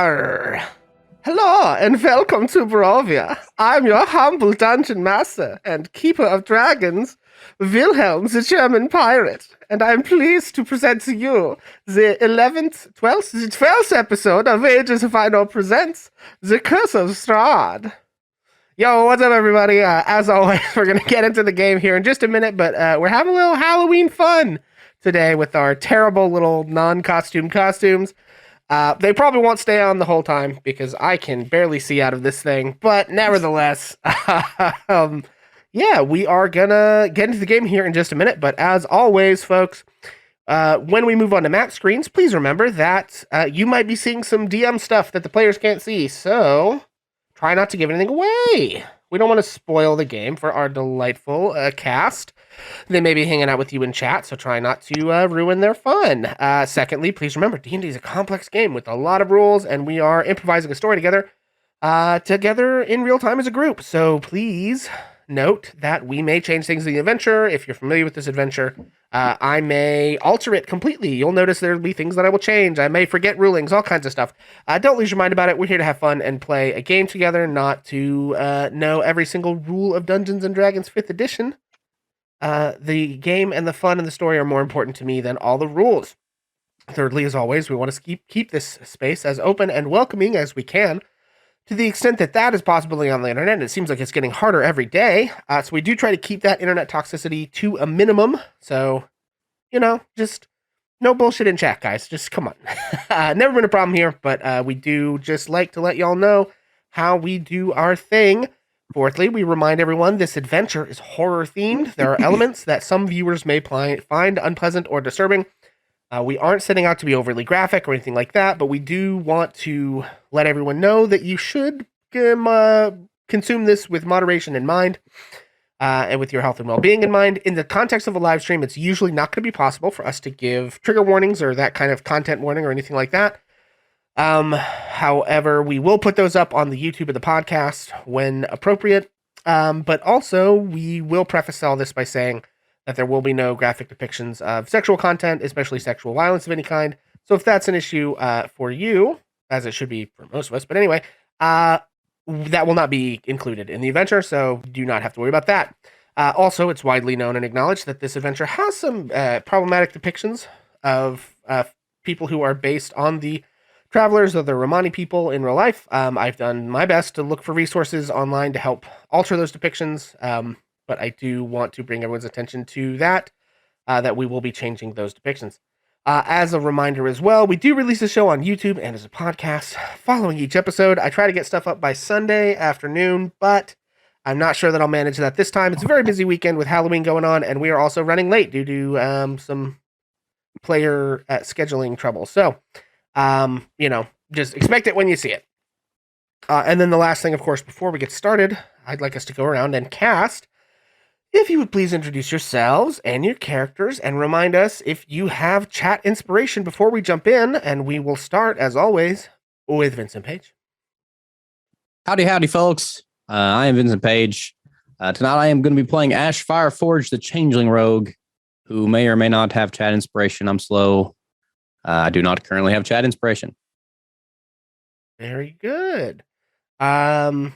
Arr! Hello, and welcome to Barovia. I'm your humble dungeon master and keeper of dragons, Wilhelm the German pirate, and I'm pleased to present to you the 12th episode of Ages of Ainor presents The Curse of Strahd. Yo, what's up, everybody? As always, we're going to get into the game here in just a minute, but we're having a little Halloween fun today with our terrible little non-costume costumes. They probably won't stay on the whole time because I can barely see out of this thing, but nevertheless, yeah, we are gonna get into the game here in just a minute, but as always, folks, when we move on to map screens, please remember that you might be seeing some DM stuff that the players can't see, so try not to give anything away. We don't want to spoil the game for our delightful cast. They may be hanging out with you in chat, so try not to ruin their fun. Secondly, please remember, D&D is a complex game with a lot of rules, and we are improvising a story together in real time as a group. So please note that we may change things in the adventure. If you're familiar with this adventure, I may alter it completely. You'll notice there'll be things that I will change. I may forget rulings, all kinds of stuff. Don't lose your mind about it. We're here to have fun and play a game together, not to know every single rule of Dungeons & Dragons 5th edition. The game and the fun and the story are more important to me than all the rules. Thirdly, as always, we want to keep this space as open and welcoming as we can, to the extent that that is possible on the internet. And it seems like it's getting harder every day. So we do try to keep that internet toxicity to a minimum. So, just no bullshit in chat, guys. Just come on. Never been a problem here, but we do just like to let y'all know how we do our thing. Fourthly, we remind everyone this adventure is horror-themed. There are elements that some viewers may find unpleasant or disturbing. We aren't setting out to be overly graphic or anything like that, but we do want to let everyone know that you should consume this with moderation in mind and with your health and well-being in mind. In the context of a live stream, it's usually not going to be possible for us to give trigger warnings or that kind of content warning or anything like that. However, we will put those up on the YouTube of the podcast when appropriate. But also we will preface all this by saying that there will be no graphic depictions of sexual content, especially sexual violence of any kind. So if that's an issue, for you, as it should be for most of us, but anyway, that will not be included in the adventure. So do not have to worry about that. Also, it's widely known and acknowledged that this adventure has some, problematic depictions of, people who are based on the travelers or the Romani people in real life. I've done my best to look for resources online to help alter those depictions, but I do want to bring everyone's attention to that we will be changing those depictions. As a reminder as well, we do release a show on YouTube and as a podcast following each episode. I try to get stuff up by Sunday afternoon, but I'm not sure that I'll manage that this time. It's a very busy weekend with Halloween going on, and we are also running late due to some player scheduling trouble. So, just expect it when you see it. And then the last thing, of course, before we get started, I'd like us to go around and cast. If you would please introduce yourselves and your characters and remind us if you have chat inspiration before we jump in, and we will start, as always, with Vincent Page. Howdy, folks. I am Vincent Page. Tonight I am going to be playing Ash Fireforge, the Changeling Rogue, who may or may not have chat inspiration. I'm slow. I do not currently have chat inspiration. Very good. Omega.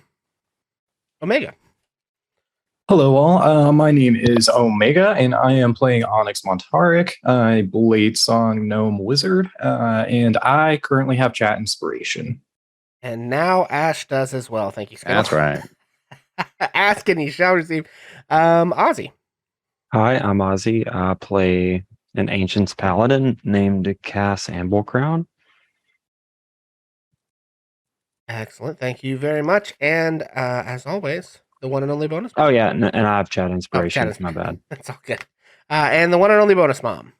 Hello all, my name is Omega, and I am playing Onyx Montarik, a Blade Song Gnome Wizard, and I currently have chat inspiration. And now Ash does as well. Thank you, Scott. That's right. Ask and you shall receive. Ozzy. Hi, I'm Ozzy. I play an Ancient's Paladin named Cass Amblecrown. Excellent. Thank you very much. And as always, the one and only bonus mom. Oh, yeah, and I have chat inspiration. My bad. That's all good. And the one and only bonus mom.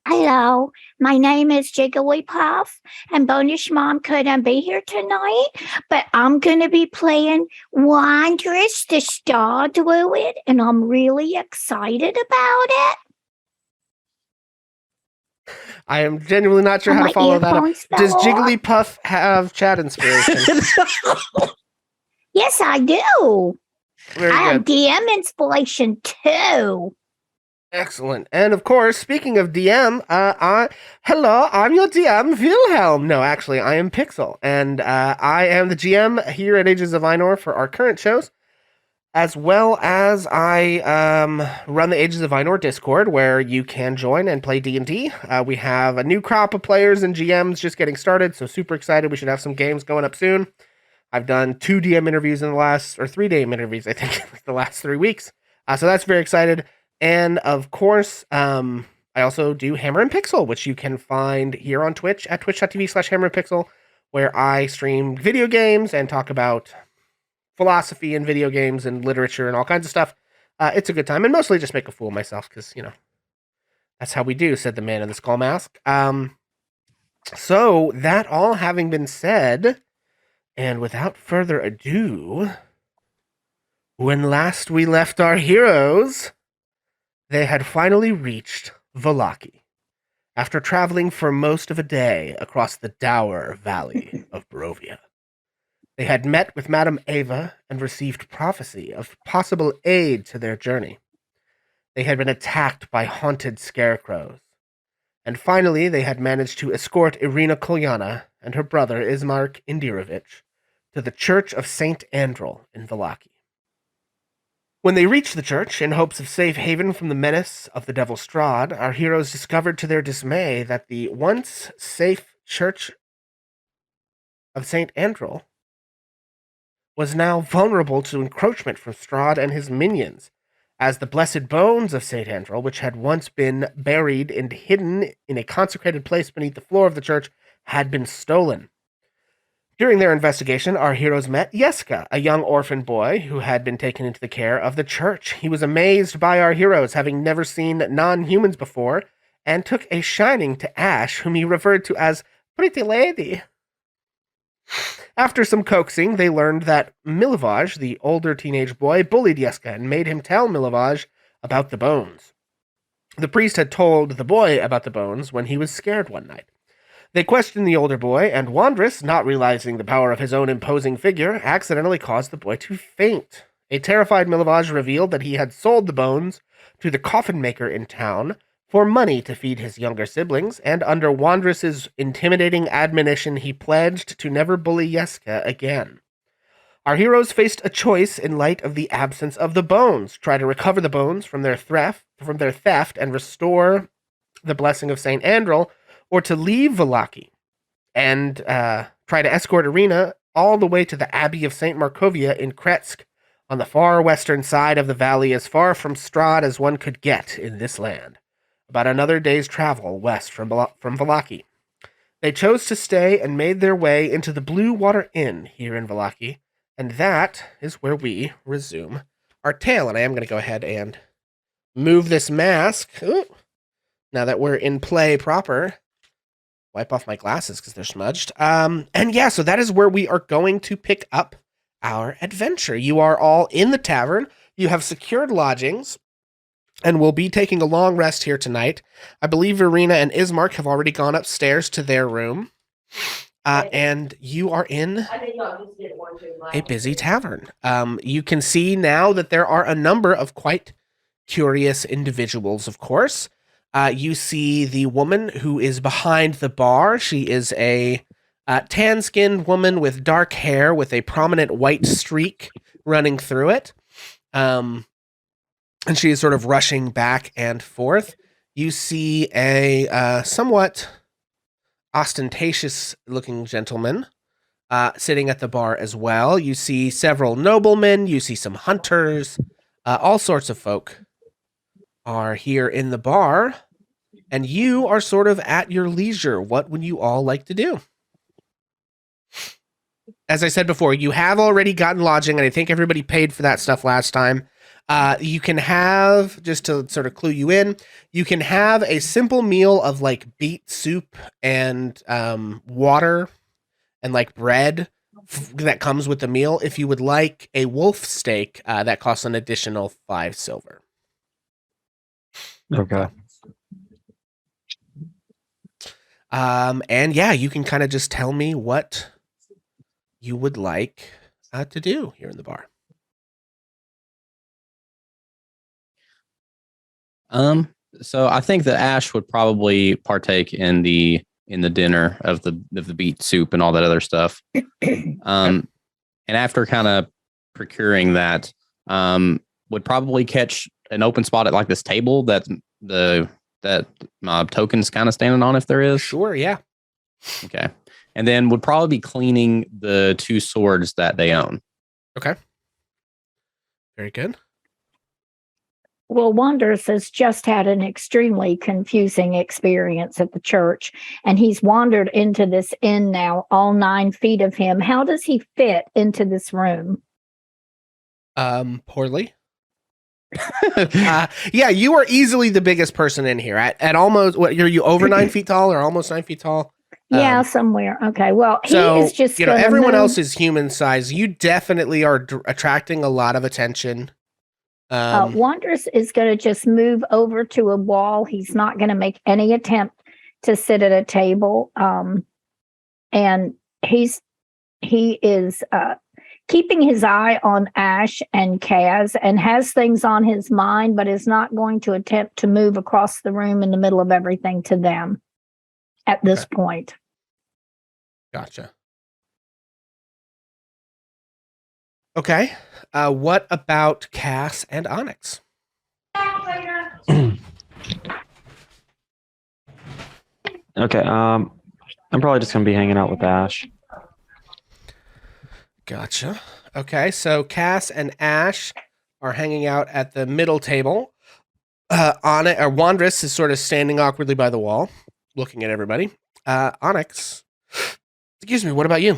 Hello, my name is Jigglypuff, and Bonus Mom couldn't be here tonight, but I'm going to be playing Wondrous the Star Druid, and I'm really excited about it. I am genuinely not sure how to follow that up. Does Jigglypuff have chat inspiration? Yes, I do. Very I have good. DM inspiration too. Excellent. And of course, speaking of DM, hello, I'm your DM, Wilhelm. No, actually, I am Pixel, and I am the GM here at Ages of Ainor for our current shows, as well as I run the Ages of Ainor Discord, where you can join and play D&D. We have a new crop of players and GMs just getting started, so super excited. We should have some games going up soon. I've done 2 DM interviews in the last, or 3 DM interviews, I think, the last 3 weeks. So that's very excited. And of course, I also do Hammer and Pixel, which you can find here on Twitch at twitch.tv/Hammer and Pixel, where I stream video games and talk about philosophy and video games and literature and all kinds of stuff. It's a good time, and mostly just make a fool of myself because, that's how we do, said the man in the skull mask. So that all having been said, and without further ado, when last we left our heroes, they had finally reached Vallaki, after traveling for most of a day across the dour valley of Barovia. They had met with Madame Ava and received prophecy of possible aid to their journey. They had been attacked by haunted scarecrows. And finally, they had managed to escort Irina Kolyana and her brother Ismark Indirovich to the Church of St. Andrel in Vallaki. When they reached the church, in hopes of safe haven from the menace of the Devil Strahd, our heroes discovered to their dismay that the once safe Church of St. Andrel was now vulnerable to encroachment from Strahd and his minions, as the blessed bones of St. Andrel, which had once been buried and hidden in a consecrated place beneath the floor of the church, had been stolen. During their investigation, our heroes met Yeska, a young orphan boy who had been taken into the care of the church. He was amazed by our heroes, having never seen non-humans before, and took a shining to Ash, whom he referred to as Pretty Lady. After some coaxing, they learned that Milivaj, the older teenage boy, bullied Yeska and made him tell Milivaj about the bones. The priest had told the boy about the bones when he was scared one night. They questioned the older boy, and Wandrus, not realizing the power of his own imposing figure, accidentally caused the boy to faint. A terrified Milivaj revealed that he had sold the bones to the coffin maker in town for money to feed his younger siblings, and under Wandrus's intimidating admonition, he pledged to never bully Yeska again. Our heroes faced a choice in light of the absence of the bones: try to recover the bones from their theft and restore the blessing of St. Andrel, or to leave Vallaki and try to escort Irina all the way to the Abbey of St. Markovia in Kretsk, on the far western side of the valley, as far from Strahd as one could get in this land, about another day's travel west from Vallaki. They chose to stay and made their way into the Blue Water Inn here in Vallaki, and that is where we resume our tale. And I am going to go ahead and move this mask. Ooh, now that we're in play proper. Wipe off my glasses because they're smudged. And yeah, so that is where we are going to pick up our adventure. You are all in the tavern. You have secured lodgings, and we'll be taking a long rest here tonight. I believe Irina and Ismark have already gone upstairs to their room. And you are in a busy tavern. You can see now that there are a number of quite curious individuals, of course. You see the woman who is behind the bar. She is a tan-skinned woman with dark hair with a prominent white streak running through it. And she is sort of rushing back and forth. You see a somewhat ostentatious-looking gentleman sitting at the bar as well. You see several noblemen. You see some hunters. All sorts of folk are here in the bar, and you are sort of at your leisure. What would you all like to do? As I said before, you have already gotten lodging, and I think everybody paid for that stuff last time. You can have, just to sort of clue you in, you can have a simple meal of like beet soup and water and like bread that comes with the meal. If you would like a wolf steak, that costs an additional 5 silver. Okay. And yeah, you can kind of just tell me what you would like to do here in the bar. So I think that Ash would probably partake in the dinner of the beet soup and all that other stuff. And after kind of procuring that, would probably catch an open spot at like this table that token's kind of standing on, if there is. Sure, yeah. Okay. And then would probably be cleaning the 2 swords that they own. Okay. Very good. Well, Wanderous has just had an extremely confusing experience at the church, and he's wandered into this inn now, all 9 feet of him. How does he fit into this room? Poorly. Yeah, you are easily the biggest person in here. At almost, what, are you over 9 feet tall or almost 9 feet tall? Yeah, somewhere. Okay, well, he So, is just everyone else is human size. You definitely are attracting a lot of attention. Wanderous is going to just move over to a wall. He's not going to make any attempt to sit at a table. And he is keeping his eye on Ash and Kaz and has things on his mind, but is not going to attempt to move across the room in the middle of everything to them at this point. Gotcha. Okay. What about Cass and Onyx? Okay, I'm probably just gonna be hanging out with Ash. Gotcha. Okay, so Cass and Ash are hanging out at the middle table. Wandress is sort of standing awkwardly by the wall, looking at everybody. Onyx, excuse me, what about you?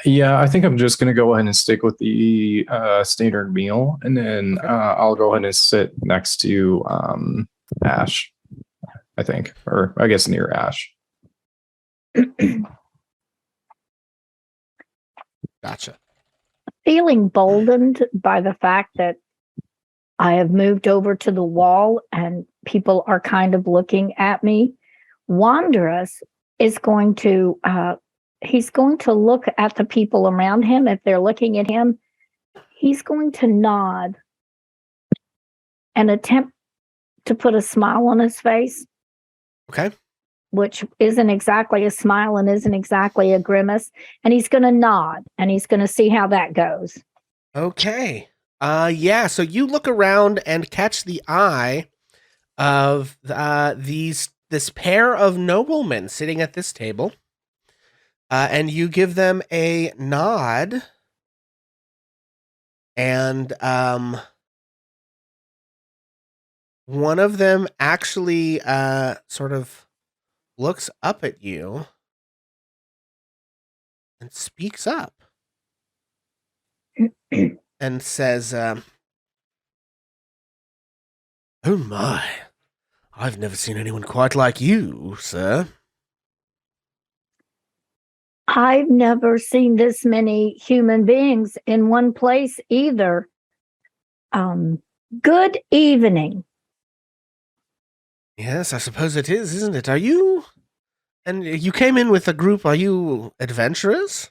Yeah, I think I'm just gonna go ahead and stick with the standard meal, and then I'll go ahead and sit next to Ash. I think, or I guess near Ash. Gotcha. Feeling boldened by the fact that I have moved over to the wall and people are kind of looking at me, Wanderous is going to he's going to look at the people around him. If they're looking at him, he's going to nod and attempt to put a smile on his face. Okay. Which isn't exactly a smile and isn't exactly a grimace. And he's going to nod and he's going to see how that goes. Okay. Yeah, so you look around and catch the eye of this pair of noblemen sitting at this table. And you give them a nod. And one of them actually sort of looks up at you and speaks up and says, oh my, I've never seen anyone quite like you, sir. I've never seen this many human beings in one place either. Good evening. Yes, I suppose it is, isn't it? Are you? And you came in with a group. Are you adventurers?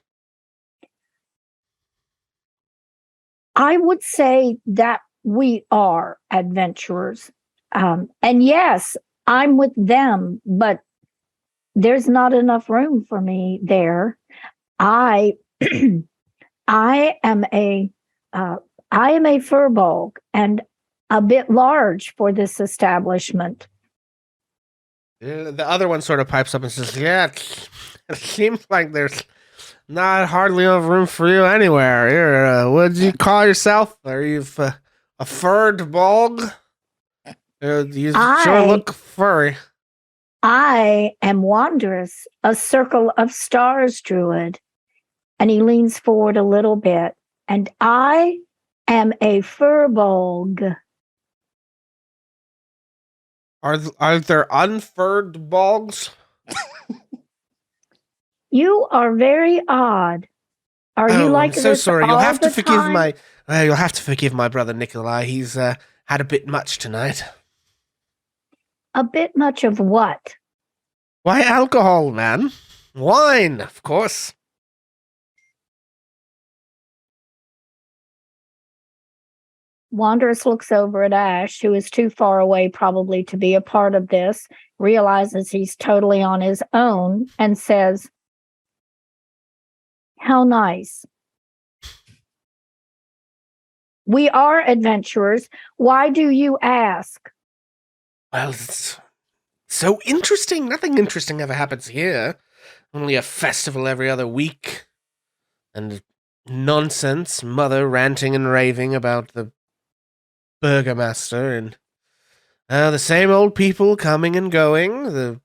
I would say that we are adventurers. And yes, I'm with them, but there's not enough room for me there. I I am a furbolg and a bit large for this establishment. The other one sort of pipes up and says, yeah, it seems like there's not hardly enough room for you anywhere. Here, what do you call yourself? Are you a furred bog? You sure look furry. I am Wanderous, a circle of stars druid. And he leans forward a little bit. And I am a furbolg. Are there unfurred bogs? You are very odd. Are you like I'm so this sorry. all You'll have to the forgive time? you'll have to forgive my brother Nikolai. He's had a bit much tonight. A bit much of what? Why, alcohol, man. Wine, of course. Wanderous looks over at Ash, who is too far away probably to be a part of this, realizes he's totally on his own, and says, "How nice. We are adventurers. Why do you ask?" Well, it's so interesting. Nothing interesting ever happens here. Only a festival every other week. And nonsense, mother ranting and raving about the burgomaster, and the same old people coming and going.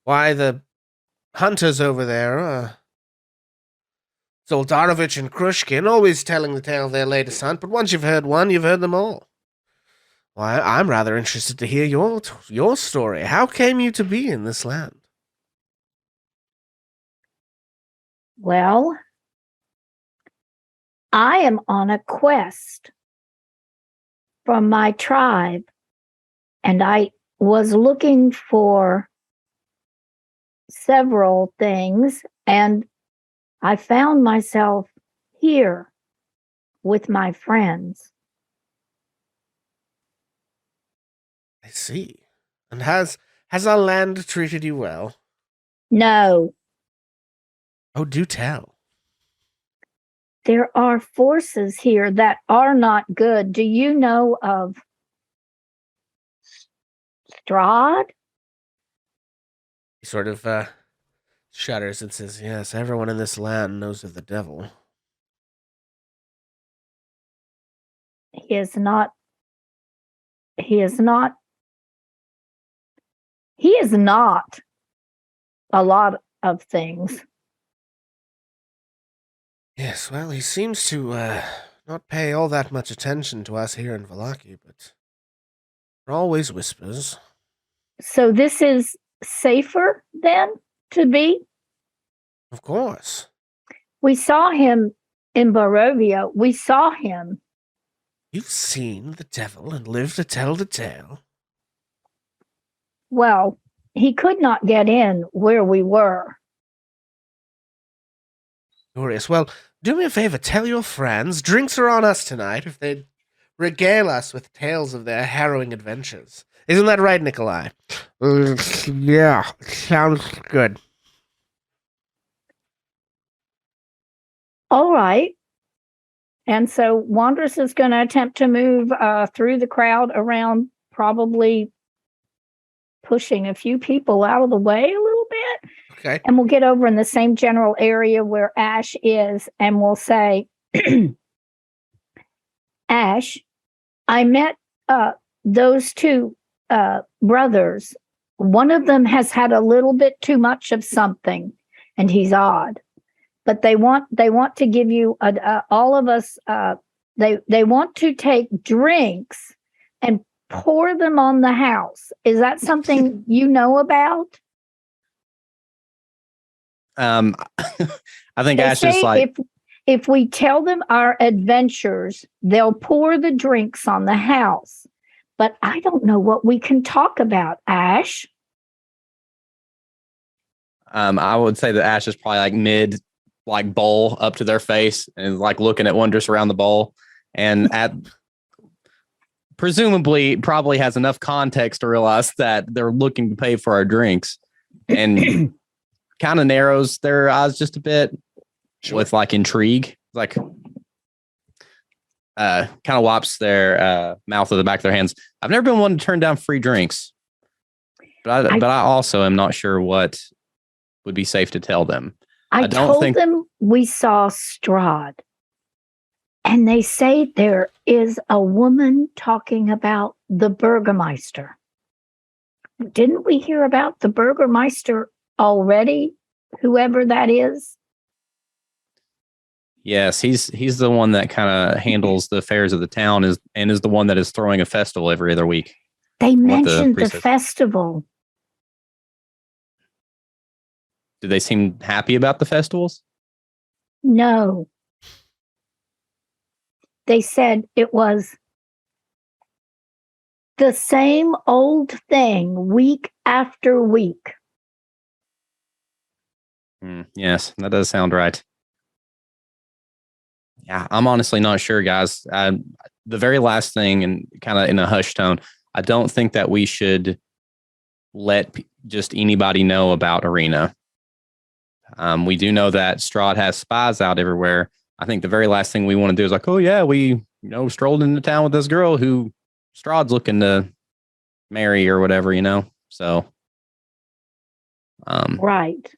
Why the hunters over there, Zoldarovich and Krushkin, always telling the tale of their latest hunt, but once you've heard one, you've heard them all. Why, I'm rather interested to hear your story. How came you to be in this land? Well, I am on a quest from my tribe, and I was looking for several things, and I found myself here with my friends. I see. And has our land treated you well? No, Oh, do tell. there are forces here that are not good. Do you know of Strahd? He sort of shudders and says, "Yes, everyone in this land knows of the devil." He is not. He is not. He is not a lot of things. Yes, well, he seems to not pay all that much attention to us here in Valaki, but there are always whispers. So this is safer then to be? Of course. We saw him in Barovia. We saw him. You've seen the devil and lived to tell the tale. Well, he could not get in where we were. Glorious. Well, do me a favor, tell your friends, drinks are on us tonight if they'd regale us with tales of their harrowing adventures. Isn't that right, Nikolai? Yeah, sounds good. All right. And so Wanderous is going to attempt to move through the crowd around, probably pushing a few people out of the way a little bit. Okay. And we'll get over in the same general area where Ash is, and we'll say, Ash, I met those two brothers. One of them has had a little bit too much of something, and he's odd. But they want to give you all of us. They want to take drinks and pour them on the house. Is that something you know about? I think They Ash is say like, if we tell them our adventures, they'll pour the drinks on the house. But I don't know what we can talk about, Ash. I would say that Ash is probably like mid, like bowl up to their face and like looking at Wondrous around the bowl, and at presumably probably has enough context to realize that they're looking to pay for our drinks, and kind of narrows their eyes just a bit with like intrigue, like kind of wipes their mouth with the back of their hands. I've never been one to turn down free drinks, but I also am not sure what would be safe to tell them. I told them we saw Strahd, and they say there is a woman talking about the Burgermeister. Didn't we hear about the Burgermeister already, whoever that is? Yes, he's the one that kind of handles the affairs of the town is the one that is throwing a festival every other week. They mentioned the festival. Do they seem happy about the festivals? No. They said it was the same old thing week after week. Yes, that does sound right. Yeah, I'm honestly not sure, guys. The very last thing, and kind of in a hush tone, I don't think that we should let just anybody know about Arena. We do know that Strahd has spies out everywhere. I think the very last thing we want to do is like, oh yeah, we strolled into town with this girl who Strahd's looking to marry or whatever, So, Right.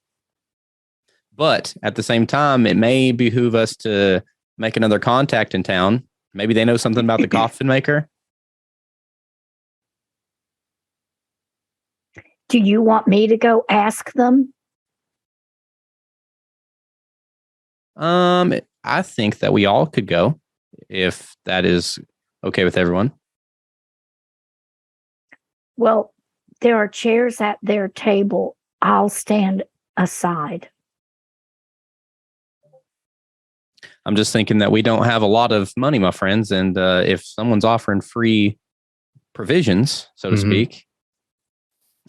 but at the same time, it may behoove us to make another contact in town. Maybe they know something about the coffin maker. Do you want me to go ask them? I think that we all could go if that is okay with everyone. Well, there are chairs at their table. I'll stand aside. I'm just thinking that we don't have a lot of money, my friends, and if someone's offering free provisions, so to speak,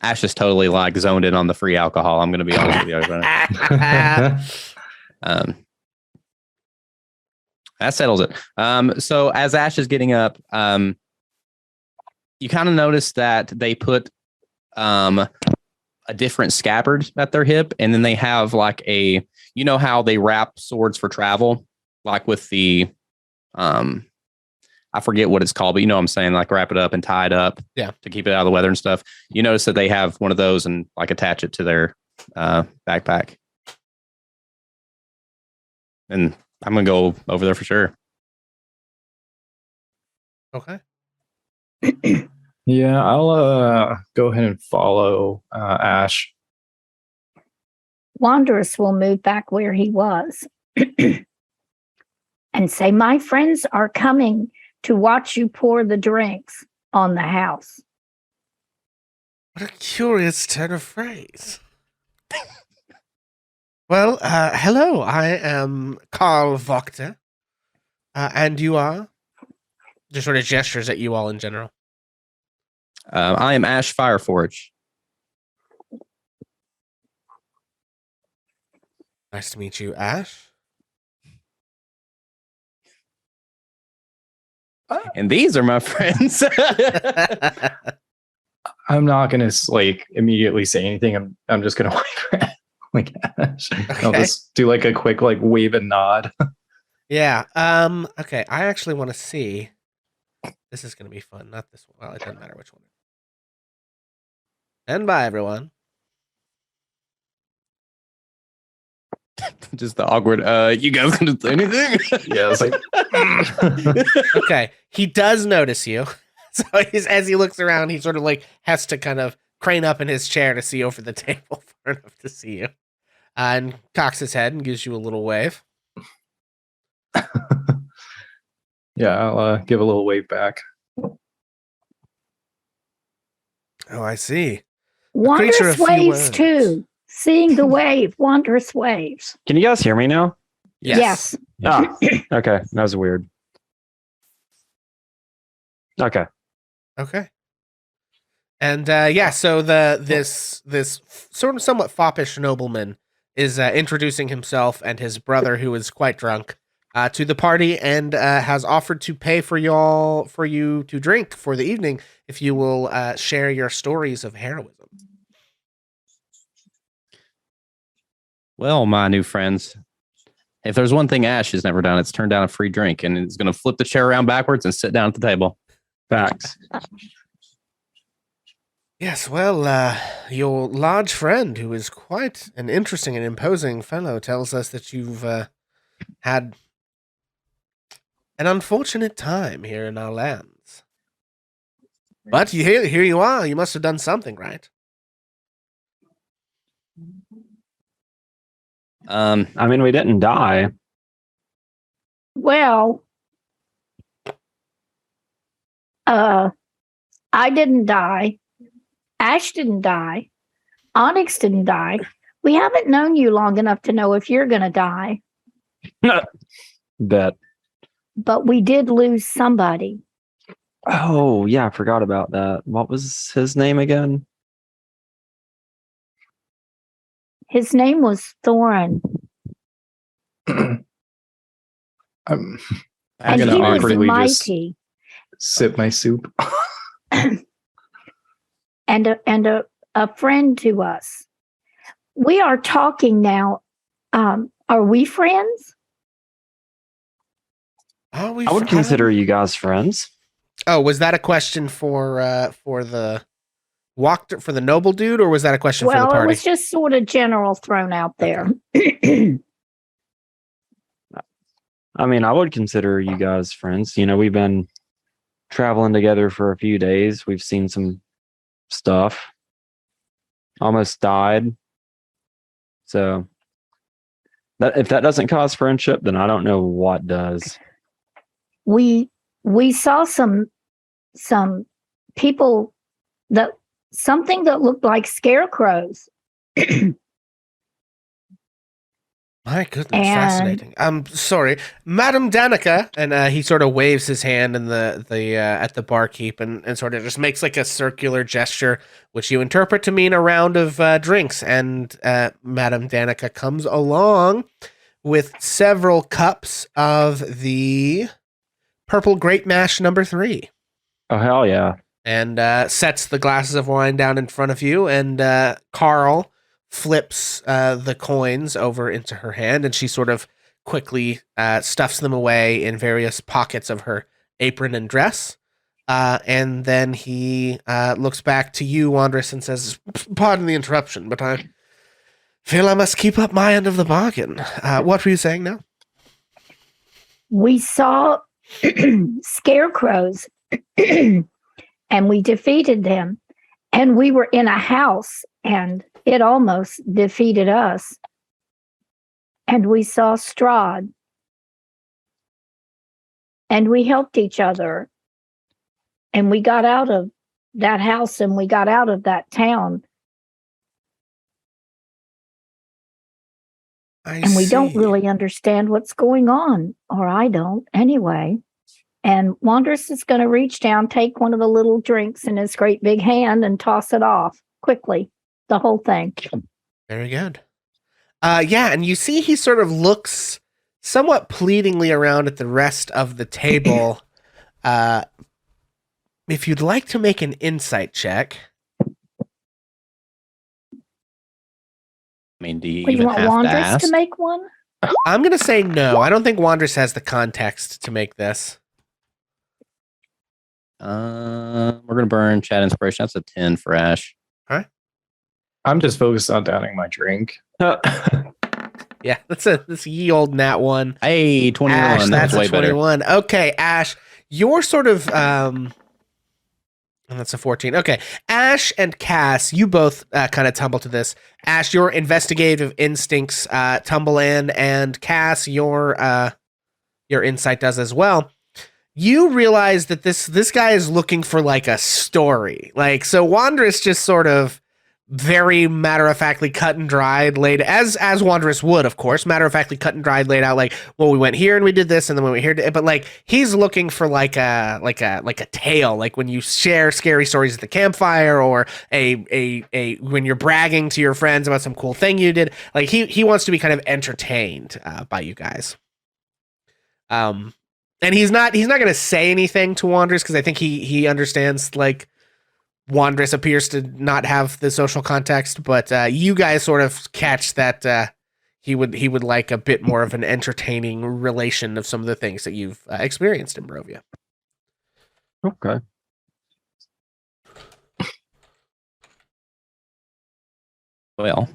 Ash is totally like zoned in on the free alcohol. I'm going to be honest with you. That settles it. So as Ash is getting up, you kind of notice that they put a different scabbard at their hip, and then they have like how they wrap swords for travel, like with the I forget what it's called, but what I'm saying, like wrap it up and tie it up to keep it out of the weather and stuff. You notice that they have one of those and like attach it to their backpack. And I'm going to go over there for sure. Okay. Yeah, I'll go ahead and follow Ash. Wanderous will move back where he was and say, my friends are coming to watch you pour the drinks on the house. What a curious turn of phrase. Well, hello, I am Karl Wachter. And you are? Just sort of gestures at you all in general. I am Ash Fireforge. Nice to meet you, Ash. And these are my friends. I'm not gonna immediately say anything. I'm just gonna wait for Ash. Okay. I'll just do like a quick wave and nod. Yeah. Okay. I actually want to see. This is gonna be fun. Not this one. Well, it doesn't matter which one. And bye, everyone. Just the awkward. You guys gonna say anything? Yeah, it's like. Okay. He does notice you. So as he looks around, he sort of has to kind of crane up in his chair to see over the table far enough to see you. And cocks his head and gives you a little wave. Yeah, I'll give a little wave back. Oh, I see. Wondrous waves too. Seeing the wave, wondrous waves. Can you guys hear me now? Yes. Ah, okay. That was weird. Okay. Okay. And so this sort of somewhat foppish nobleman is introducing himself and his brother, who is quite drunk, to the party, and has offered to pay for you to drink for the evening if you will share your stories of heroism. Well, my new friends, if there's one thing Ash has never done, it's turn down a free drink, and it's going to flip the chair around backwards and sit down at the table. Facts. Yes, well, your large friend, who is quite an interesting and imposing fellow, tells us that you've had an unfortunate time here in our lands. But here you are. You must have done something, right? I mean, we didn't die. Well, I didn't die. Ash didn't die. Onyx didn't die. We haven't known you long enough to know if you're going to die. Bet. But we did lose somebody. Oh, yeah, I forgot about that. What was his name again? His name was Thorin. I'm And gonna he was awkwardly just mighty sip my soup. and a friend to us. We are talking now. Are we friends? Oh, I would consider you guys friends. Oh, was that a question for the for the noble dude, or was that a question for the Well, it party? was just sort of general thrown out there. I mean, I would consider you guys friends. You know, we've been traveling together for a few days. We've seen some stuff. Almost died. So if that doesn't cause friendship, then I don't know what does. we saw some people that something that looked like scarecrows. My goodness, And- fascinating. I'm sorry, Madam Danica, and he sort of waves his hand in the at the barkeep and sort of just makes like a circular gesture, which you interpret to mean a round of drinks. And Madam Danica comes along with several cups of the purple grape mash number 3. Oh, hell yeah. And sets the glasses of wine down in front of you, and Carl flips the coins over into her hand, and she sort of quickly stuffs them away in various pockets of her apron and dress. And then he looks back to you, Wandress, and says, "Pardon the interruption, but I feel I must keep up my end of the bargain." What were you saying now? We saw scarecrows and we defeated them. And we were in a house and it almost defeated us. And we saw Strahd. And we helped each other. And we got out of that house and we got out of that town. And we don't really understand what's going on, or I don't anyway. And Wandress is going to reach down, take one of the little drinks in his great big hand and toss it off quickly, the whole thing. Very good. Yeah, and you see he sort of looks somewhat pleadingly around at the rest of the table. If you'd like to make an insight check. I mean, do you Well, even you want have to Wandress ask? to make one? I'm going to say no. I don't think Wandress has the context to make this. We're gonna burn chat inspiration. That's a 10 for Ash. I'm just focused on downing my drink. Yeah, that's ye old nat 1. Hey, 21. Ash, That's that's way a better. 21. Okay, Ash, you're sort of and that's a 14. Okay, Ash and Cass, you both kind of tumble to this. Ash, your investigative instincts tumble in, and Cass, your insight does as well. You realize that this guy is looking for like a story. Like, so Wandress just sort of very matter-of-factly cut and dried laid as Wandress would, of course, matter-of-factly cut and dried laid out like, well, we went here and we did this, and then we went here, but like he's looking for like a tale, like when you share scary stories at the campfire, or a when you're bragging to your friends about some cool thing you did. Like he wants to be kind of entertained by you guys. And he's not going to say anything to Wandress because I think he understands like Wandress appears to not have the social context, but you guys sort of catch that he would like a bit more of an entertaining relation of some of the things that you've experienced in Barovia. Okay. Well,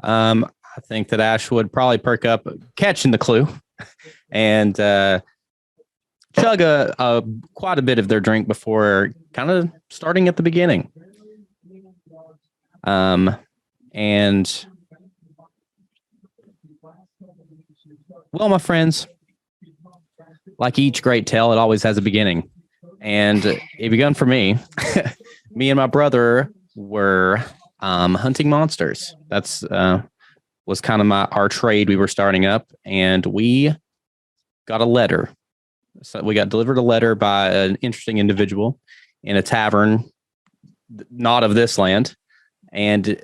I think that Ash would probably perk up catching the clue and chug quite a bit of their drink before kind of starting at the beginning. And well, my friends, like each great tale, it always has a beginning. And it begun for me. Me and my brother were hunting monsters. That's was kind of our trade we were starting up, and we got a letter. So we got delivered a letter by an interesting individual in a tavern, not of this land, and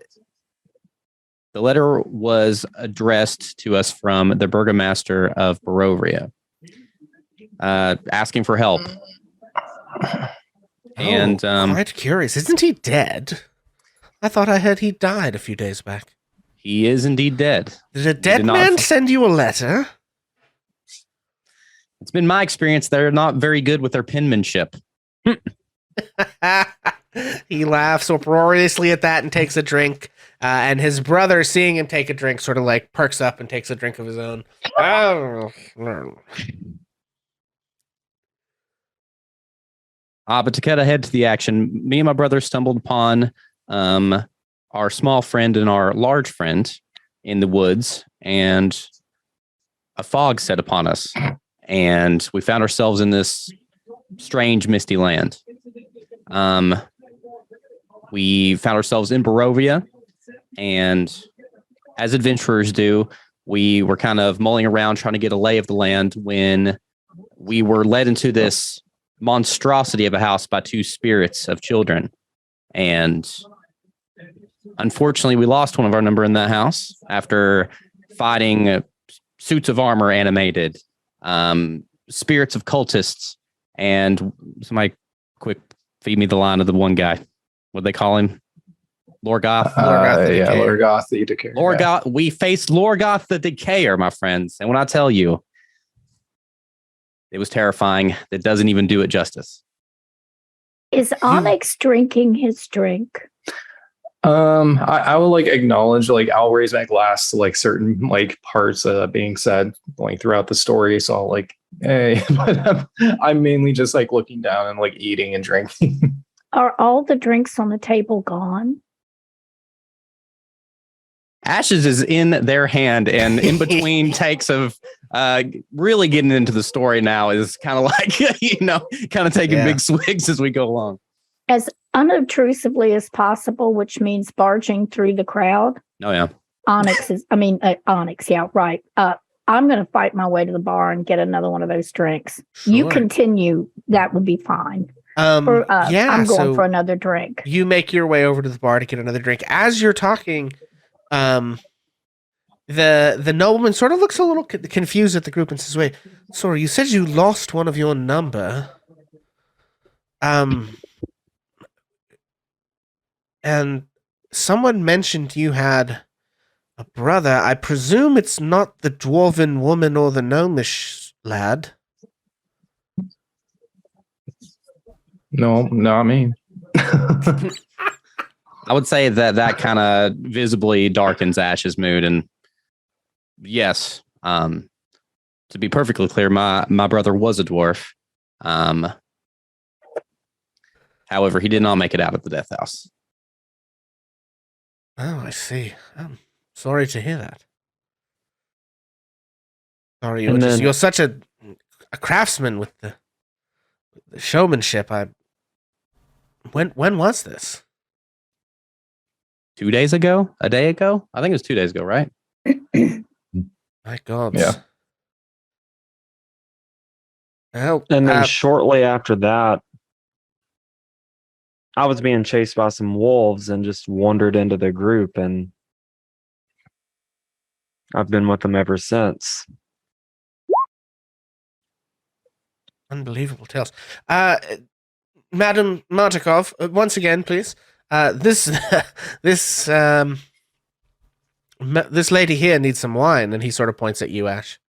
the letter was addressed to us from the burgomaster of Barovia. asking for help. And quite curious. Isn't he dead? I thought I heard he died a few days back. he is indeed dead. Did a dead man send you a letter? It's been my experience they're not very good with their penmanship. He laughs uproariously at that and takes a drink. And his brother, seeing him take a drink, sort of like perks up and takes a drink of his own. But to cut ahead to the action, me and my brother stumbled upon our small friend and our large friend in the woods, and a fog set upon us. And we found ourselves in this strange, misty land. We found ourselves in Barovia, and as adventurers do, we were kind of mulling around trying to get a lay of the land when we were led into this monstrosity of a house by two spirits of children. And unfortunately, we lost one of our number in that house after fighting suits of armor animated, spirits of cultists, and somebody quick feed me the line of the one guy. What'd they call him? Lorgoth? Lorgoth the Decayer. Lorgoth. We faced Lorgoth the Decayer, my friends. And when I tell you, it was terrifying. That doesn't even do it justice. Is Onyx drinking his drink? I will acknowledge, I'll raise my glass to certain parts being said throughout the story. So I'll hey, but I'm mainly just looking down and eating and drinking. Are all the drinks on the table gone? Ashes is in their hand, and in between takes of really getting into the story now is kind of kind of taking big swigs as we go along. As unobtrusively as possible, which means barging through the crowd. Oh, yeah. Onyx, yeah, right. I'm going to fight my way to the bar and get another one of those drinks. Sure. You continue. That would be fine. I'm going for another drink. You make your way over to the bar to get another drink. As you're talking, the nobleman sort of looks a little confused at the group and says, "Wait, sorry, you said you lost one of your number. And someone mentioned you had a brother. I presume it's not the dwarven woman or the gnomish lad." No, not me. I would say that kind of visibly darkens Ash's mood. And yes, to be perfectly clear, my brother was a dwarf. However, he did not make it out of the death house. Oh, I see. I'm sorry to hear that. Sorry, you're such a craftsman with the showmanship. When was this? 2 days ago? A day ago? I think it was 2 days ago, right? My God. Yeah. Well, And then shortly after that, I was being chased by some wolves and just wandered into the group, and I've been with them ever since. Unbelievable tales. Madam Martikov, once again, please. This lady here needs some wine, and he sort of points at you, Ash.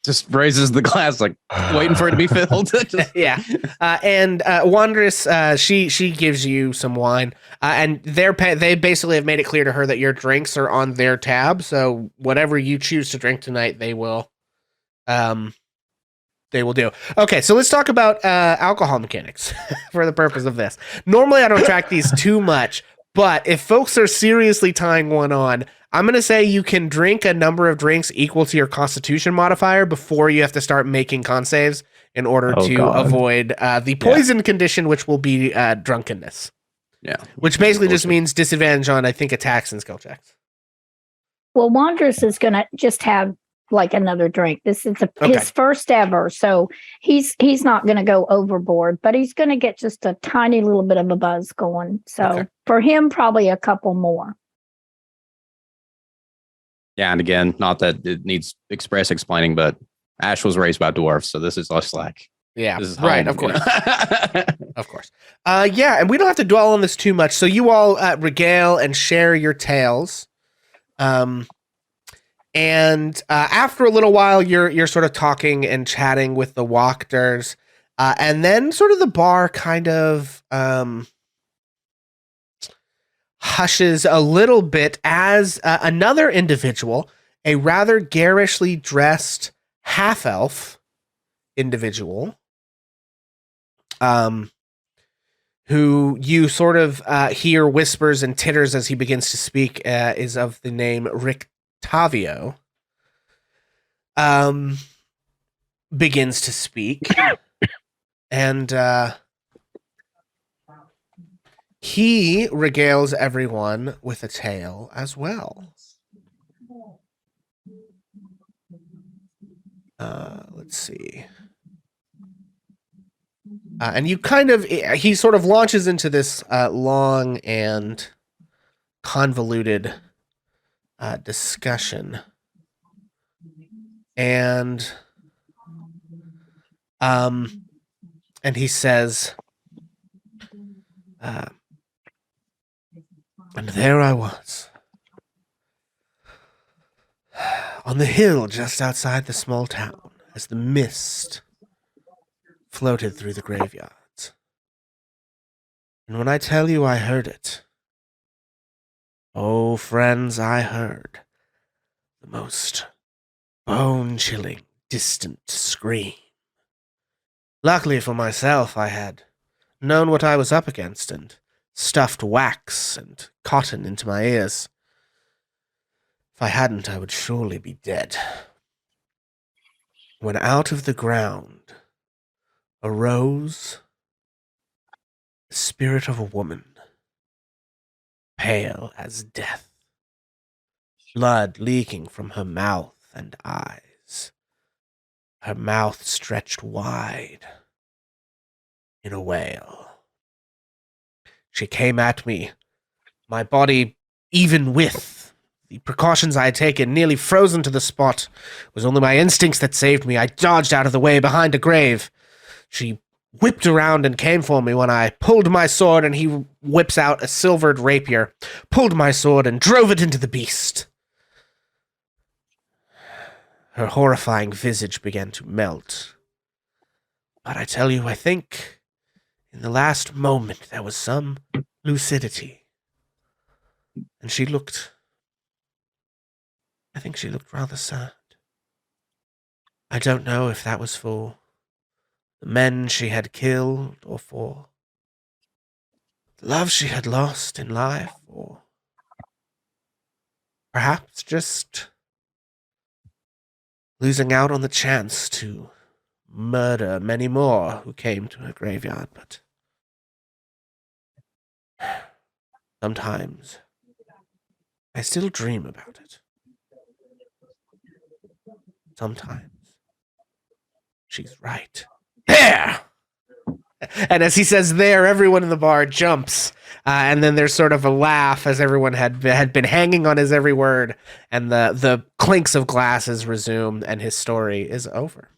Just raises the glass, waiting for it to be filled. Yeah. And Wondrous, she gives you some wine, and they basically have made it clear to her that your drinks are on their tab. So whatever you choose to drink tonight, they will do. Okay, so let's talk about alcohol mechanics for the purpose of this. Normally, I don't track these too much, but if folks are seriously tying one on, I'm going to say you can drink a number of drinks equal to your Constitution modifier before you have to start making con saves in order to avoid the poison condition, which will be drunkenness. Yeah. Which basically just means disadvantage on, I think, attacks and skill checks. Well, Wondrous is going to just have another drink. This is his first ever, so he's not going to go overboard, but he's going to get just a tiny little bit of a buzz going. So for him, probably a couple more. Yeah, and again, not that it needs express explaining, but Ash was raised by dwarfs, so this is less like Yeah, this is right, home, of course. you know? Of course. Yeah, and we don't have to dwell on this too much. So you all regale and share your tales. And after a little while, you're sort of talking and chatting with the walkers, and then sort of the bar kind of hushes a little bit as another individual, a rather garishly dressed half-elf individual, who you sort of hear whispers and titters as he begins to speak, is of the name Rictavio. Begins to speak, and he regales everyone with a tale as well. Let's see. And you kind of, he sort of launches into this long and convoluted discussion. And he says, and there I was, on the hill just outside the small town, as the mist floated through the graveyards. And when I tell you I heard it, oh, friends, I heard the most bone-chilling, distant scream. Luckily for myself, I had known what I was up against and stuffed wax and cotton into my ears. If I hadn't, I would surely be dead. When out of the ground arose the spirit of a woman, pale as death, blood leaking from her mouth and eyes, her mouth stretched wide in a wail. She came at me, my body, even with the precautions I had taken, nearly frozen to the spot. It was only my instincts that saved me. I dodged out of the way behind a grave. She whipped around and came for me when I pulled my sword, and he whips out a silvered rapier, pulled my sword and drove it into the beast. Her horrifying visage began to melt. But I tell you, I think in the last moment there was some lucidity. And I think she looked rather sad. I don't know if that was for the men she had killed, or for the love she had lost in life, or perhaps just losing out on the chance to murder many more who came to her graveyard. But sometimes I still dream about it. Sometimes she's right. There! And as he says there, everyone in the bar jumps. And then there's sort of a laugh as everyone had been hanging on his every word. And the clinks of glasses resume, and his story is over.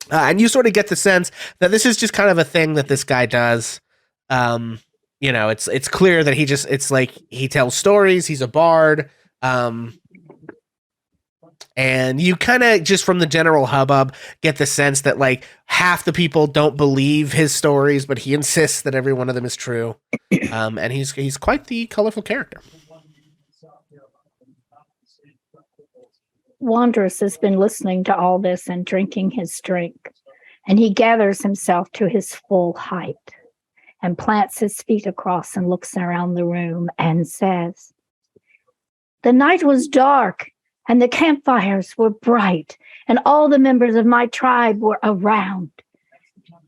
And you sort of get the sense that this is just kind of a thing that this guy does. It's clear that it's like he tells stories. He's a bard. And you kind of just from the general hubbub get the sense that like half the people don't believe his stories, but he insists that every one of them is true. And he's quite the colorful character. Wondrous has been listening to all this and drinking his drink, and he gathers himself to his full height and plants his feet across and looks around the room and says, "The night was dark, and the campfires were bright, and all the members of my tribe were around.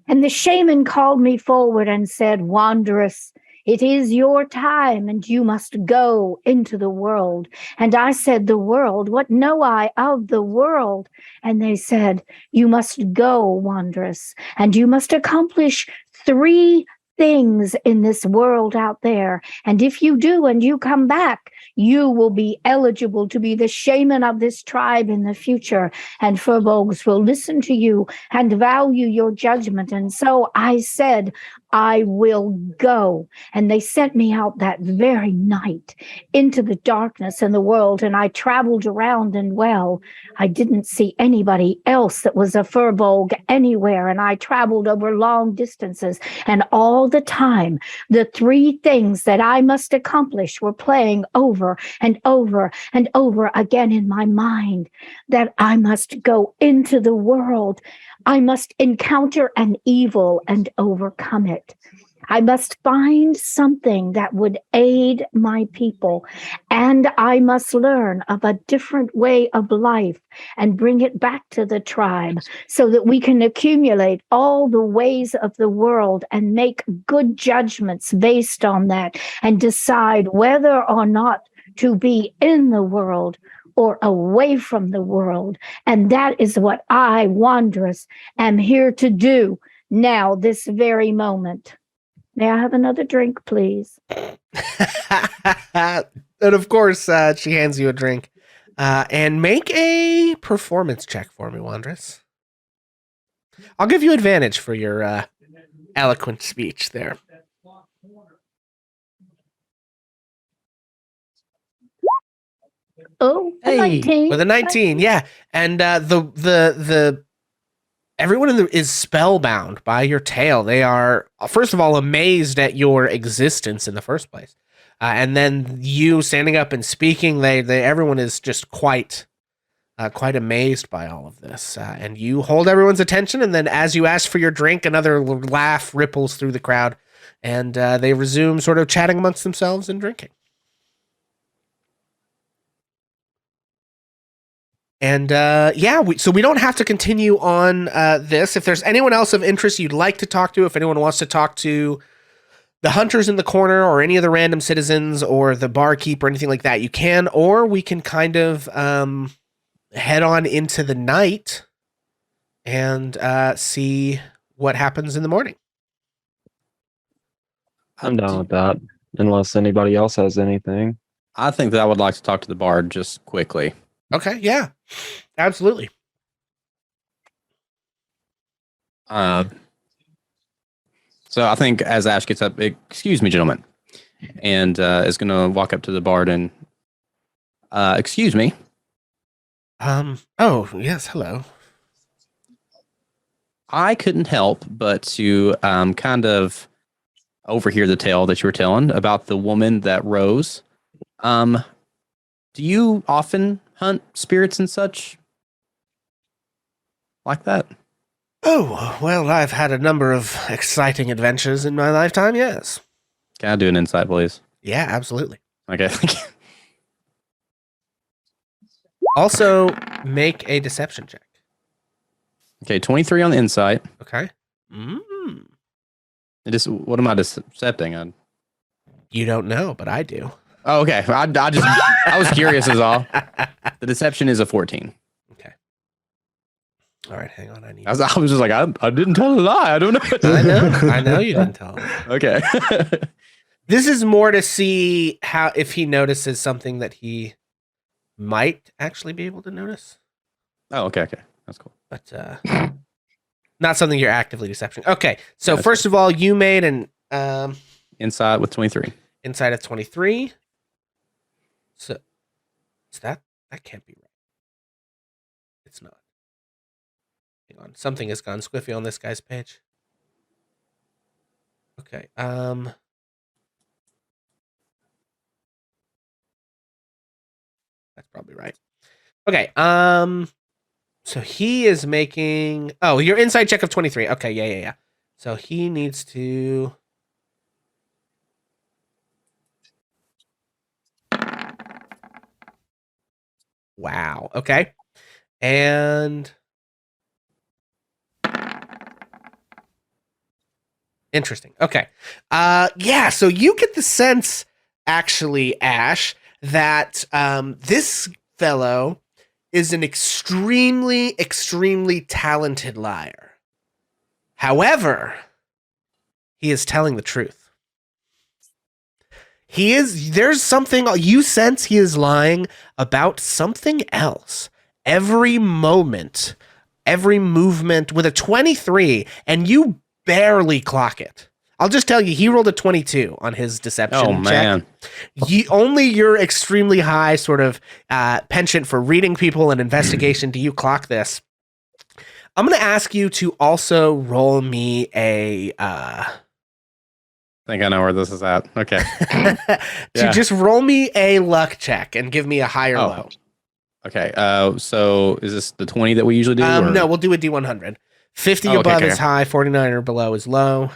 And the shaman called me forward and said, 'Wanderess, it is your time, and you must go into the world.' And I said, 'The world? What know I of the world?' And they said, 'You must go, Wanderess, and you must accomplish 3 things in this world out there. And if you do and you come back, you will be eligible to be the shaman of this tribe in the future. And Furbolgs will listen to you and value your judgment. And so I said, I will go. And they sent me out that very night into the darkness in the world. And I traveled around, and well, I didn't see anybody else that was a Furbolg anywhere. And I traveled over long distances. And all the time, the three things that I must accomplish were playing over and over and over again in my mind, that I must go into the world. I must encounter an evil and overcome it. I must find something that would aid my people, and I must learn of a different way of life and bring it back to the tribe so that we can accumulate all the ways of the world and make good judgments based on that and decide whether or not to be in the world or away from the world. And that is what I, Wanderess, am here to do now, this very moment. May I have another drink, please? And of course, she hands you a drink. And make a performance check for me, Wanderess. I'll give you advantage for your eloquent speech there. Oh, a Hey, 19. With a 19, yeah. And the everyone is spellbound by your tale. They are, first of all, amazed at your existence in the first place. And then you standing up and speaking, they everyone is just quite amazed by all of this. And you hold everyone's attention, and then as you ask for your drink, another laugh ripples through the crowd, and they resume sort of chatting amongst themselves and drinking. And so we don't have to continue on this. If there's anyone else of interest you'd like to talk to, if anyone wants to talk to the hunters in the corner or any of the random citizens or the barkeep or anything like that, you can, or we can kind of head on into the night and see what happens in the morning. I'm down with that, unless anybody else has anything. I think that I would like to talk to the bard just quickly. Okay, yeah, absolutely. So I think as Ash gets up, excuse me, gentlemen, and is going to walk up to the bard and, excuse me. Oh, yes, hello. I couldn't help but to kind of overhear the tale that you were telling about the woman that rose. Do you often hunt spirits and such like that? Oh, well, I've had a number of exciting adventures in my lifetime, yes. Can I do an insight, please? Yeah, absolutely. Okay, thank you. Also, make a deception check. Okay, 23 on the insight. Okay. What am I decepting? You don't know, but I do. Oh, okay. I was curious is all. The deception is a 14. Okay. All right, hang on. I was just like, I didn't tell a lie. I don't know. I know you didn't tell him. Okay. This is more to see if he notices something that he might actually be able to notice. Oh, okay. That's cool. But not something you're actively deception. Okay, so first of all, you made an insight with 23. Insight of 23. So is that can't be right. It's not. Hang on. Something has gone squiffy on this guy's page. Okay. That's probably right. Okay. So he is making your insight check of 23. Okay, yeah. So he needs to wow. Okay. And interesting. Okay. Yeah, so you get the sense, actually, Ash, that this fellow is an extremely, extremely talented liar. However, he is telling the truth. There's something, you sense he is lying about something else. Every moment, every movement with a 23, and you barely clock it. I'll just tell you, he rolled a 22 on his deception check. man. Only your extremely high sort of penchant for reading people and investigation do you clock this. I'm going to ask you to also roll me a... I think I know where this is at. Okay. Just roll me a luck check and give me a high or low. Okay. So is this the 20 that we usually do? No, we'll do a D100. 50 above is high, 49 or below is low.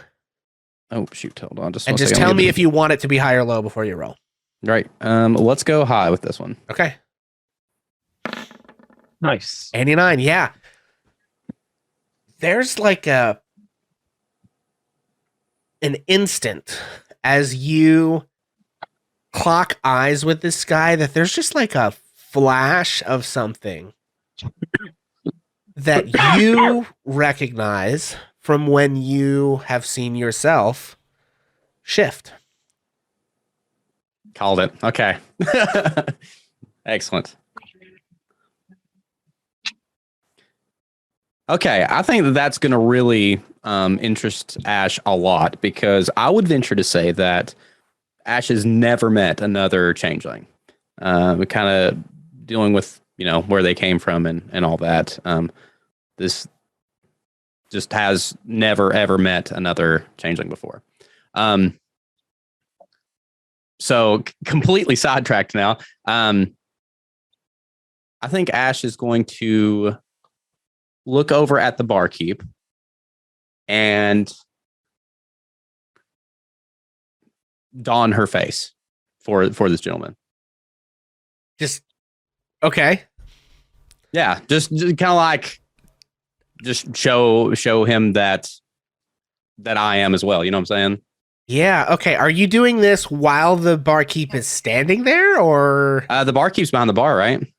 Oh, shoot. Hold on. And just tell me if you want it to be high or low before you roll. Right. Let's go high with this one. Okay. Nice. 89, yeah. There's like an instant as you clock eyes with this guy that there's just like a flash of something that you recognize from when you have seen yourself shift. Called it. Okay. Excellent. Okay, I think that's going to really interest Ash a lot, because I would venture to say that Ash has never met another changeling. We're kind of dealing with, where they came from and all that. This just has never, ever met another changeling before. So completely sidetracked now. I think Ash is going to look over at the barkeep and don her face for this gentleman. Just okay. Yeah, just kind of like just show him that I am as well. You know what I'm saying? Yeah. Okay. Are you doing this while the barkeep is standing there, or the barkeep's behind the bar, right?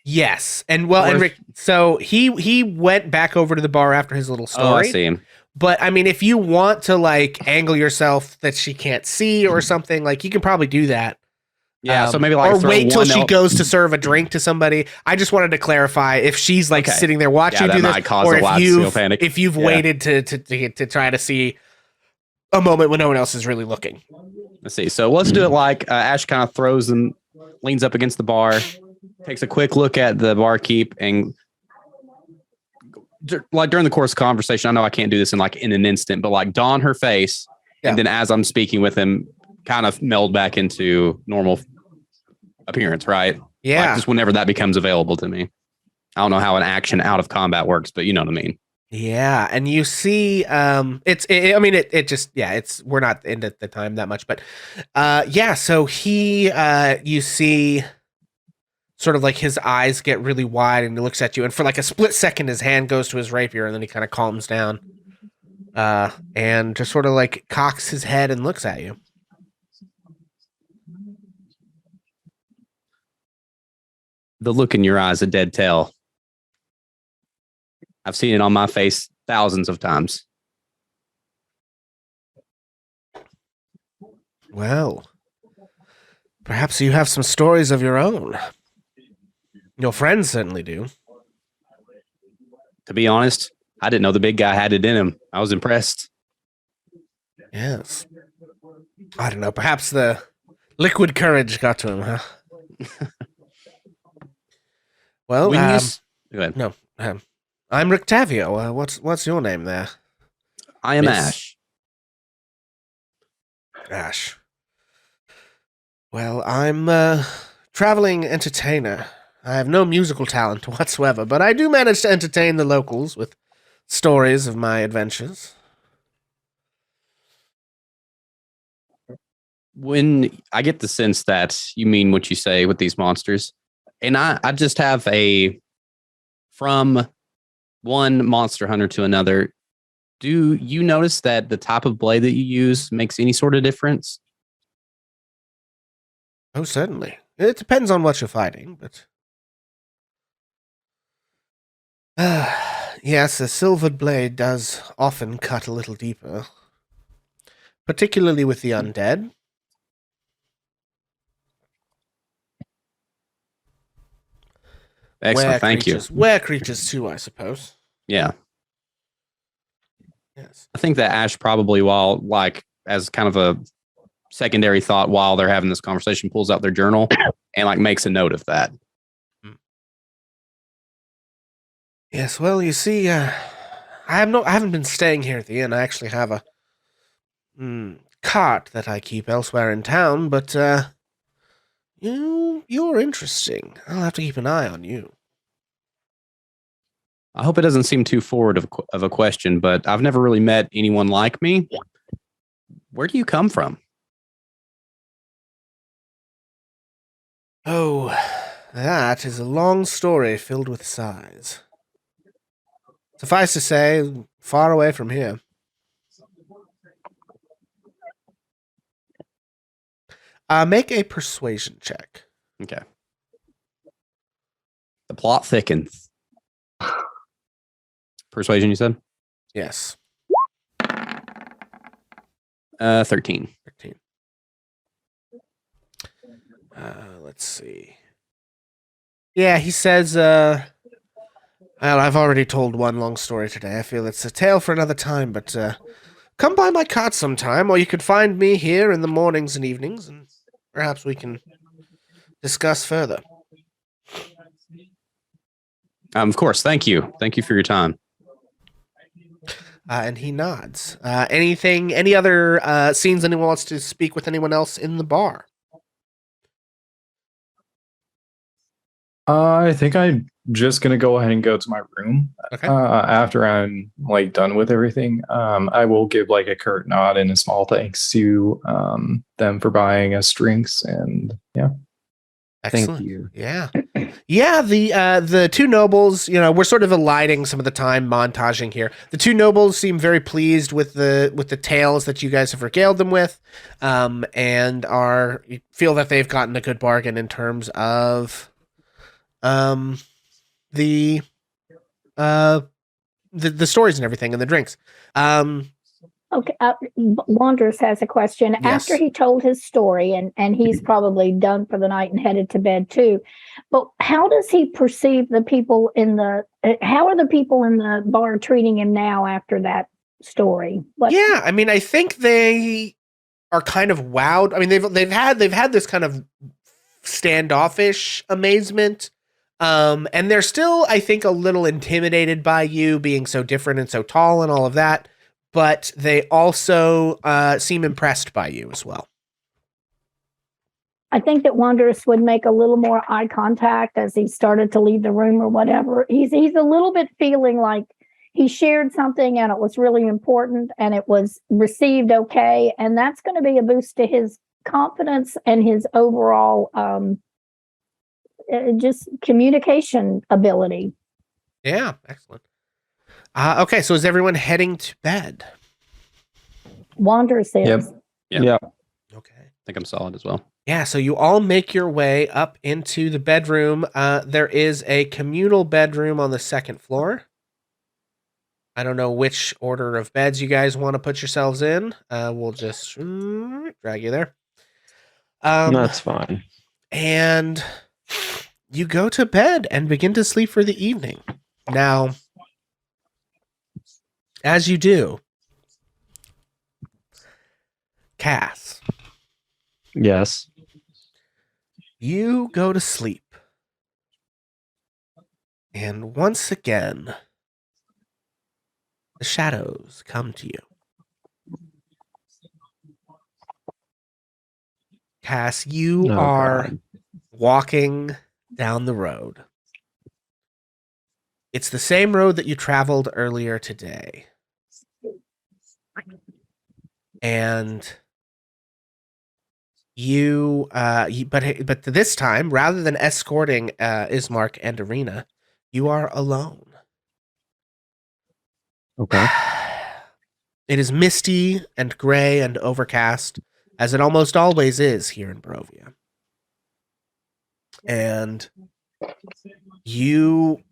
Yes. And well, and Rick, so he went back over to the bar after his little story. Oh, I see. But I mean, if you want to like angle yourself that she can't see or something, like you can probably do that. Yeah. So maybe like, or wait till she goes to serve a drink to somebody. I just wanted to clarify if she's like sitting there watching you do this, or if you've waited to try to see a moment when no one else is really looking. Let's see. So let's do it like Ash kind of throws and leans up against the bar, takes a quick look at the barkeep, and like during the course of conversation, I know I can't do this in an instant, but like don her face. Yeah. And then as I'm speaking with him, kind of meld back into normal appearance, right? Yeah. Like just whenever that becomes available to me. I don't know how an action out of combat works, but you know what I mean. Yeah, and you see, we're not into the time that much, but so you see sort of like his eyes get really wide and he looks at you, and for like a split second his hand goes to his rapier, and then he kind of calms down and just sort of like cocks his head and looks at you. The look in your eyes, a dead tell. I've seen it on my face thousands of times. Well, perhaps you have some stories of your own. Your friends certainly do. To be honest, I didn't know the big guy had it in him. I was impressed. Yes. I don't know. Perhaps the liquid courage got to him, huh? Well, go ahead. No, I'm Rictavio. What's your name there? I am Ash. Ash. Well, I'm a traveling entertainer. I have no musical talent whatsoever, but I do manage to entertain the locals with stories of my adventures. When I get the sense that you mean what you say with these monsters, and I just have from one monster hunter to another, do you notice that the type of blade that you use makes any sort of difference? Oh, certainly. It depends on what you're fighting, but... yes, a silvered blade does often cut a little deeper. particularly with the undead. Excellent. Thank you. Were creatures too, I suppose. Yeah. Yes. I think that Ash probably, while like as kind of a secondary thought while they're having this conversation, pulls out their journal and like makes a note of that. Yes, well, you see, I haven't been staying here at the inn. I actually have a cart that I keep elsewhere in town, but you're interesting. I'll have to keep an eye on you. I hope it doesn't seem too forward of a question, but I've never really met anyone like me. Where do you come from? Oh, that is a long story filled with sighs. Suffice to say, far away from here. Make a persuasion check. Okay. The plot thickens. Persuasion, you said? Yes. 13. 13. Let's see. Yeah, he says, well, I've already told one long story today. I feel it's a tale for another time, but come by my cot sometime, or you could find me here in the mornings and evenings, and perhaps we can discuss further. Of course. Thank you. Thank you for your time. And he nods. Any other scenes anyone wants to speak with anyone else in the bar? I think I'm just gonna go ahead and go to my room. Okay. After I'm like done with everything, I will give like a curt nod and a small thanks to them for buying us drinks, and yeah. Excellent. Thank you. Yeah. Yeah, the two nobles, we're sort of eliding some of the time montaging here. The two nobles seem very pleased with the tales that you guys have regaled them with, and feel that they've gotten a good bargain in terms of the stories and everything and the drinks. Okay, Wanderers has a question. Yes. After he told his story, and he's probably done for the night and headed to bed too, but how does he perceive the people how are the people in the bar treating him now after that story? Yeah, I mean, I think they are kind of wowed. I mean, they've had this kind of standoffish amazement, and they're still, I think, a little intimidated by you being so different and so tall and all of that. But they also seem impressed by you as well. I think that Wanderous would make a little more eye contact as he started to leave the room or whatever. He's a little bit feeling like he shared something and it was really important and it was received okay. And that's going to be a boost to his confidence and his overall just communication ability. Yeah, excellent. Okay, so is everyone heading to bed? Wanderous is. Yep. Okay. I think I'm solid as well. Yeah, so you all make your way up into the bedroom. There is a communal bedroom on the second floor. I don't know which order of beds you guys want to put yourselves in. We'll just drag you there. That's fine. And you go to bed and begin to sleep for the evening. Now, as you do, Cass. Yes. You go to sleep. And once again, the shadows come to you. Cass, you are walking down the road. It's the same road that you traveled earlier today. And but this time, rather than escorting Ismark and Arena, you are alone. Okay. It is misty and gray and overcast, as it almost always is here in Barovia. And you,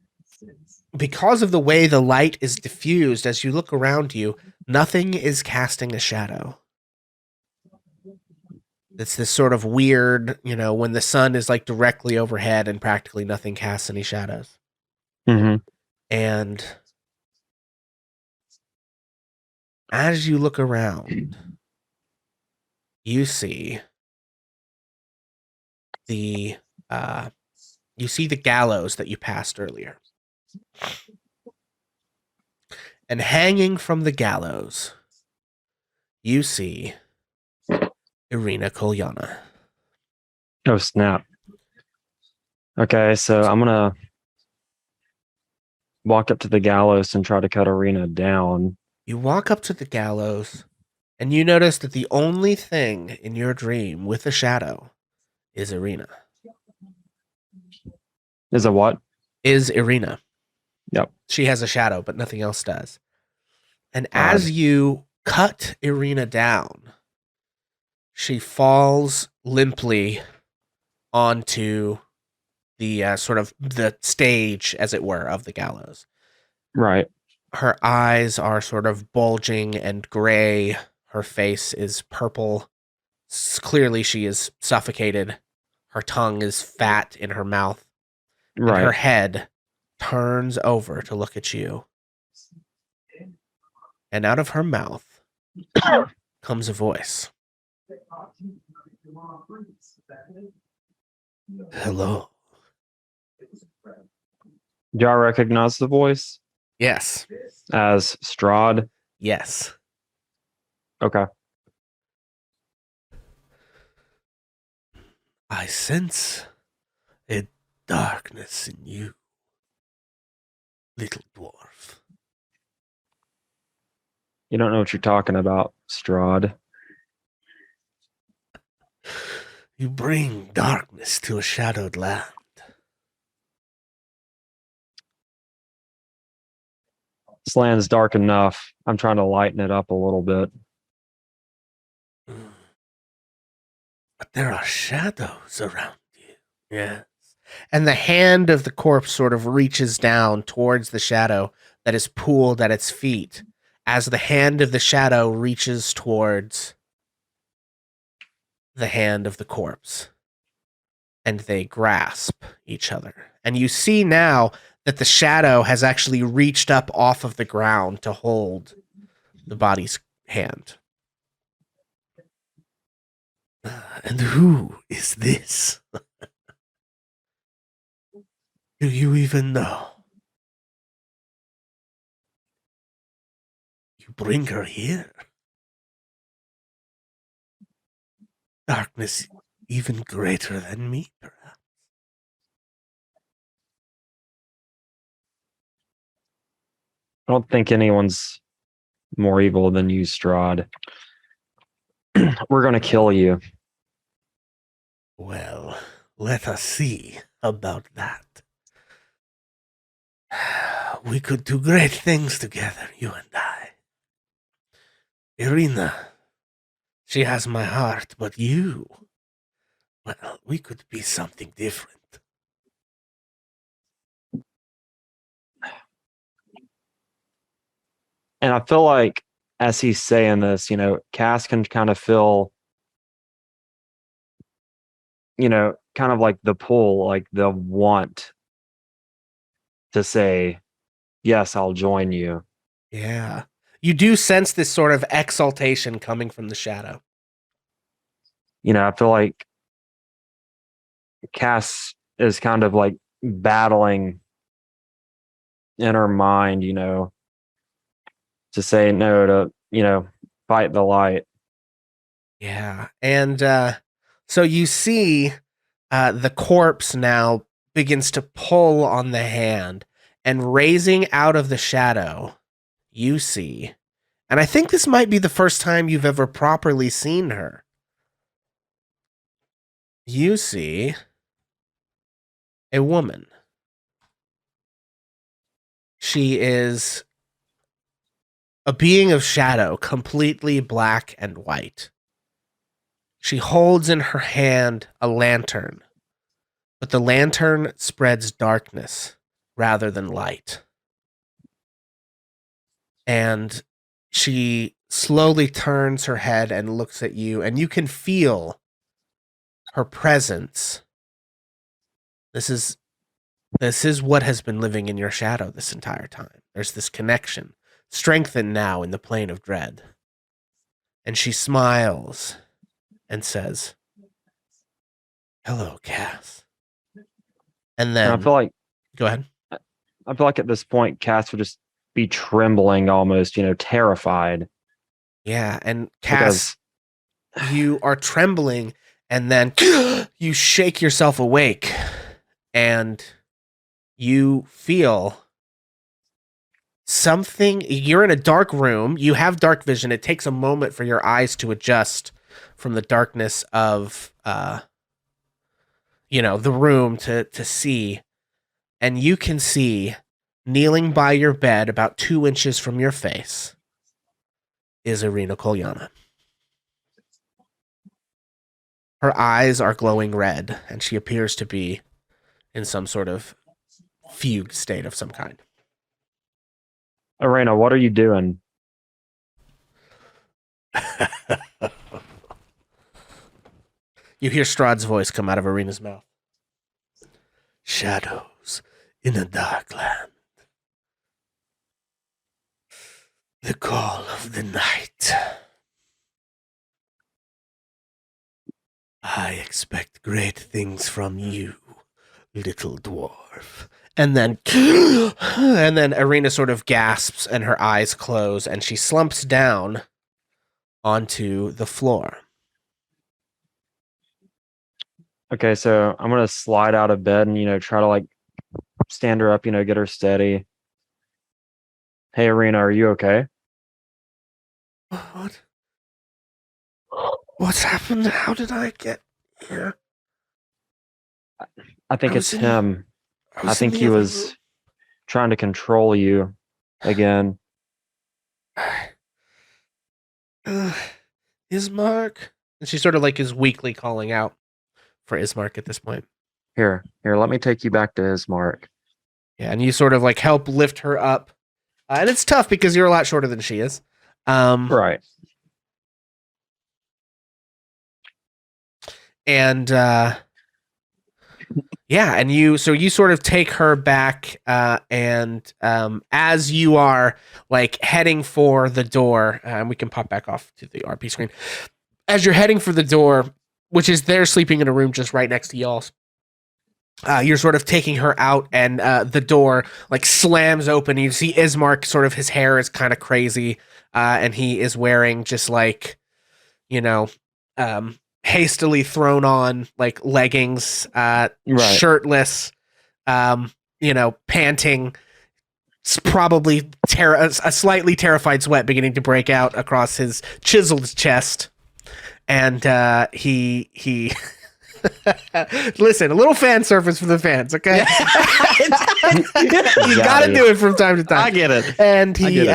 because of the way the light is diffused, as you look around you, nothing is casting a shadow. It's this sort of weird, when the sun is like directly overhead and practically nothing casts any shadows. Mm-hmm. And as you look around, you see the gallows that you passed earlier. And hanging from the gallows, you see Irina Kolyana. Oh, snap. Okay, so I'm going to walk up to the gallows and try to cut Arena down. You walk up to the gallows, and you notice that the only thing in your dream with a shadow is Irina. Is a what? Is Irina. Yep. She has a shadow, but nothing else does. And Odd. as you cut Irina down, she falls limply onto the sort of the stage, as it were, of the gallows. Right. Her eyes are sort of bulging and gray. Her face is purple. Clearly, she is suffocated. Her tongue is fat in her mouth. And Right. her head turns over to look at you. And out of her mouth comes a voice. Hello. Do I recognize the voice Yes. as Strahd? Yes. Okay. I sense a darkness in you, little dwarf. You don't know what you're talking about, Strahd. You bring darkness to a shadowed land. This land's dark enough. I'm trying to lighten it up a little bit. But there are shadows around you. Yes. And the hand of the corpse sort of reaches down towards the shadow that is pooled at its feet, as the hand of the shadow reaches towards the hand of the corpse. And they grasp each other. And you see now that the shadow has actually reached up off of the ground to hold the body's hand. And who is this? Do you even know? You bring her here? Darkness even greater than me, perhaps? I don't think anyone's more evil than you, Strahd. We're going to kill you. Well, let us see about that. We could do great things together, you and I. Irina, she has my heart, but you, well, we could be something different. And I feel like as he's saying this, Cass can kind of feel, kind of like the pull, like the want to say, yes, I'll join you. Yeah. You do sense this sort of exaltation coming from the shadow. I feel like Cass is kind of like battling in her mind, to say no to, fight the light. Yeah. And so you see the corpse now begins to pull on the hand, and raising out of the shadow, you see, and I think this might be the first time you've ever properly seen her. You see a woman. She is a being of shadow, completely black and white. She holds in her hand a lantern, but the lantern spreads darkness rather than light. And she slowly turns her head and looks at you, and you can feel her presence. This is what has been living in your shadow this entire time. There's this connection, strengthened now in the plane of dread. And she smiles and says, "Hello, Cass." And And then I feel like go ahead. at this point, Cass would just be trembling, almost, terrified. Yeah, and Cass, you are trembling, and then you shake yourself awake, and you feel something. You're in a dark room. You have dark vision. It takes a moment for your eyes to adjust from the darkness of the room to see. And you can see, kneeling by your bed about 2 inches from your face, is Irina Kolyana. Her eyes are glowing red, and she appears to be in some sort of fugue state of some kind. Arena, what are you doing? You hear Strahd's voice come out of Irina's mouth. Shadows in a dark land. The call of the night. I expect great things from you, little dwarf. And then Irina sort of gasps and her eyes close and she slumps down onto the floor. Okay, so I'm gonna slide out of bed and try to stand her up, get her steady. Hey, Arena, are you okay? What? What's happened? How did I get here? I think it's him. I think in he the other was trying to control you again. Ismark? And she sort of is weakly calling out for Ismark at this point. Here, let me take you back to Ismark. Yeah, and you sort of help lift her up. And it's tough because you're a lot shorter than she is. Right. And and you sort of take her back, and as you are heading for the door, and we can pop back off to the RP screen. As you're heading for the door, which is they're sleeping in a room just right next to y'all's, you're sort of taking her out, and the door slams open. You see Ismark, sort of his hair is kind of crazy, and he is wearing just hastily thrown on leggings, shirtless, panting. It's probably a slightly terrified sweat beginning to break out across his chiseled chest, and he listen, a little fan service for the fans, okay? You gotta do it from time to time. I get it. And he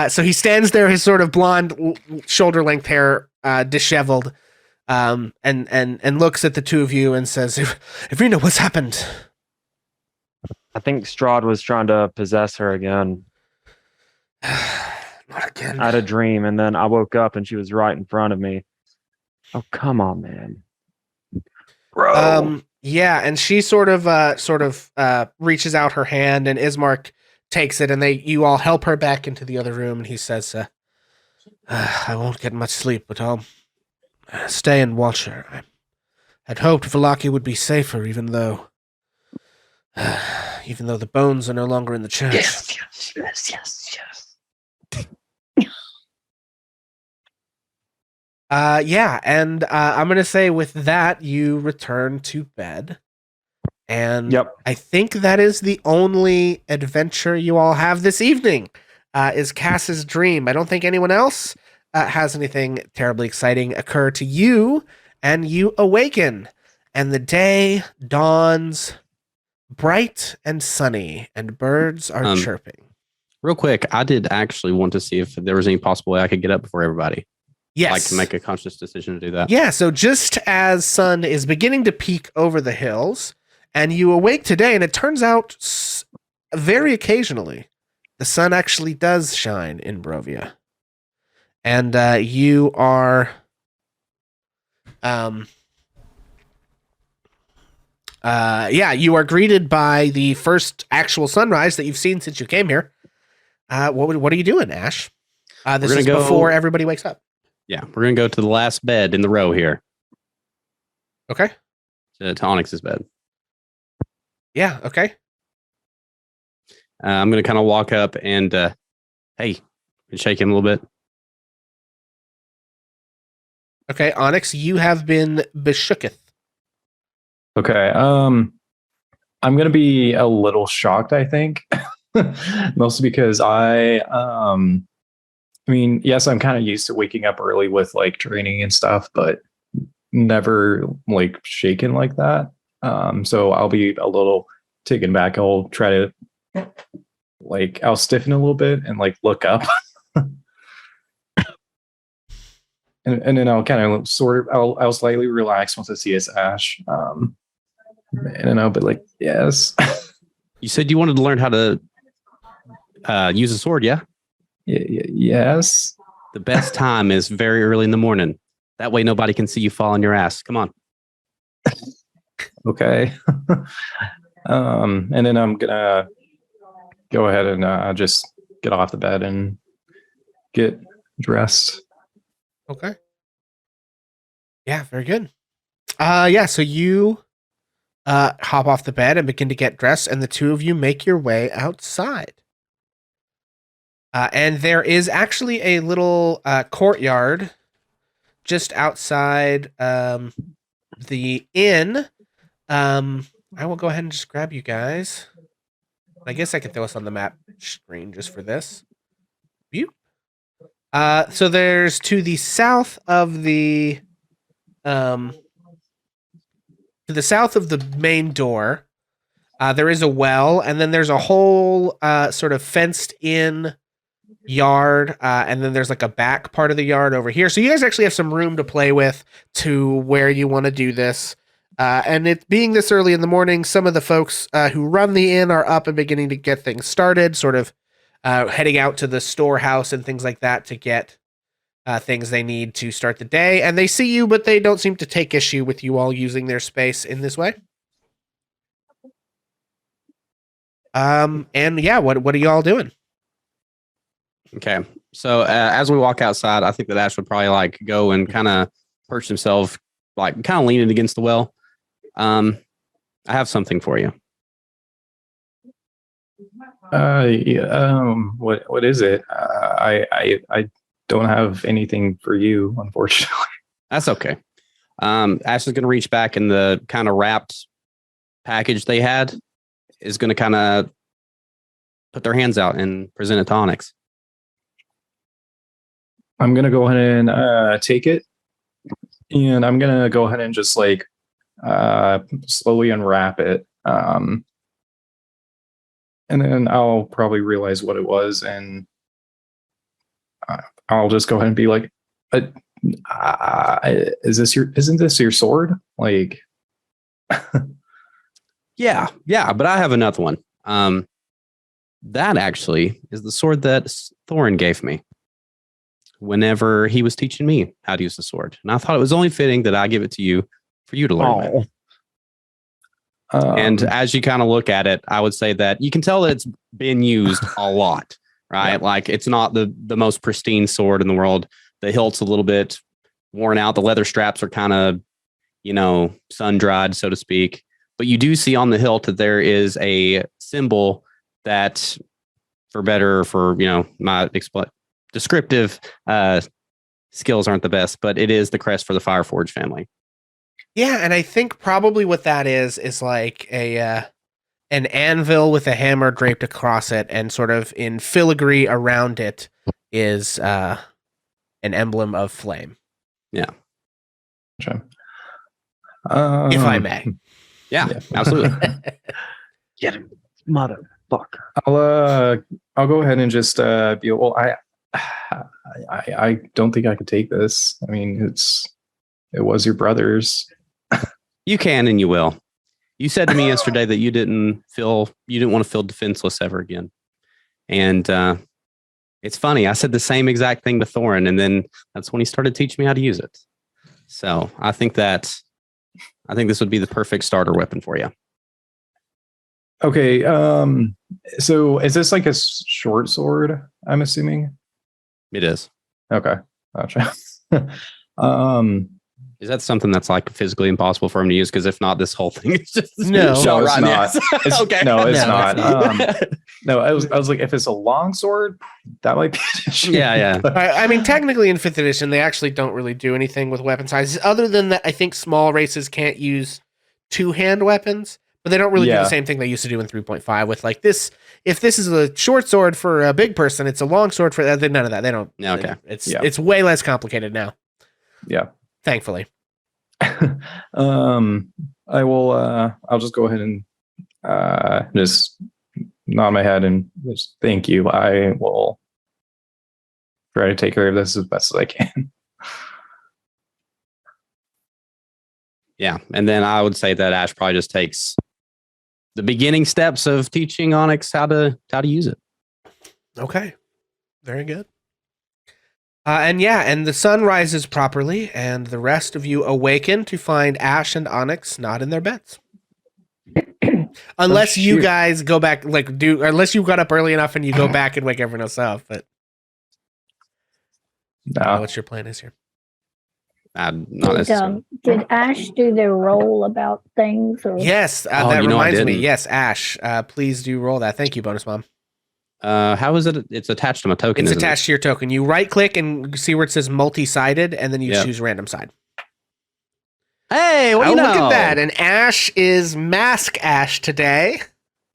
so he stands there, his sort of blonde shoulder length hair disheveled, and looks at the two of you and says, "Irina, what's happened?" I think Strahd was trying to possess her again. Not again. I had a dream, and then I woke up and she was right in front of me. Oh, come on, man. Bro. Yeah, and she sort of reaches out her hand, and Ismark takes it, and you all help her back into the other room, and he says, I won't get much sleep, but I'll stay and watch her. I had hoped Valaki would be safer, even though the bones are no longer in the church. Yes. And I'm going to say with that, you return to bed. And Yep. I think that is the only adventure you all have this evening, is Cass's dream. I don't think anyone else has anything terribly exciting occur to you, and you awaken, and the day dawns bright and sunny, and birds are chirping. Real quick, I did actually want to see if there was any possible way I could get up before everybody. Yes. To make a conscious decision to do that. Yeah, so just as sun is beginning to peek over the hills, and you awake today, and it turns out very occasionally, the sun actually does shine in Barovia. And you are Um, you are greeted by the first actual sunrise that you've seen since you came here. What are you doing, Ash? This is before everybody wakes up. Yeah, we're gonna go to the last bed in the row here. Okay. To Onyx's bed. Yeah. Okay. I'm gonna kind of walk up and hey, and shake him a little bit. Okay, Onyx, you have been beshooketh. Okay. I'm gonna be a little shocked, I think. Mostly because I mean, yes, I'm kind of used to waking up early with like training and stuff, but never like shaken like that. So I'll be a little taken back. I'll try to I'll stiffen a little bit and like look up. And then I'll kind of I'll slightly relax once I see it's Ash. And I'll be like, yes. You said you wanted to learn how to use a sword, yeah? Yes. The best time is very early in the morning. That way nobody can see you fall on your ass. Come on. Okay. And then I'm gonna go ahead and just get off the bed and get dressed. Okay. Yeah, very good. So you hop off the bed and begin to get dressed, and the two of you make your way outside. And there is actually a little courtyard just outside the inn. I will go ahead and just grab you guys. I guess I could throw us on the map screen just for this. View. So there's to the south of the main door. There is a well, and then there's a whole sort of fenced in yard, and then there's like a back part of the yard over here. So you guys actually have some room to play with to where you want to do this. And it being this early in the morning, some of the folks who run the inn are up and beginning to get things started, sort of heading out to the storehouse and things like that to get things they need to start the day. And they see you, but they don't seem to take issue with you all using their space in this way. And yeah, what are you all doing? Okay. So as we walk outside, I think that Ash would probably like go and kind of perch himself, like kind of leaning against the well. I have something for you. What is it? I don't have anything for you, unfortunately. That's okay. Ash is going to reach back, and the kind of wrapped package they had is going to kind of put their hands out and present it to Onyx. I'm going to go ahead and take it, and I'm going to go ahead and just like slowly unwrap it. And then I'll probably realize what it was, and I'll just go ahead and be like, isn't this your sword? Like, yeah, but I have another one. That actually is the sword that Thorin gave me whenever he was teaching me how to use the sword. And I thought it was only fitting that I give it to you for you to learn with. And as you kind of look at it, I would say that you can tell that it's been used a lot, right? Yeah. Like it's not the most pristine sword in the world. The hilt's a little bit worn out. The leather straps are kind of, sun dried, so to speak. But you do see on the hilt that there is a symbol that, my descriptive skills aren't the best, but it is the crest for the Fireforge family. Yeah, and I think probably what that is like an anvil with a hammer draped across it, and sort of in filigree around it is an emblem of flame. Yeah. Sure. If I may. Yeah. Absolutely. Get him, motherfucker. I'll go ahead and just be well. I don't think I could take this. I mean, it was your brother's. You can and you will. You said to me yesterday that you didn't want to feel defenseless ever again. And it's funny. I said the same exact thing to Thorin, and then that's when he started teaching me how to use it. So I think this would be the perfect starter weapon for you. Okay. So is this like a short sword? I'm assuming. It is. Okay. Gotcha. Is that something that's like physically impossible for him to use? Because if not, this whole thing is just No. shot No, it's right in the not. ass. Okay. No, it's No, not. No, I was like, if it's a long sword, that might be an issue. Yeah. I mean, technically in 5th edition, they actually don't really do anything with weapon sizes. Other than that, I think small races can't use two-hand weapons, but they don't really do the same thing they used to do in 3.5 with like this. If this is a short sword for a big person, it's a long sword for that. None of that. They don't. Okay. It's way less complicated now. Yeah. Thankfully. I will. I'll just go ahead and just nod my head and just thank you. I will try to take care of this as best as I can. Yeah, and then I would say that Ash probably just takes the beginning steps of teaching Onyx how to use it. Okay. Very good. And the sun rises properly, and the rest of you awaken to find Ash and Onyx not in their beds. Unless you shoot. guys go back, unless you got up early enough and you go back and wake everyone else up. But I don't know No. what your plan is here. Not necessarily. Did Ash do their roll about things? Or Yes, that I reminds me. didn't. Yes, Ash, please do roll that. Thank you, Bonus Mom. How is it? It's attached to my token. It's isn't attached to your token. You right click and see where it says multi-sided, and then you choose random side. it? Hey, what do you know? Look at that. And Ash is Mask Ash today.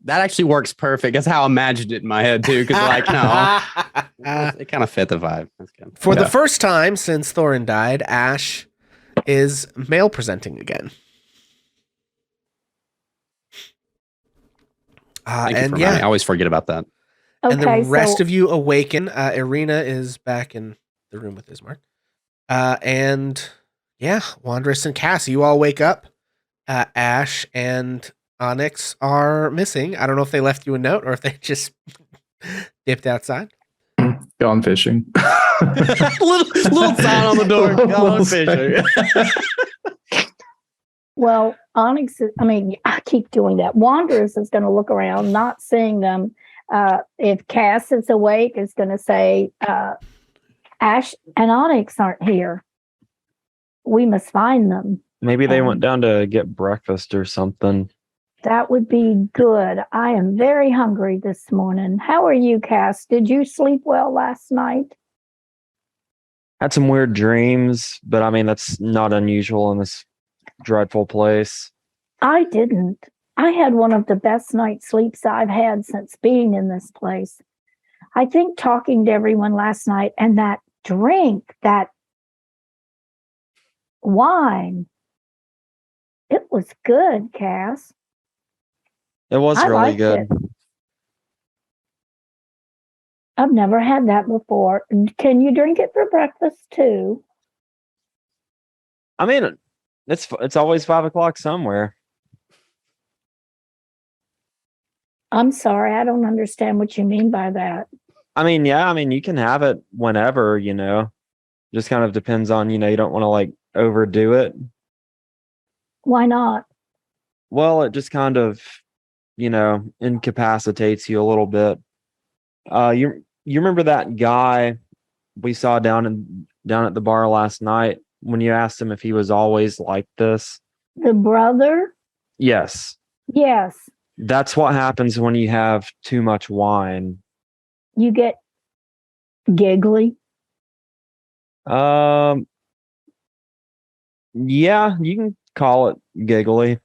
That actually works perfect. That's how I imagined it in my head too. Because it kind of fit the vibe. That's good. For the first time since Thorin died, Ash is male presenting again. Thank you for reminding me. I always forget about that. And the rest of you awaken. Irina is back in the room with Ismark. Wandress and Cassie, you all wake up. Ash and Onyx are missing. I don't know if they left you a note or if they just dipped outside. Gone fishing. little sign on the door. Gone fishing. Well, Onyx I keep doing that. Wanderers is going to look around, not seeing them. If Cass is awake, is going to say, Ash and Onyx aren't here. We must find them. Maybe they went down to get breakfast or something. That would be good. I am very hungry this morning. How are you, Cass? Did you sleep well last night? Had some weird dreams, but I mean, that's not unusual in this dreadful place. I didn't. I had one of the best night's sleeps I've had since being in this place. I think talking to everyone last night and that drink, that wine, it was good, Cass. It was I really liked good. it. I've never had that before. Can you drink it for breakfast too? I mean, it's always 5 o'clock somewhere. I'm sorry, I don't understand what you mean by that. I mean, yeah, you can have it whenever, just kind of depends on, you don't want to like overdo it. Why not? Well, it just kind of, incapacitates you a little bit. You remember that guy we saw down at the bar last night when you asked him if he was always like this? The brother? Yes. Yes. That's what happens when you have too much wine. You get giggly. Yeah, you can call it giggly.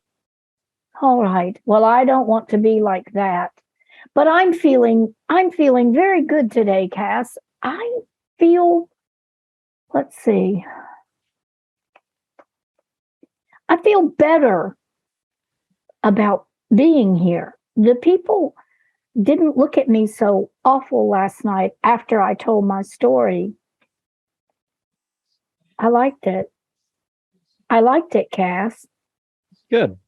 All right. Well, I don't want to be like that. But I'm feeling very good today, Cass. I feel, let's see. I feel better about being here. The people didn't look at me so awful last night after I told my story. I liked it. Cass. Good.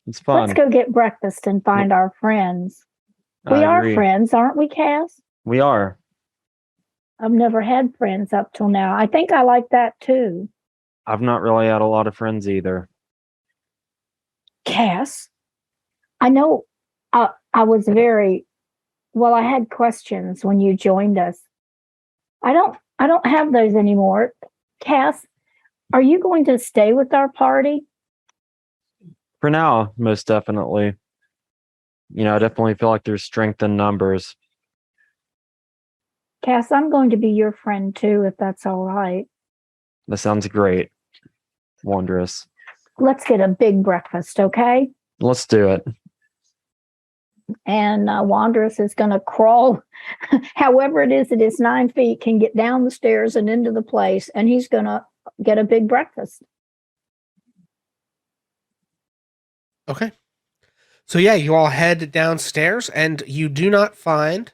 It's fun. Let's go get breakfast and find our friends. We are friends, aren't we, Cass? We are. I've never had friends up till now. I think I like that too. I've not really had a lot of friends either. Cass, I know I was I had questions when you joined us. I don't have those anymore. Cass, are you going to stay with our party? For now, most definitely. I definitely feel like there's strength in numbers. Cass, I'm going to be your friend too, if that's all right. That sounds great. Wondrous. Let's get a big breakfast, okay? Let's do it. And Wanderous is going to crawl, however it is 9 feet, can get down the stairs and into the place, and he's going to get a big breakfast. Okay. So yeah, you all head downstairs, and you do not find.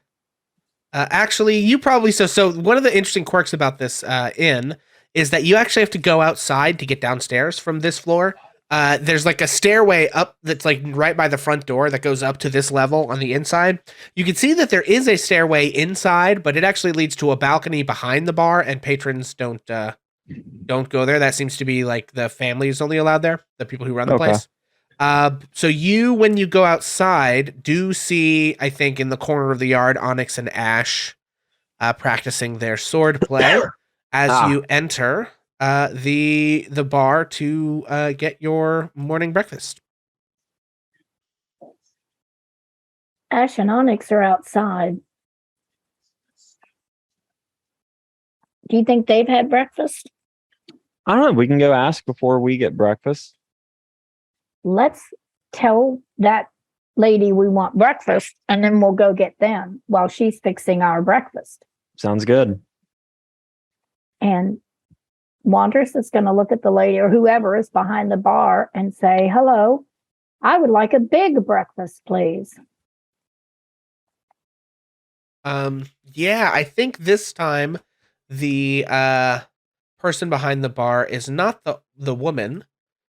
Actually, you probably so. One of the interesting quirks about this inn is that you actually have to go outside to get downstairs from this floor. There's like a stairway up that's like right by the front door that goes up to this level on the inside. You can see that there is a stairway inside, but it actually leads to a balcony behind the bar, and patrons don't go there. That seems to be like the family is only allowed there, the people who run the place. So when you go outside, do see, I think, in the corner of the yard, Onyx and Ash practicing their sword play as you enter the bar to get your morning breakfast. Ash and Onyx are outside. Do you think they've had breakfast? I don't know. We can go ask before we get breakfast. Let's tell that lady we want breakfast, and then we'll go get them while she's fixing our breakfast. Sounds good. And Wanderous is going to look at the lady or whoever is behind the bar and say, "Hello, I would like a big breakfast, please." Yeah, I think this time the person behind the bar is not the woman,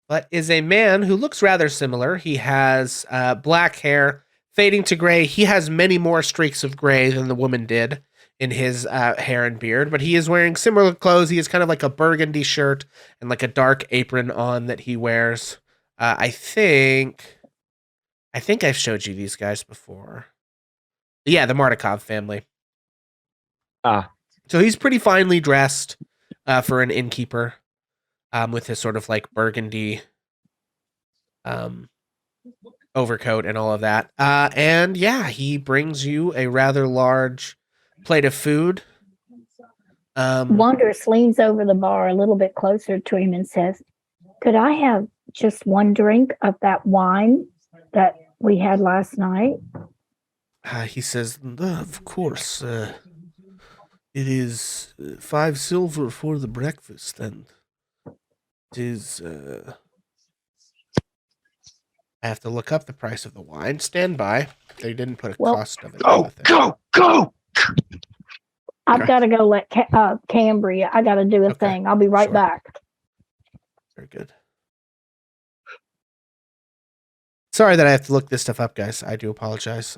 but is a man who looks rather similar. He has black hair, fading to gray. He has many more streaks of gray than the woman did in his hair and beard, but he is wearing similar clothes. He has kind of like a burgundy shirt and like a dark apron on that he wears. I think I've showed you these guys before. Yeah, the Martikov family. So he's pretty finely dressed for an innkeeper, with his sort of like burgundy overcoat and all of that. And yeah, he brings you a rather large plate of food. Wanderous leans over the bar a little bit closer to him and says, "Could I have just one drink of that wine that we had last night?" He says, "Of course. It is 5 silver for the breakfast, and it is. I have to look up the price of the wine. Stand by. They didn't put a cost of it. Go! I've got to go let Cambria. I got to do a thing. I'll be right back. Very good. Sorry that I have to look this stuff up, guys. I do apologize.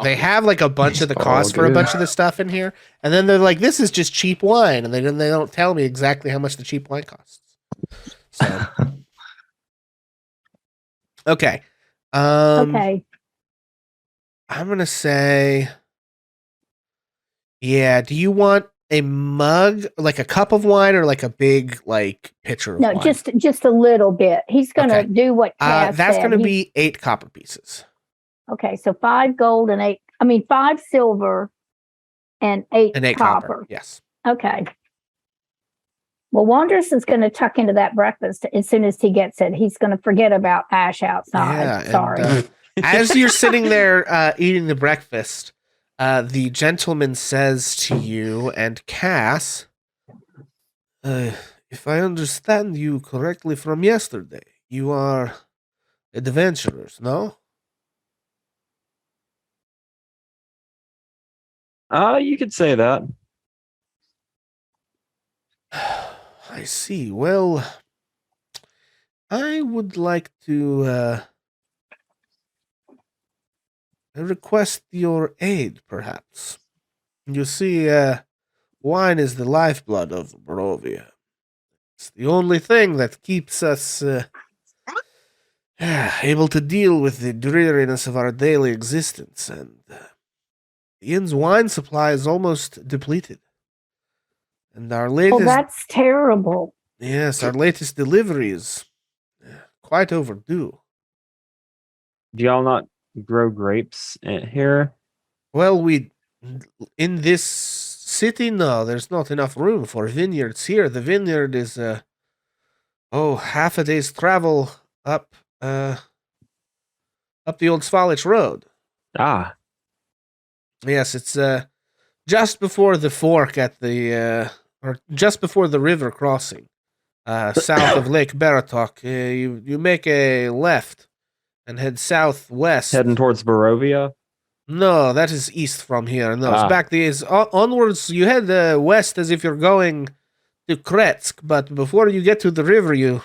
They have like a bunch of the cost for a bunch of the stuff in here, and then they're like, "This is just cheap wine," and they don't tell me exactly how much the cheap wine costs. So, okay. Okay. I'm gonna say, yeah. Do you want a mug, like a cup of wine, or like a big like pitcher of wine? No, just a little bit. He's gonna do what Cass that's said. gonna be 8 copper pieces. Okay, so 5 gold and 5 silver and 8 copper. Yes. Okay. Well, Wanderous is going to tuck into that breakfast as soon as he gets it. He's going to forget about Ash outside. Yeah, Sorry. And, as you're sitting there eating the breakfast, the gentleman says to you and Cass, "If I understand you correctly from yesterday, you are adventurers, no?" You could say that. I see. Well, I would like to request your aid, perhaps. You see, wine is the lifeblood of Barovia. It's the only thing that keeps us able to deal with the dreariness of our daily existence, and the inn's wine supply is almost depleted. And our Well, latest, that's terrible. yes, our latest delivery is quite overdue. Do y'all not grow grapes here? Well, in this city, no, there's not enough room for vineyards here. The vineyard is, half a day's travel up the old Svalich Road. Ah, Yes, it's just before the fork at the or just before the river crossing, south of Lake Baratok. You make a left and head southwest. heading towards Barovia. No, that is east from here. No, it's Ah. back onwards. You head west as if you're going to Kretsk, but before you get to the river, you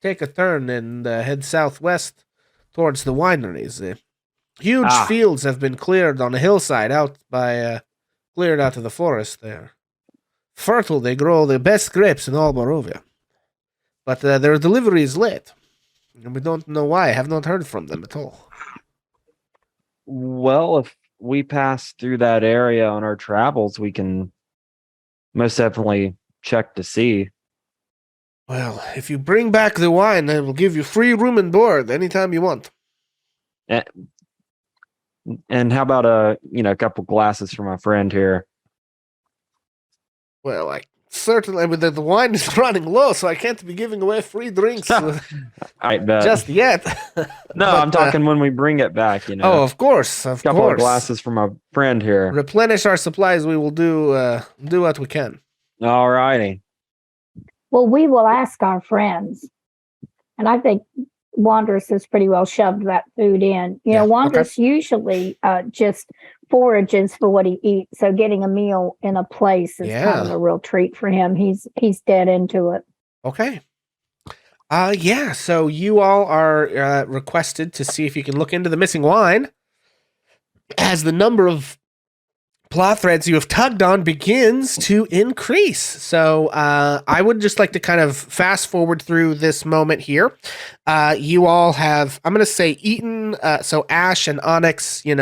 take a turn and head southwest towards the wineries. Huge Ah. fields have been cleared on a hillside cleared out of the forest there. Fertile, they grow the best grapes in all Morovia. But their delivery is late. And we don't know why. I have not heard from them at all. Well, if we pass through that area on our travels, we can most definitely check to see. Well, if you bring back the wine, I will give you free room and board anytime you want. And how about a couple glasses for my friend here? Well, I certainly, but the wine is running low, so I can't be giving away free drinks I bet. just yet. No, But, I'm talking when we bring it back. Oh, of course, of couple course. of glasses for my friend here. Replenish our supplies. We will do what we can. All righty. Well, we will ask our friends. And I think Wanderous has pretty well shoved that food in. Yeah, Wanderous usually just forages for what he eats. So getting a meal in a place is kind of Yeah. a real treat for him. He's dead into it. Okay. Yeah. So you all are requested to see if you can look into the missing wine, as the number of plot threads you have tugged on begins to increase. So I would just like to kind of fast forward through this moment here. You all have, I'm going to say, eaten. So Ash and Onyx, you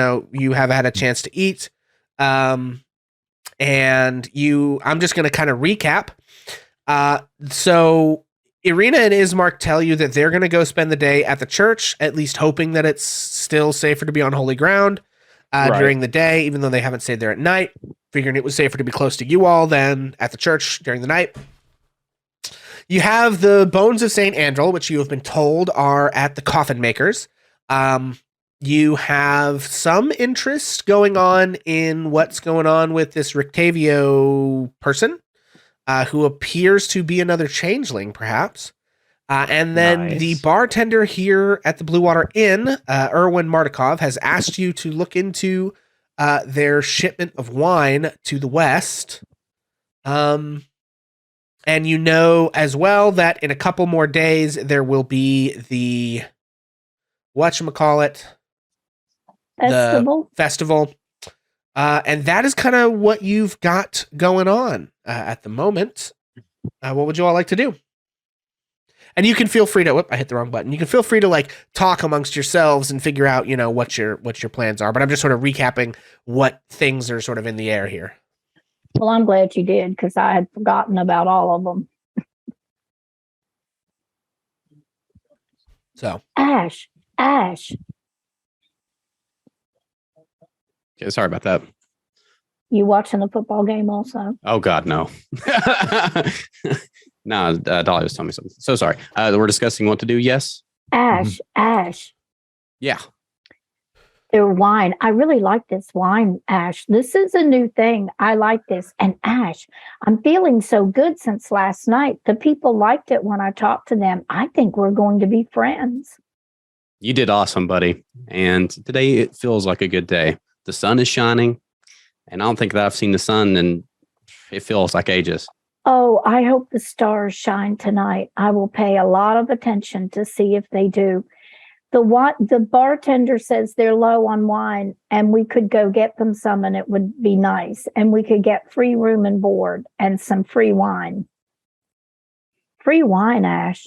have had a chance to eat. And I'm just going to kind of recap. So Irina and Ismark tell you that they're going to go spend the day at the church, at least hoping that it's still safer to be on holy ground. Right. During the day, even though they haven't stayed there at night, figuring it was safer to be close to you all than at the church during the night. You have the bones of Saint Andrel, which you have been told are at the coffin makers. You have some interest going on in what's going on with this Rictavio person, who appears to be another changeling, perhaps. And then Nice. the bartender here at the Blue Water Inn, Erwin Martikov, has asked you to look into their shipment of wine to the west. And you know as well that in a couple more days there will be the whatchamacallit, Festival. the festival. And that is kind of what you've got going on at the moment. What would you all like to do? And you can feel free to, whoop, I hit the wrong button. You can feel free to talk amongst yourselves and figure out, what your plans are. But I'm just sort of recapping what things are sort of in the air here. Well, I'm glad you did because I had forgotten about all of them. So, Ash. Okay, sorry about that. You watching the football game also? Oh God, no. No, Dolly was telling me something. So sorry. We're discussing what to do. Yes. Ash. Yeah. Their wine. I really like this wine, Ash. This is a new thing. I like this. And Ash, I'm feeling so good since last night. The people liked it when I talked to them. I think we're going to be friends. You did awesome, buddy. And today it feels like a good day. The sun is shining, and I don't think that I've seen the sun, and it feels like ages. Oh, I hope the stars shine tonight. I will pay a lot of attention to see if they do. The bartender says they're low on wine, and we could go get them some, and it would be nice. And we could get free room and board and some free wine. Free wine, Ash.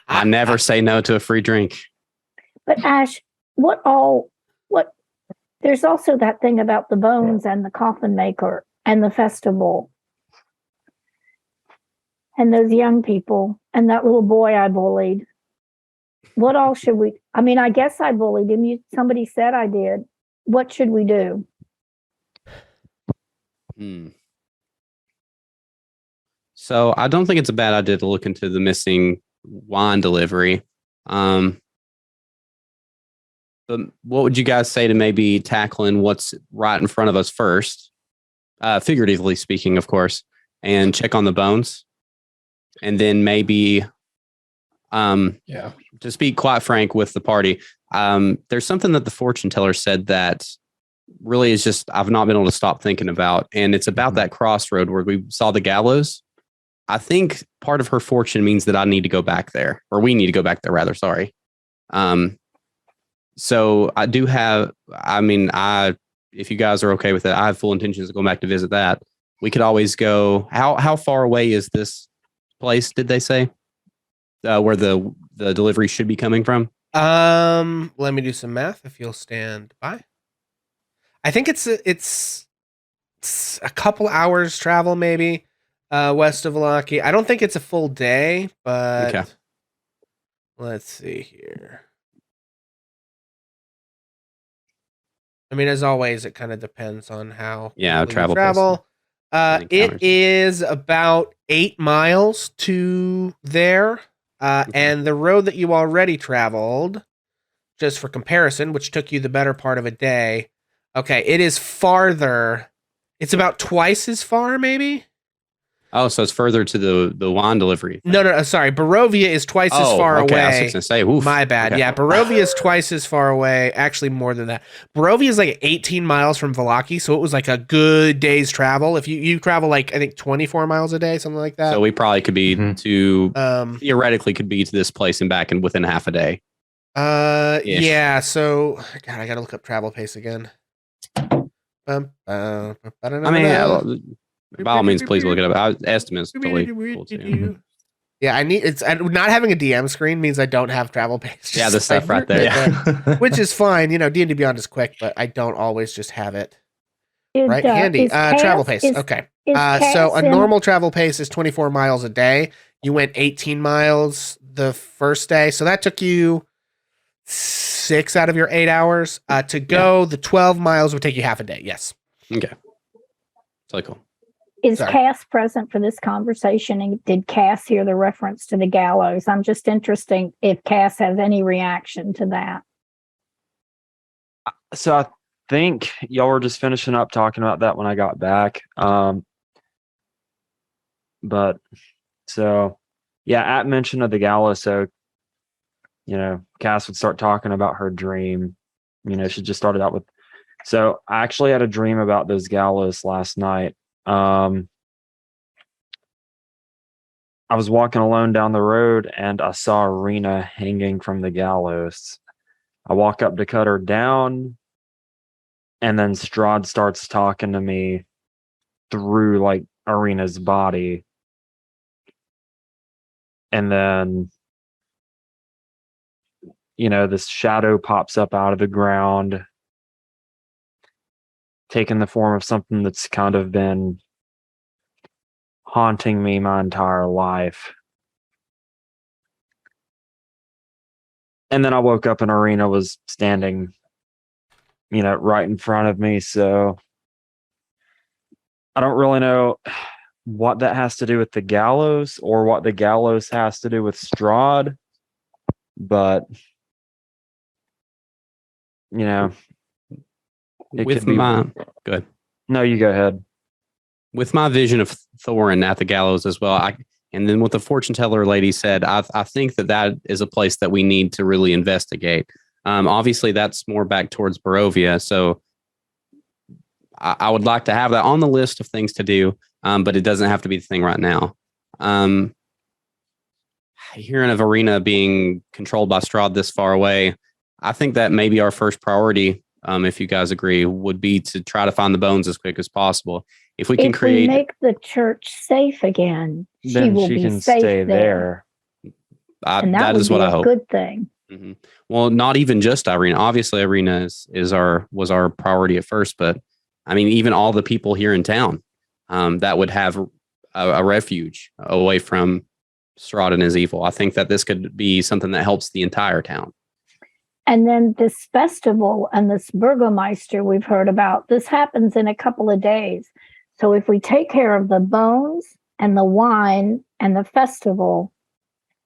I never say no to a free drink. But Ash, what? There's also that thing about the bones and the coffin maker and the festival and those young people and that little boy I bullied. What all should we? I mean, I guess I bullied him. Somebody said I did. What should we do? So I don't think it's a bad idea to look into the missing wine delivery. But what would you guys say to maybe tackling what's right in front of us first, figuratively speaking, of course, and check on the bones? And then maybe, to speak quite frank with the party, there's something that the fortune teller said that really is just, I've not been able to stop thinking about. And it's about that crossroad where we saw the gallows. I think part of her fortune means that I need to go back there, or we need to go back there, rather. Sorry. So I do have, if you guys are okay with it, I have full intentions of going back to visit that. We could always go. How far away is this place? Did they say where the delivery should be coming from? Let me do some math if you'll stand by. I think it's a couple hours travel, maybe west of Valaki. I don't think it's a full day, but Okay. Let's see here. I mean, as always, it kind of depends on how quickly you travel. It is about 8 miles to there. And the road that you already traveled, just for comparison, which took you the better part of a day. Okay, it is farther. It's about twice as far, maybe? Oh, so it's further to the wine delivery. No, sorry. Barovia is twice as far away. I was just gonna say, oof. My bad. Okay. Yeah, Barovia is twice as far away. Actually, more than that. Barovia is like 18 miles from Valaki, so it was like a good day's travel. If you travel like, I think 24 miles a day, something like that. So we probably could be theoretically could be to this place and back in within half a day. Yeah. So, God, I gotta look up travel pace again. By all means, please look it up. Estimates totally cool too. Yeah, not having a DM screen means I don't have travel pace. Yeah, the stuff right there. Yeah. Which is fine. D&D Beyond is quick, but I don't always just have it handy. Travel pace. Okay. So a normal travel pace is 24 miles a day. You went 18 miles the first day, so that took you 6 out of your 8 hours. To go, the 12 miles would take you half a day. Yes. Okay. Totally cool. Is Cass present for this conversation? And did Cass hear the reference to the gallows? I'm just interested if Cass has any reaction to that. So I think y'all were just finishing up talking about that when I got back. But so, yeah, at mention of the gallows, so, Cass would start talking about her dream. She just started out with, so I actually had a dream about those gallows last night. I was walking alone down the road and I saw Arena hanging from the gallows. I walk up to cut her down, and then Strahd starts talking to me through like Arena's body. And then, this shadow pops up out of the ground, taking the form of something that's kind of been haunting me my entire life. And then I woke up and Arena was standing, right in front of me. So I don't really know what that has to do with the gallows or what the gallows has to do with Strahd. But, Good. No, you go ahead. With my vision of Thorin at the gallows as well, and then what the fortune teller lady said, I think that is a place that we need to really investigate. Obviously, that's more back towards Barovia, so I would like to have that on the list of things to do, but it doesn't have to be the thing right now. Hearing of Arena being controlled by Strahd this far away, I think that maybe our first priority, if you guys agree, would be to try to find the bones as quick as possible. if we can if create, we make the church safe again, she Then will she be can safe stay there. And that that would is be what I a hope. good thing. hmm Well, not even just Irina. Obviously, Irina was our priority at first, but I mean, even all the people here in town that would have a refuge away from Strahd and his evil. I think that this could be something that helps the entire town. And then this festival and this Burgomeister we've heard about, this happens in a couple of days. So if we take care of the bones and the wine and the festival,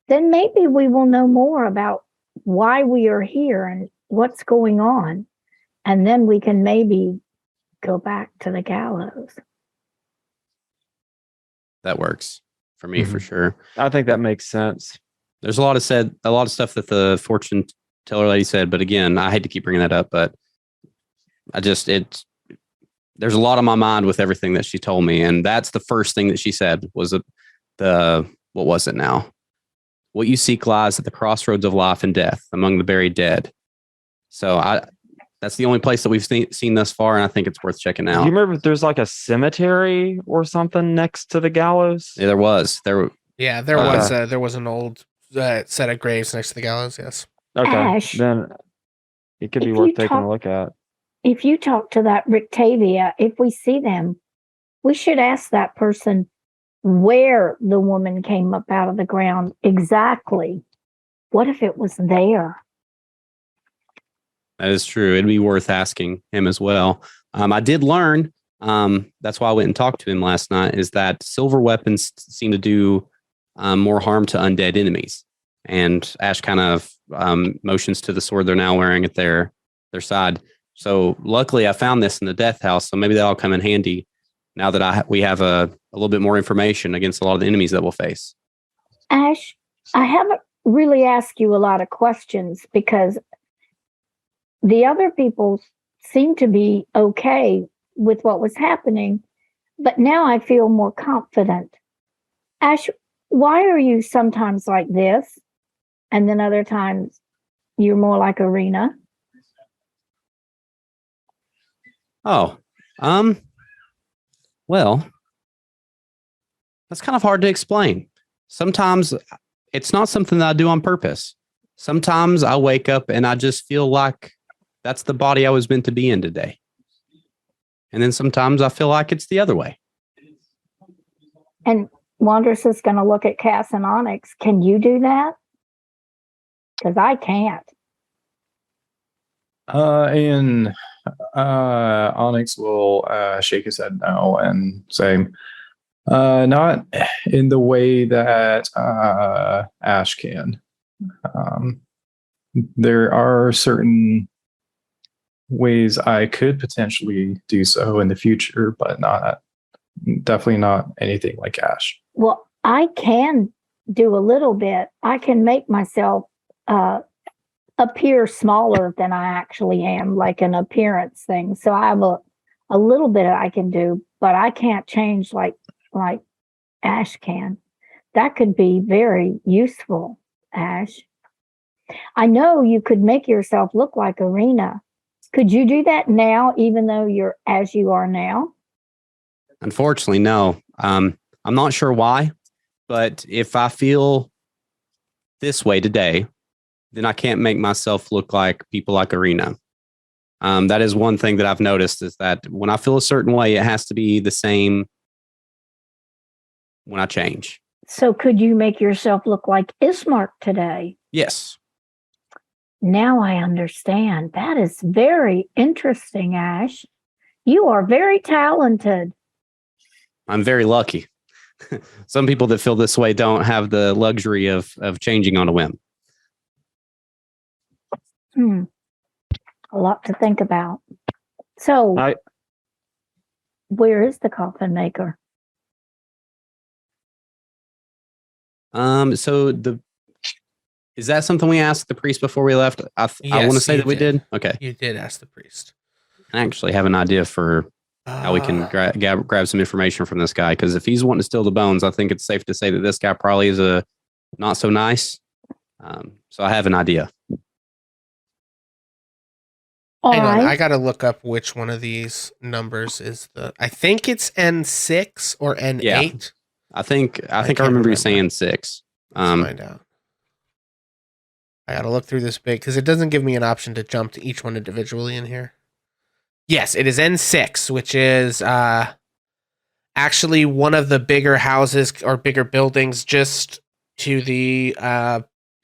then maybe we will know more about why we are here and what's going on. And then we can maybe go back to the gallows. That works for me for Mhm. sure. I think that makes sense. There's a lot of stuff that the fortune teller lady said, but again, I hate to keep bringing that up, but there's a lot on my mind with everything that she told me, and that's the first thing that she said was the what was it now? What you seek lies at the crossroads of life and death, among the buried dead. So that's the only place that we've seen thus far, and I think it's worth checking Do out. you remember if there's like a cemetery or something next to the gallows? Yeah, there was. Yeah, there was an old set of graves next to the gallows. Yes. Okay, Ash, then it could be if worth you taking a talk- look at. if you talk to that Rictavia, if we see them, we should ask that person where the woman came up out of the ground exactly. What if it was there? That is true. It'd be worth asking him as well. I did learn. That's why I went and talked to him last night. Is that silver weapons seem to do more harm to undead enemies? And Ash kind of motions to the sword they're now wearing at their side. So luckily, I found this in the death house. So maybe that'll come in handy now that we have a little bit more information against a lot of the enemies that we'll face. Ash, I haven't really asked you a lot of questions because the other people seem to be okay with what was happening, but now I feel more confident. Ash, why are you sometimes like this and then other times you're more like Arena? Oh, well, that's kind of hard to explain. Sometimes it's not something that I do on purpose. Sometimes I wake up and I just feel like that's the body I was meant to be in today. And then sometimes I feel like it's the other way. And Wondrous is going to look at Cass and Onyx. Can you do that? Because I can't. And Onyx will shake his head no and say, not in the way that Ash can. There are certain ways I could potentially do so in the future, but definitely not anything like Ash. Well, I can do a little bit. I can make myself appear smaller than I actually am, like an appearance thing. So I have a little bit I can do, but I can't change like Ash can. That could be very useful, Ash. I know you could make yourself look like Arena. Could you do that now, even though you're as you are now? Unfortunately, no. I'm not sure why, but if I feel this way today, then I can't make myself look like people like Arena. That is one thing that I've noticed is that when I feel a certain way, it has to be the same when I change. So could you make yourself look like Ismark today? Yes. Now I understand. That is very interesting, Ash. You are very talented. I'm very lucky. Some people that feel this way don't have the luxury of changing on a whim. A lot to think about. So, where is the coffin maker? Is that something we asked the priest before we left? I want to say that we did. Okay. You did ask the priest. I actually have an idea for how we can grab some information from this guy, because if he's wanting to steal the bones, I think it's safe to say that this guy probably is a not so nice. So I have an idea. All Hang on, right. I gotta look up which one of these numbers is the. I think it's N6 or N8. Yeah. I think I can't remember you remember. saying 6. Let's find out. I gotta look through this big because it doesn't give me an option to jump to each one individually in here. Yes, it is N6, which is actually one of the bigger houses or bigger buildings just to the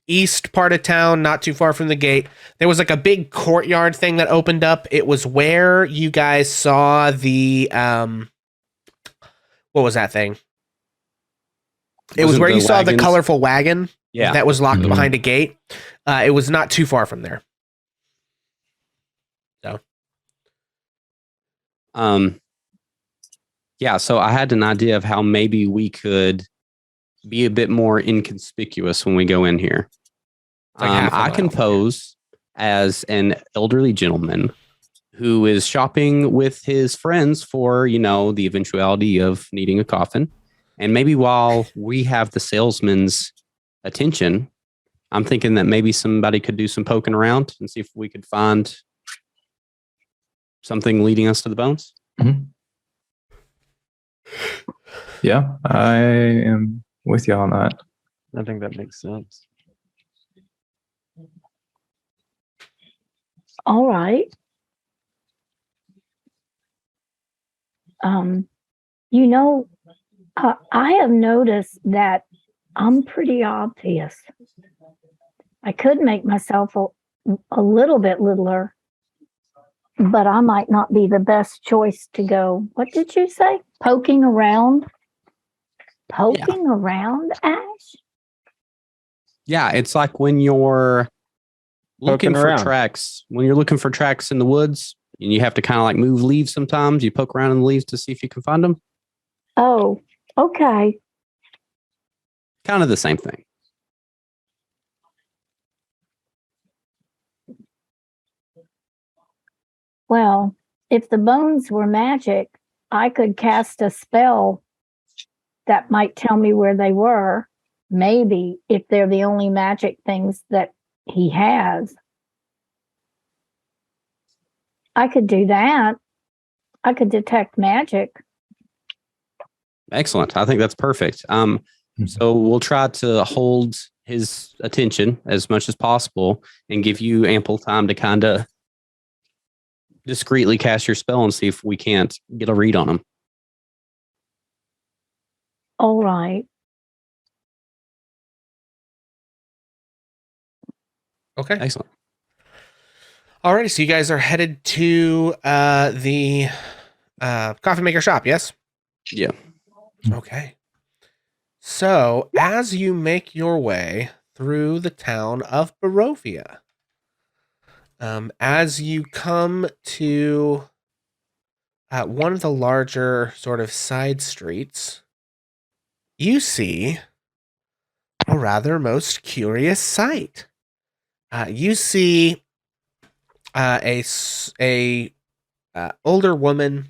east part of town, not too far from the gate. There was like a big courtyard thing that opened up. It was where you guys saw the what was that thing? It was Wasn't where the you saw the wagons- colorful wagon Yeah. that was locked Mhm. behind a gate. It was not too far from there. Yeah, so I had an idea of how maybe we could be a bit more inconspicuous when we go in here. Like half a I can mile from here. pose as an elderly gentleman who is shopping with his friends for, the eventuality of needing a coffin. And maybe while we have the salesman's attention, I'm thinking that maybe somebody could do some poking around and see if we could find something leading us to the bones. Yeah, I am with you on that. I think that makes sense. All right. I have noticed that I'm pretty obvious. I could make myself a little bit littler, but I might not be the best choice to go. What did you say? Poking around? Poking around, Ash? Yeah, it's like when you're looking Poking for around. tracks. When you're looking for tracks in the woods, and you have to kind of like move leaves sometimes. You poke around in the leaves to see if you can find them. Oh, okay. Kind of the same thing. Well, if the bones were magic, I could cast a spell that might tell me where they were. Maybe if they're the only magic things that he has. I could do that. I could detect magic. Excellent. I think that's perfect. So we'll try to hold his attention as much as possible and give you ample time to kind of discreetly cast your spell and see if we can't get a read on him. All right. Okay. Excellent. Alrighty, so you guys are headed to the coffee maker shop, yes? Yeah. Okay. So, as you make your way through the town of Barovia, as you come to one of the larger sort of side streets, you see a rather most curious sight. You see a older woman.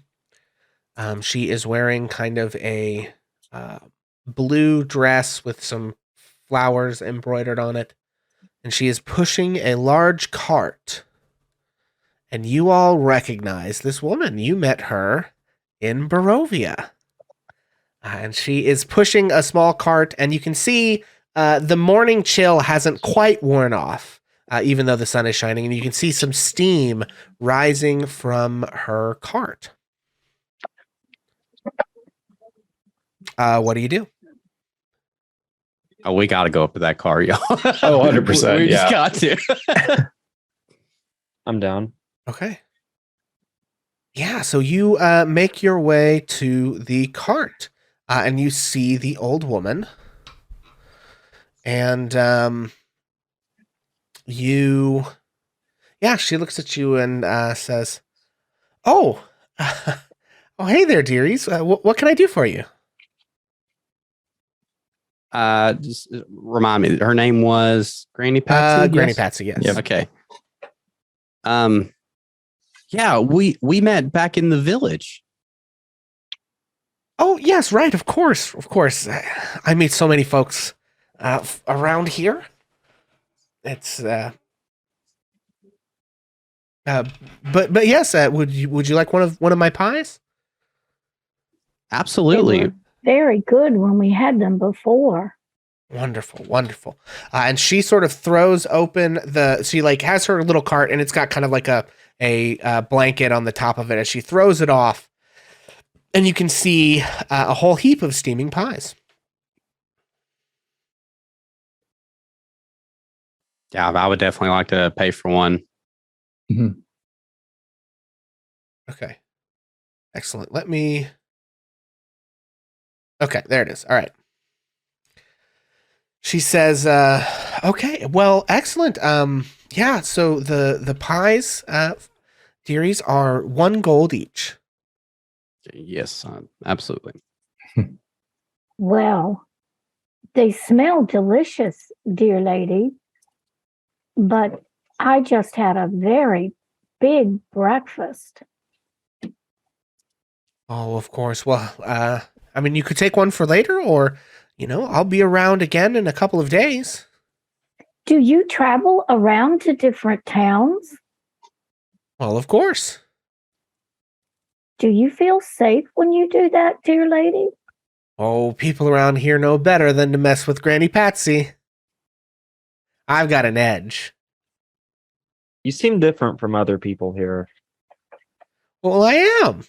She is wearing kind of a blue dress with some flowers embroidered on it, and she is pushing a large cart. And you all recognize this woman. You met her in Barovia. And she is pushing a small cart, and you can see the morning chill hasn't quite worn off, even though the sun is shining, and you can see some steam rising from her cart. What do you do? Oh, we got to go up to that car, y'all. Oh, 100%, We just yeah. got to. I'm down. Okay. Yeah, so you make your way to the cart, and you see the old woman. And she looks at you and says, "Oh, oh, hey there, dearies. What can I do for you?" Just remind me, her name was Granny Patsy? Granny Yes? Patsy, yes. Yep. Okay. Yeah, we met back in the village. Oh, yes, right, of course, of course. I meet so many folks around here. It's Uh, but yes, would you like one of my pies? They Absolutely. were very good when we had them before. Wonderful, wonderful. And she sort of throws open she like has her little cart and it's got kind of like a blanket on the top of it as she throws it off. And you can see a whole heap of steaming pies. Yeah, I would definitely like to pay for one. Okay. Excellent. Okay, there it is. All right. She says, okay, well, excellent. Yeah, so the pies, dearies, are 1 gold each. Yes, absolutely. Well, they smell delicious, dear lady, but I just had a very big breakfast. Oh, of course. Well, I mean, you could take one for later, or, I'll be around again in a couple of days. Do you travel around to different towns? Well, of course. Do you feel safe when you do that, dear lady? Oh, people around here know better than to mess with Granny Patsy. I've got an edge. You seem different from other people here. Well, I am.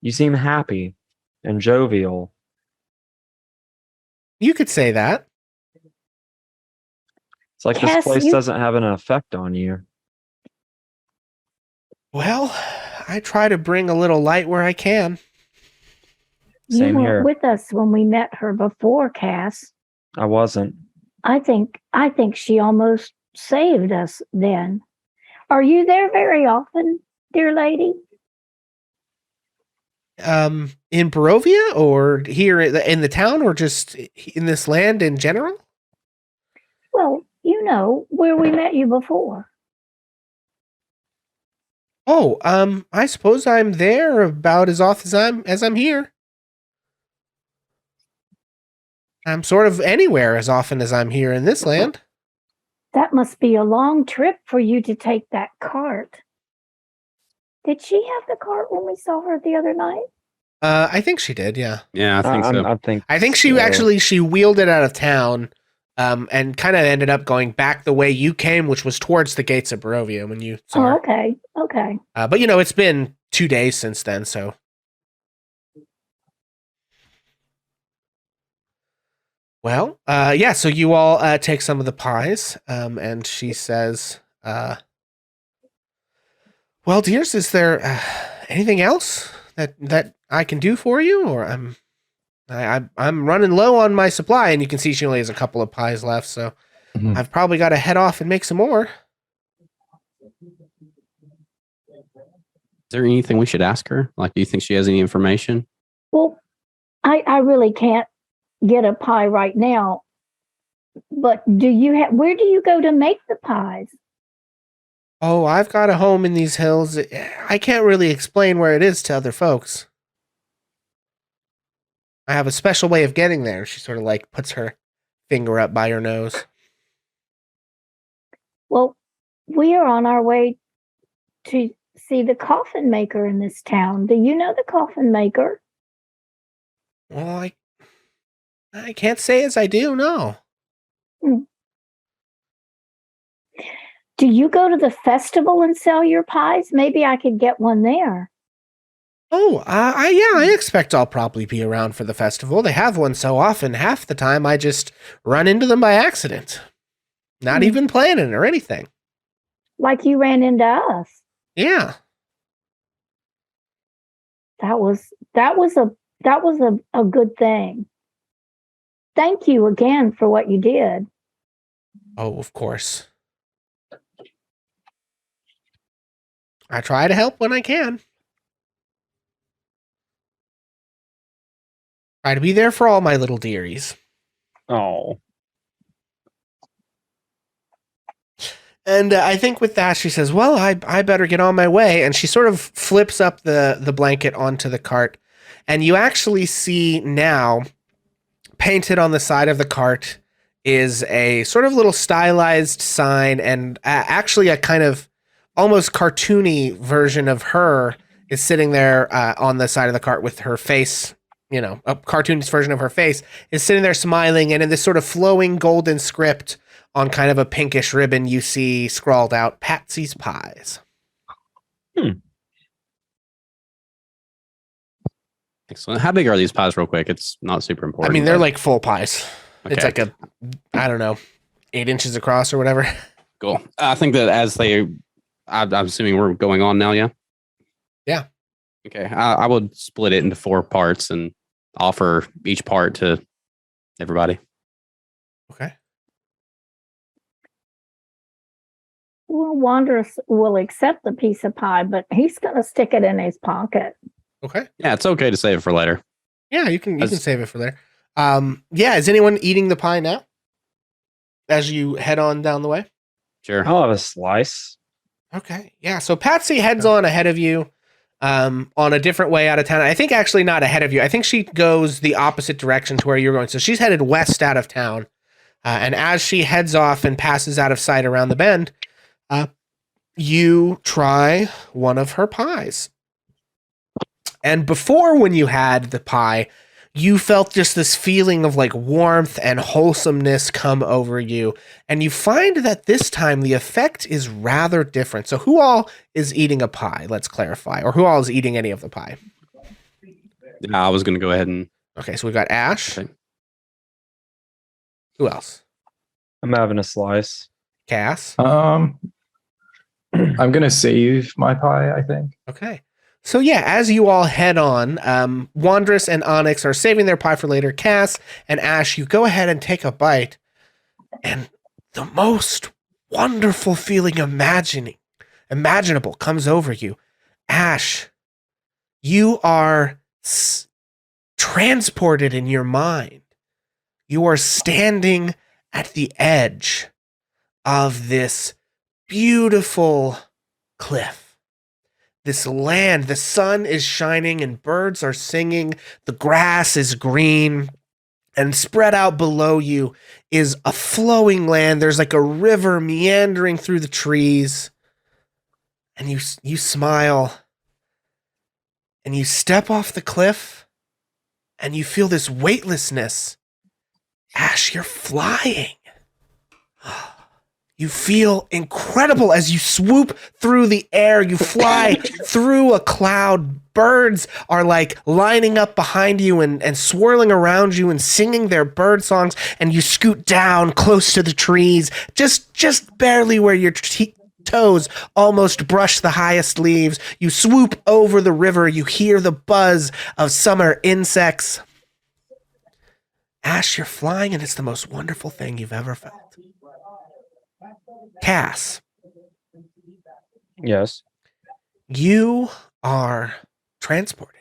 You seem happy and jovial. You could say that. It's like Cass, this place you- doesn't have an effect on you. Well, I try to bring a little light where I can. You Same weren't here. with us when we met her before, Cass. I wasn't. I think she almost saved us then. Are you there very often, dear lady? In Barovia, or here in the town, or just in this land in general? Well, where we met you before. Oh, I suppose I'm there about as often as I'm here. I'm sort of anywhere as often as I'm here in this land. That must be a long trip for you to take that cart. Did she have the cart when we saw her the other night? I think she did, yeah. Yeah, I think so. I think She wheeled it out of town, and kind of ended up going back the way you came, which was towards the gates of Barovia when you saw her. Okay. But it's been 2 days since then, so. Well, yeah, so you all take some of the pies, and she says, well, dears, is there anything else that I can do for you? Or I'm running low on my supply, and you can see she only has a couple of pies left, so I've probably got to head off and make some more. Is there anything we should ask her? Like, do you think she has any information? Well, I really can't get a pie right now. But where do you go to make the pies? Oh, I've got a home in these hills. I can't really explain where it is to other folks. I have a special way of getting there. She sort of like puts her finger up by her nose. Well, we are on our way to see the coffin maker in this town. Do you know the coffin maker? Well, I can't say as I do, no. Do you go to the festival and sell your pies? Maybe I could get one there. Oh, I expect I'll probably be around for the festival. They have one so often, half the time I just run into them by accident. Not even planning or anything. Like you ran into us. Yeah. That was a good thing. Thank you again for what you did. Oh, of course. I try to help when I can. Try to be there for all my little dearies. Oh. And I think with that, she says, well, I better get on my way. And she sort of flips up the blanket onto the cart. And you actually see now, painted on the side of the cart, is a sort of little stylized sign and actually a kind of almost cartoony version of her is sitting there on the side of the cart with her face, you know, a cartoonist version of her face is sitting there smiling, and in this sort of flowing golden script on kind of a pinkish ribbon, you see scrawled out Patsy's Pies. Excellent. How big are these pies, real quick? It's not super important. I mean, they're but- like full pies. Okay. It's like I don't know, 8 inches across or whatever. Cool. I think that I'm assuming we're going on now, yeah? Yeah. Okay. I would split it into 4 parts and offer each part to everybody. Okay. Well, Wanderous will accept the piece of pie, but he's going to stick it in his pocket. Okay. Yeah, it's okay to save it for later. Yeah, you can save it for there. Yeah, is anyone eating the pie now? As you head on down the way? Sure. I'll have a slice. Okay. Yeah, so Patsy heads on ahead of you on a different way out of town. I think actually not ahead of you. I think she goes the opposite direction to where you're going. So she's headed west out of town. And as she heads off and passes out of sight around the bend, you try one of her pies. And before, when you had the pie, you felt just this feeling of like warmth and wholesomeness come over you. And you find that this time the effect is rather different. So who all is eating a pie? Let's clarify. Or who all is eating any of the pie? I was going to go ahead and... Okay, so we've got Ash. Okay. Who else? I'm having a slice. Cass. I'm gonna save my pie, I think. Okay. So yeah, as you all head on, Wandress and Onyx are saving their pie for later. Cass and Ash, you go ahead and take a bite, and the most wonderful feeling imaginable comes over you. Ash, you are transported in your mind. You are standing at the edge of this beautiful cliff. This land, the sun is shining and birds are singing, the grass is green, and spread out below you is a flowing land. There's like a river meandering through the trees. And you smile, and you step off the cliff, and you feel this weightlessness. Ash, you're flying. You feel incredible as you swoop through the air. You fly through a cloud. Birds are like lining up behind you and swirling around you and singing their bird songs. And you scoot down close to the trees, just barely where your toes almost brush the highest leaves. You swoop over the river. You hear the buzz of summer insects. Ash, you're flying, and it's the most wonderful thing you've ever felt. Cass. Yes. You are transported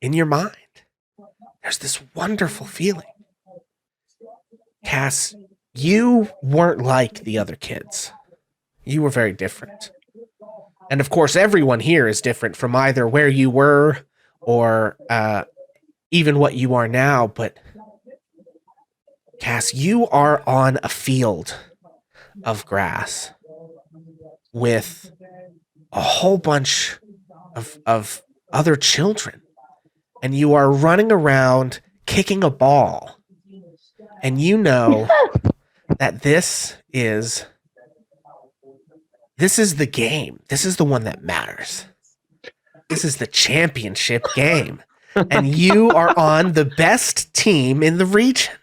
in your mind. There's this wonderful feeling. Cass, you weren't like the other kids. You were very different. And of course, everyone here is different from either where you were or even what you are now. But Cass, you are on a field of grass with a whole bunch of other children, and you are running around kicking a ball, and you know that this is the game. This is the one that matters. This is the championship game, and you are on the best team in the region.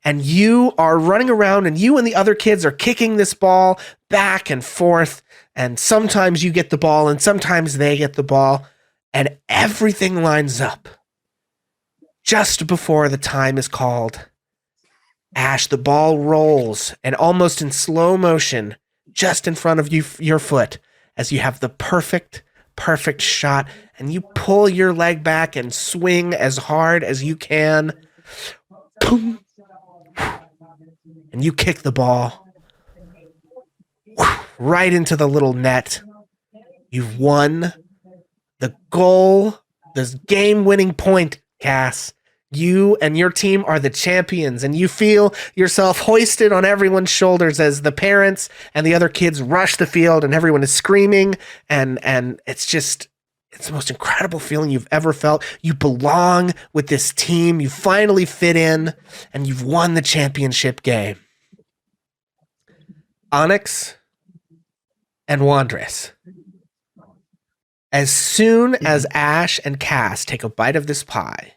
And you are running around, and you and the other kids are kicking this ball back and forth. And sometimes you get the ball, and sometimes they get the ball. And everything lines up. Just before the time is called, Ash, the ball rolls, and almost in slow motion, just in front of you, your foot, as you have the perfect shot. And you pull your leg back and swing as hard as you can. Boom. And you kick the ball right into the little net. You've won the goal, this game-winning point, Cass. You and your team are the champions, and you feel yourself hoisted on everyone's shoulders as the parents and the other kids rush the field and everyone is screaming, and it's the most incredible feeling you've ever felt. You belong with this team. You finally fit in, and you've won the championship game. Onyx and Wandress. As soon as Ash and Cass take a bite of this pie,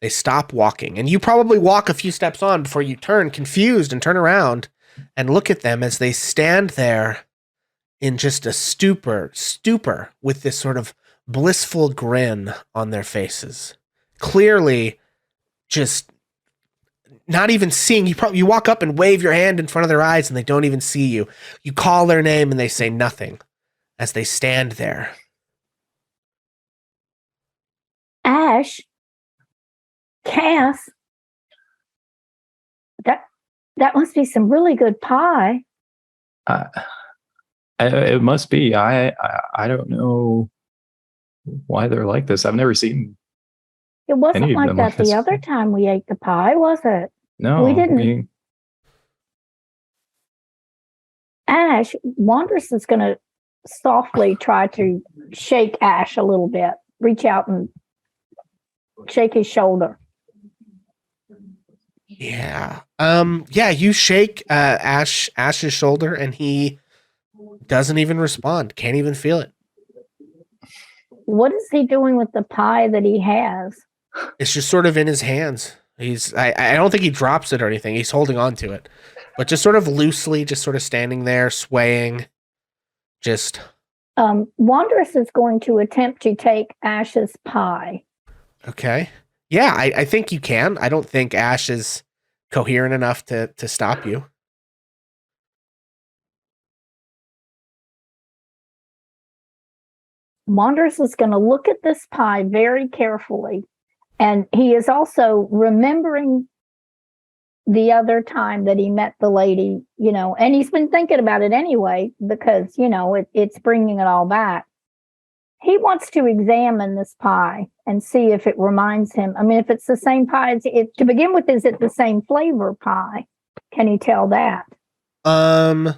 they stop walking. And you probably walk a few steps on before you turn confused and turn around and look at them as they stand there in just a stupor with this sort of blissful grin on their faces. Clearly just not even seeing you. You walk up and wave your hand in front of their eyes and they don't even see you. You call their name and they say nothing as they stand there. Ash, Cass, that must be some really good pie. It must be. I don't know why they're like this. I've never seen. It wasn't Any of like them that like the this. other time we ate the pie, was it? No, We didn't. I mean, Ash, Wandress is going to softly try to shake Ash a little bit, reach out and shake his shoulder. Yeah. Yeah, you shake Ash's shoulder and he doesn't even respond. Can't even feel it. What is he doing with the pie that he has? It's just sort of in his hands. I don't think he drops it or anything. He's holding on to it. But just sort of loosely, just sort of standing there, swaying. Just Wandress is going to attempt to take Ash's pie. okay. Yeah, I think you can. I don't think Ash is coherent enough to stop you. Wandress is going to look at this pie very carefully. And he is also remembering the other time that he met the lady, and he's been thinking about it anyway, because, it's bringing it all back. He wants to examine this pie and see if it reminds him. I mean, if it's the same pie, to begin with, is it the same flavor pie? Can he tell that? I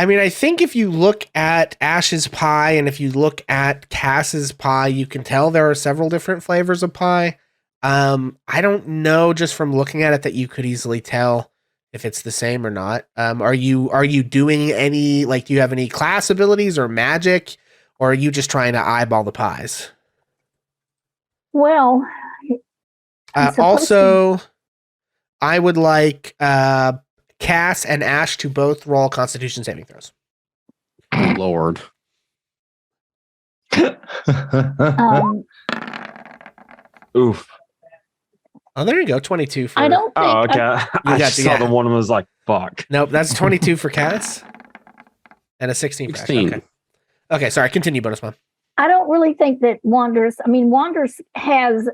mean, I think if you look at Ash's pie and if you look at Cass's pie, you can tell there are several different flavors of pie. I don't know just from looking at it that you could easily tell if it's the same or not. Are you doing any, like, do you have any class abilities or magic, or are you just trying to eyeball the pies? Well, also, I would like Cass and Ash to both roll Constitution saving throws. Oh, Lord. Oof. Oh, there you go. 22 for. I don't think. Oh, okay. I got just the- saw yeah. the one and was like, fuck. Nope, that's 22 for Cass. And a 16 for Ash. 16. Okay, sorry. Continue, bonus mom. I don't really think that Wandress has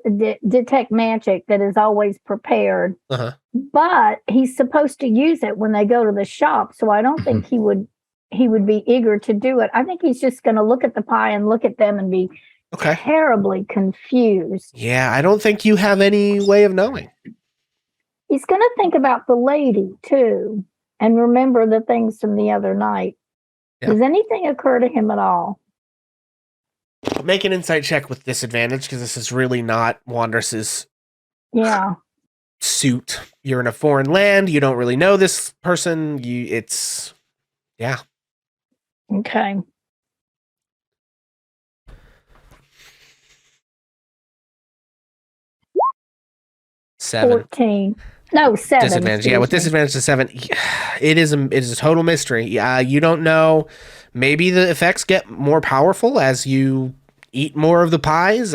detect magic that is always prepared, Uh-huh. but he's supposed to use it when they go to the shop. So I don't think he would be eager to do it. I think he's just going to look at the pie and look at them and be Okay. terribly confused. Yeah, I don't think you have any way of knowing. He's going to think about the lady too and remember the things from the other night. Yeah. Does anything occur to him at all? Make an insight check with disadvantage because this is really not Wandress's Yeah. suit. You're in a foreign land. You don't really know this person. Yeah. Okay. Seven. 14. No, 7. Disadvantage. Yeah, with disadvantage to 7, it is a total mystery. You don't know. Maybe the effects get more powerful as you eat more of the pies.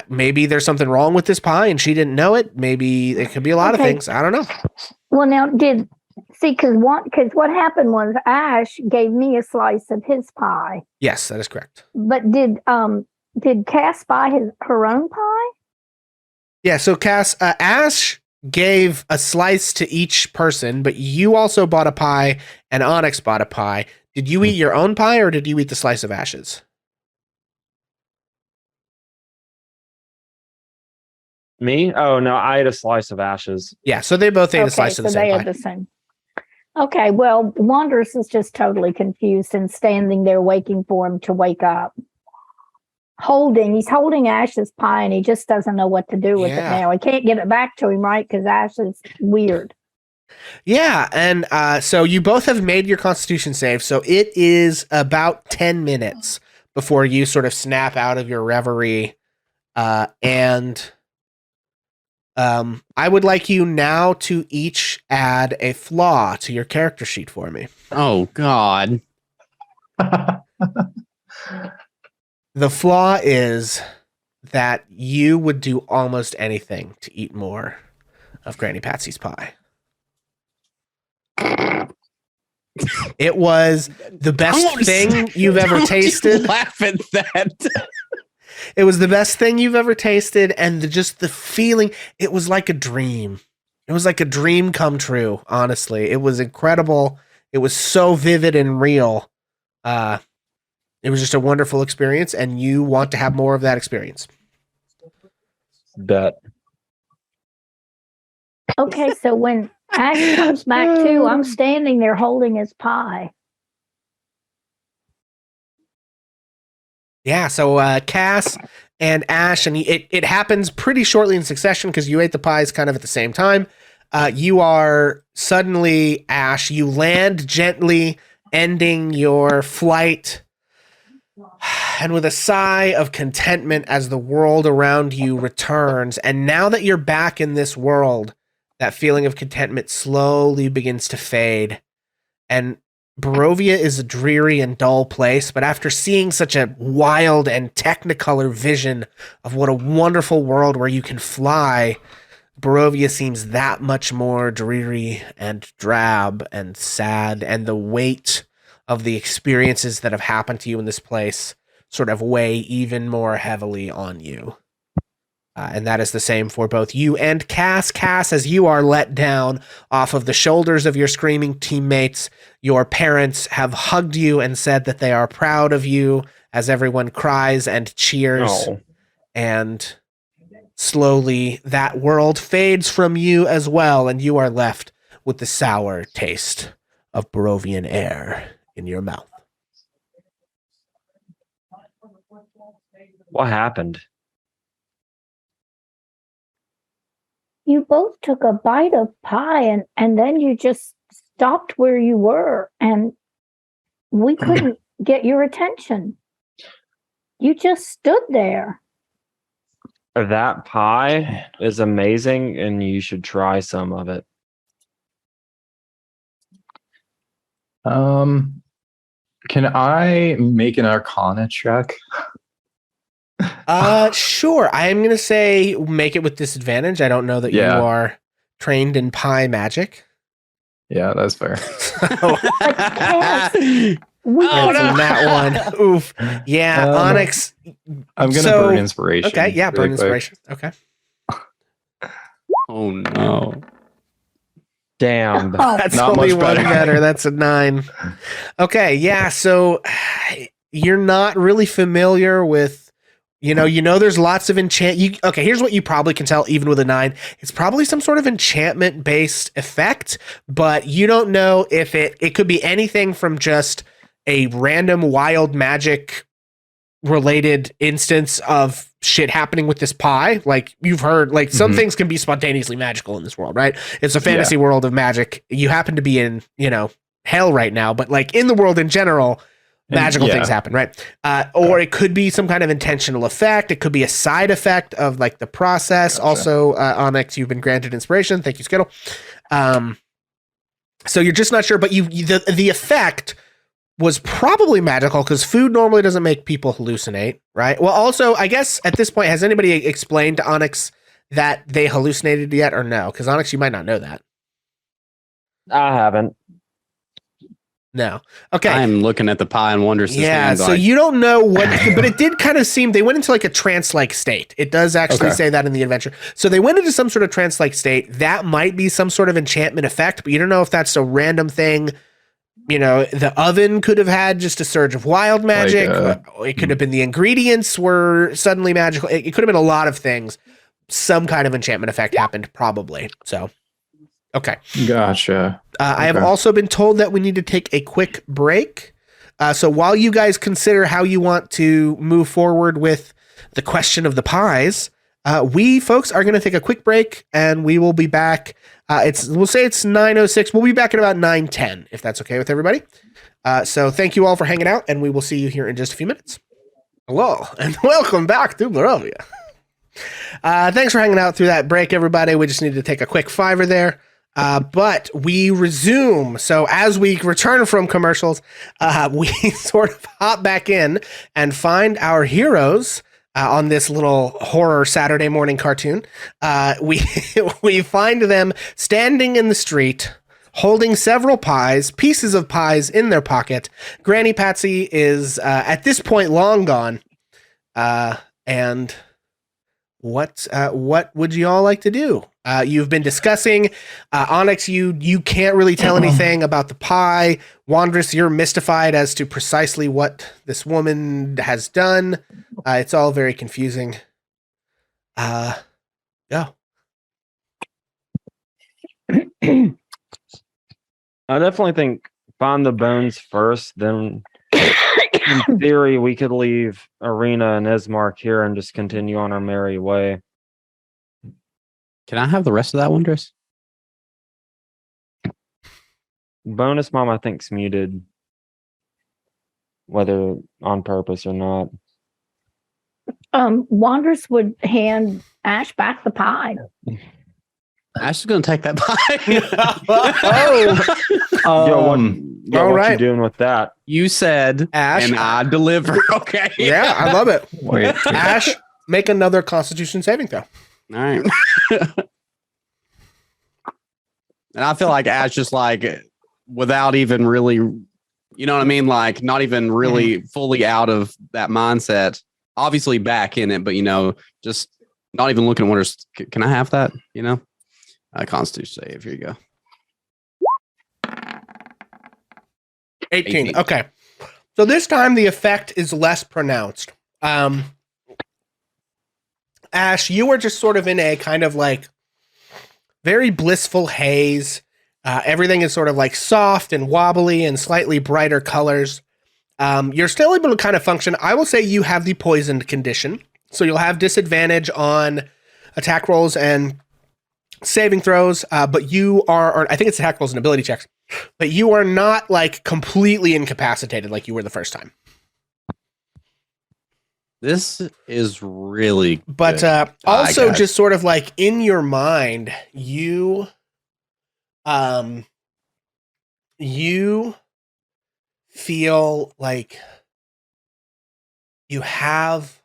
Maybe there's something wrong with this pie and she didn't know it. Maybe it could be a lot of Okay. things. I don't know. Well, now, because what happened was Ash gave me a slice of his pie, Yes, that is correct. but did Cass buy her own pie? Yeah, so Cass, Ash gave a slice to each person, but you also bought a pie and Onyx bought a pie. Did you eat your own pie or did you eat the slice of Ash's? Me? Oh no, I ate a slice of ashes. Yeah, so they both ate a slice of the so same they pie. had the same. Okay, well, Wanderous is just totally confused and standing there waiting for him to wake up. He's holding Ash's pie and he just doesn't know what to do with it Yeah. now. He can't give it back to him, right? Because Ash is weird. Yeah, and so you both have made your Constitution save, so it is about 10 minutes before you sort of snap out of your reverie, and I would like you now to each add a flaw to your character sheet for me. Oh God. The flaw is that you would do almost anything to eat more of Granny Patsy's pie. It was the best thing you've ever tasted. Laugh at that. It was the best thing you've ever tasted, and just the feeling, it was like a dream. It was like a dream come true, honestly. It was incredible. It was so vivid and real. It was just a wonderful experience, and you want to have more of that experience. Bet. Okay, so when Ash comes back to, I'm standing there holding his pie. Yeah, so Cass and Ash, and it happens pretty shortly in succession because you ate the pies kind of at the same time. You are suddenly, Ash, you land gently, ending your flight, and with a sigh of contentment as the world around you returns. And now that you're back in this world, that feeling of contentment slowly begins to fade. And Barovia is a dreary and dull place, but after seeing such a wild and technicolor vision of what a wonderful world where you can fly, Barovia seems that much more dreary and drab and sad, and the weight of the experiences that have happened to you in this place sort of weigh even more heavily on you. And that is the same for both you and Cass. Cass, as you are let down off of the shoulders of your screaming teammates, your parents have hugged you and said that they are proud of you as everyone cries and cheers. Oh. And slowly that world fades from you as well, and you are left with the sour taste of Barovian air in your mouth. What happened? You both took a bite of pie and then you just stopped where you were and we couldn't get your attention. You just stood there. That pie is amazing and you should try some of it. Can I make an Arcana check? Sure. I am going to say make it with disadvantage. I don't know that you are trained in pie magic. Yeah, that's fair. That one. Oof. Yeah, Onyx. I'm going to burn inspiration. Okay, yeah, burn really inspiration. Okay. Oh no. Damn. That's Not only much one better. better. That's a 9. Okay, yeah, so you're not really familiar with there's lots of okay, here's what you probably can tell even with a 9. It's probably some sort of enchantment based effect, but you don't know if it could be anything from just a random wild magic related instance of shit happening with this pie. Like you've heard, like some things can be spontaneously magical in this world, right? It's a fantasy world of magic. You happen to be in, hell right now, but like in the world in general, magical things happen, right? Or it could be some kind of intentional effect. It could be a side effect of like the process. Gotcha. Also, Onyx, you've been granted inspiration. Thank you, Skittle. So you're just not sure, but the effect was probably magical because food normally doesn't make people hallucinate, right? Well, also, I guess at this point, has anybody explained to Onyx that they hallucinated yet or no? Because Onyx, you might not know that. I haven't. No. Okay. I'm looking at the pie and wonders. Yeah, so you don't know what, but it did kind of seem they went into like a trance-like state. It does actually say that in the adventure. So they went into some sort of trance-like state. That might be some sort of enchantment effect, but you don't know if that's a random thing. The oven could have had just a surge of wild magic. It could have been the ingredients were suddenly magical. It could have been a lot of things. some kind of enchantment effect happened, probably. So, okay. Gotcha. I have Okay. also been told that we need to take a quick break. So while you guys consider how you want to move forward with the question of the pies, we folks are going to take a quick break, and we will be back. We'll say it's 9:06. We'll be back at about 9:10, if that's okay with everybody. So thank you all for hanging out, and we will see you here in just a few minutes. Hello, and welcome back to Barovia. Thanks for hanging out through that break, everybody. We just needed to take a quick fiver there. But we resume. So as we return from commercials, we sort of hop back in and find our heroes on this little horror Saturday morning cartoon. We find them standing in the street, holding several pies, pieces of pies in their pocket. Granny Patsy is at this point long gone. And what would you all like to do? You've been discussing Onyx. You can't really tell anything about the pie. Wandrous, you're mystified as to precisely what this woman has done. It's all very confusing. Yeah. I definitely think find the bones first, then in theory we could leave Arena and Ismark here and just continue on our merry way. Can I have the rest of that, Wondrous? Bonus Mom, I think's muted, whether on purpose or not. Wandrous would hand Ash back the pie. Ash is going to take that pie. All What right. you doing with that? You said, Ash. and I deliver. Okay. Yeah, I love it. Wait. Ash, make another Constitution saving throw. All right. And I feel like Ash just like, without even really, you know what I mean? Like, not even really fully out of that mindset. Obviously back in it, but, just not even looking at Wonders. Can I have that? Constitution save. Here you go. 18. Okay. So this time the effect is less pronounced. Ash, you were just sort of in a kind of like very blissful haze. Everything is sort of like soft and wobbly and slightly brighter colors. You're still able to kind of function. I will say you have the poisoned condition. So you'll have disadvantage on attack rolls and saving throws, but you are, or I think it's attack rolls and ability checks, but you are not like completely incapacitated like you were the first time. This is really But good. also guys. just sort of like in your mind, you feel like you have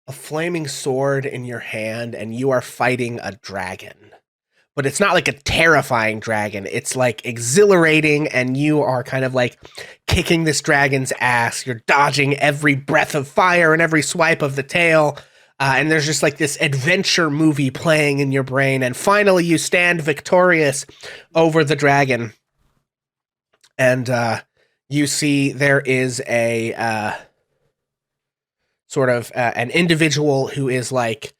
a flaming sword in your hand and you are fighting a dragon. But it's not like a terrifying dragon. It's like exhilarating, and you are kind of like kicking this dragon's ass. You're dodging every breath of fire and every swipe of the tail. And there's just like this adventure movie playing in your brain. And finally, you stand victorious over the dragon. And you see there is a sort of an individual who is like,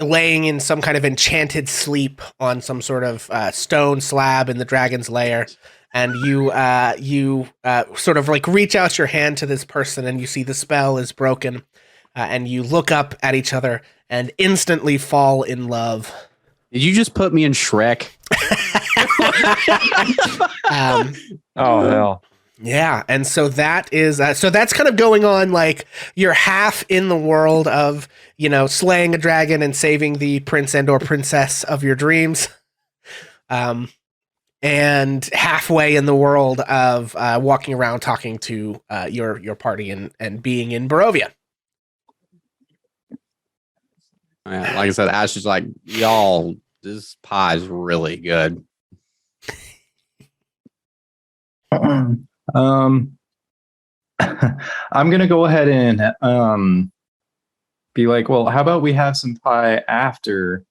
laying in some kind of enchanted sleep on some sort of stone slab in the dragon's lair. And you sort of like reach out your hand to this person, and you see the spell is broken. And you look up at each other and instantly fall in love. Did you just put me in Shrek? Oh hell. Yeah, and so that is so that's kind of going on. Like you're half in the world of slaying a dragon and saving the prince and or princess of your dreams, and halfway in the world of walking around talking to your party and being in Barovia. Yeah, like I said, Ash is like, y'all, this pie is really good. I'm gonna go ahead and be like, well, how about we have some pie after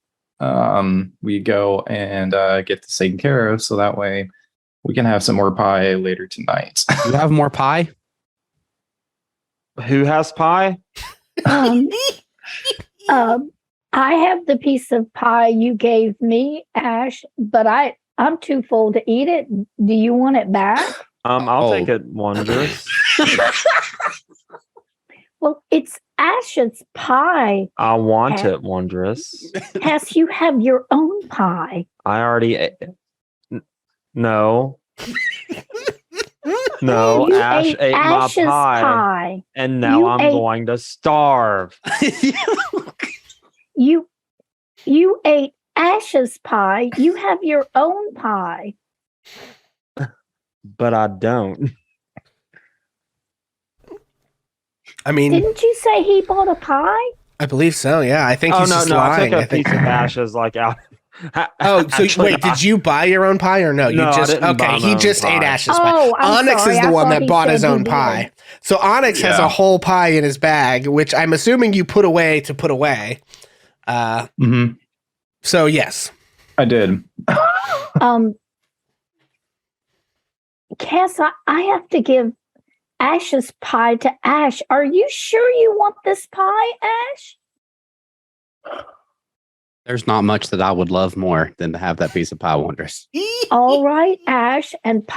we go and get this taken care of, so that way we can have some more pie later tonight. You have more pie? Who has pie? I I have the piece of pie you gave me, Ash, but I'm too full to eat it. Do you want it back? I'll take it, Wondrous. Well, it's Ash's pie. I want it, Wondrous. Cass, you have your own pie. I already no. No, You Ash ate Ash's my pie, and now I'm going to starve. You ate Ash's pie. You have your own pie. But I don't. I mean, Didn't you say he bought a pie? I believe so. Yeah, I think Oh he's no, just no! lying. I took a piece of Ash's like out. Oh, so Actually, wait, did you buy your own pie or no? You No, I just didn't buy okay. my He own just pie. ate Ash's Oh, pie. I'm Onyx sorry. is the I one thought that he bought said his he own did. pie. So Onyx has Yeah. a whole pie in his bag, which I'm assuming you put away to put away. Mm-hmm. So yes, I did. Cass, I have to give Ash's pie to Ash. Are you sure you want this pie, Ash? There's not much that I would love more than to have that piece of pie, Wondrous. All right, Ash, and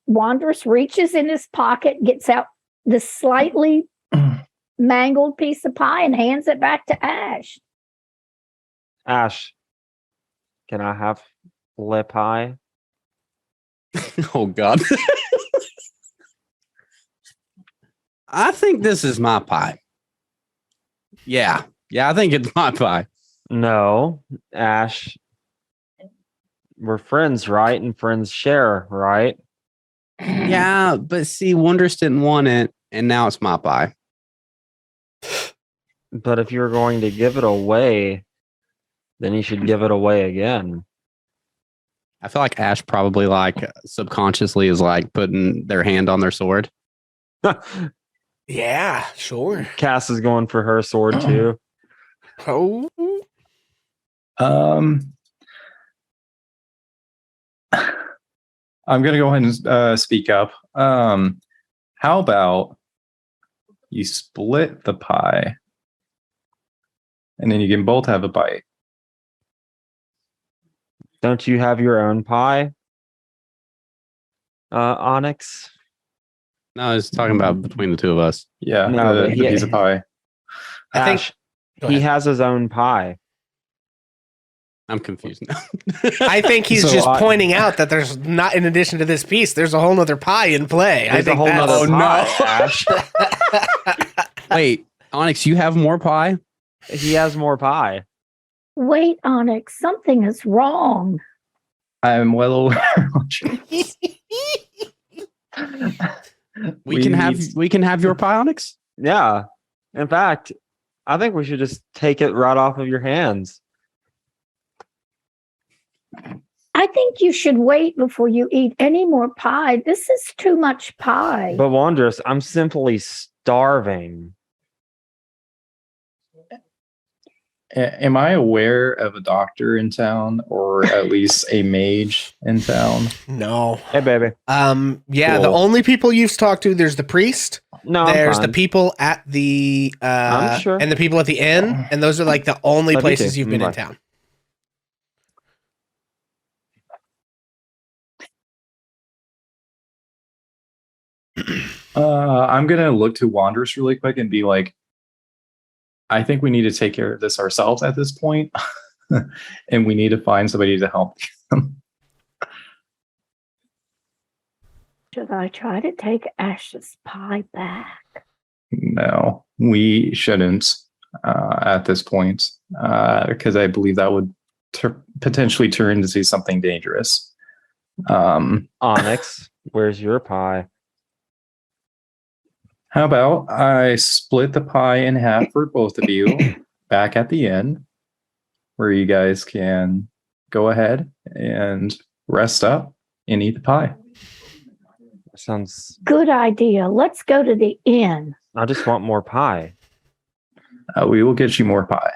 Wanderous reaches in his pocket, gets out the slightly mangled piece of pie and hands it back to Ash. Ash, can I have le pie? Oh God. I think this is my pie. Yeah, I think it's my pie. No, Ash. We're friends, right? And friends share, right? Yeah, but see, Wondrous didn't want it, and now it's my pie. But if you're going to give it away, then you should give it away again. I feel like Ash probably like subconsciously is like putting their hand on their sword. yeah, sure. Cass is going for her sword too. Oh, I'm gonna go ahead and speak up. How about you split the pie, and then you can both have a bite. Don't you have your own pie, Onyx? No, I was talking about between the two of us. Yeah, No, the but he- piece of pie. I think Ash, go he ahead. has his own pie. I'm confused now. I think he's So just I- pointing out that there's not, in addition to this piece, there's a whole nother pie in play. I There's a think whole that's nother pie, Ash. Wait, Onyx, you have more pie? He has more pie. Wait, Onyx, something is wrong. I'm well aware. We can have your pie, Onyx. Yeah. In fact, I think we should just take it right off of your hands. I think you should wait before you eat any more pie. This is too much pie. But Wondrous, I'm simply starving. Am I aware of a doctor in town, or at least a mage in town? no. Hey, baby. Yeah, the Cool. only people you've talked to, there's the priest, No, I'm there's fine. the people at the I'm sure. and the people at the inn, and those are like the only Love you places too. you've been in Bye. town. I'm gonna look to Wanderers really quick and be like, I think we need to take care of this ourselves at this point, and we need to find somebody to help. Should I try to take Ash's pie back? No, we shouldn't at this point, because I believe that would potentially turn into something dangerous. Onyx, where's your pie? How about I split the pie in half for both of you back at the end, where you guys can go ahead and rest up and eat the pie. Sounds. Good idea. Let's go to the inn. I just want more pie. We will get you more pie.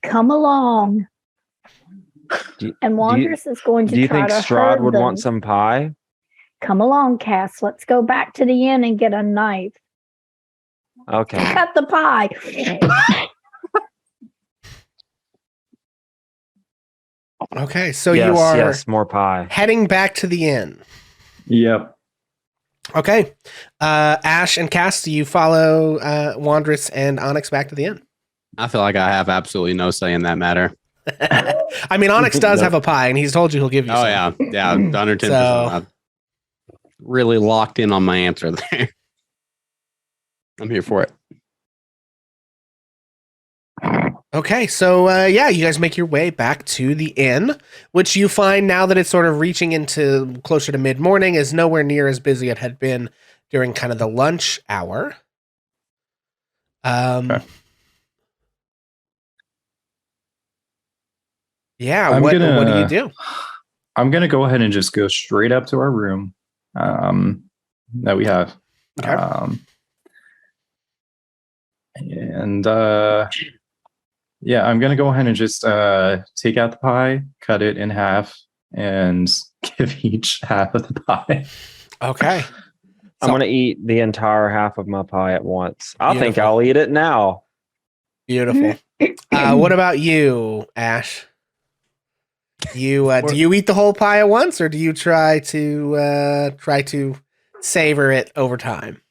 Come along. And Wanderous is going to Do you try think to Strahd herd would them. want some pie? Come along, Cass. Let's go back to the inn and get a knife. Okay. Cut the pie. Okay, so yes, you are yes, more pie. heading back to the inn. Yep. Okay. Ash and Cass, do you follow Wandress and Onyx back to the inn? I feel like I have absolutely no say in that matter. I mean, Onyx does Nope. have a pie, and he's told you he'll give you Oh some. yeah, 110%. So- I'm really locked in on my answer there. I'm here for it. Okay, so yeah, you guys make your way back to the inn, which you find now that it's sort of reaching into closer to mid-morning is nowhere near as busy it had been during kind of the lunch hour. Okay. Yeah, I'm what do you gonna- do? I'm gonna go ahead and just go straight up to our room that we have. Okay. And yeah, I'm gonna go ahead and just take out the pie, cut it in half, and give each half of the pie. Okay. I'm going to eat the entire half of my pie at once. I think Beautiful. I'll eat it now. Beautiful. What about you, Ash? You do you eat the whole pie at once, or do you try to savor it over time?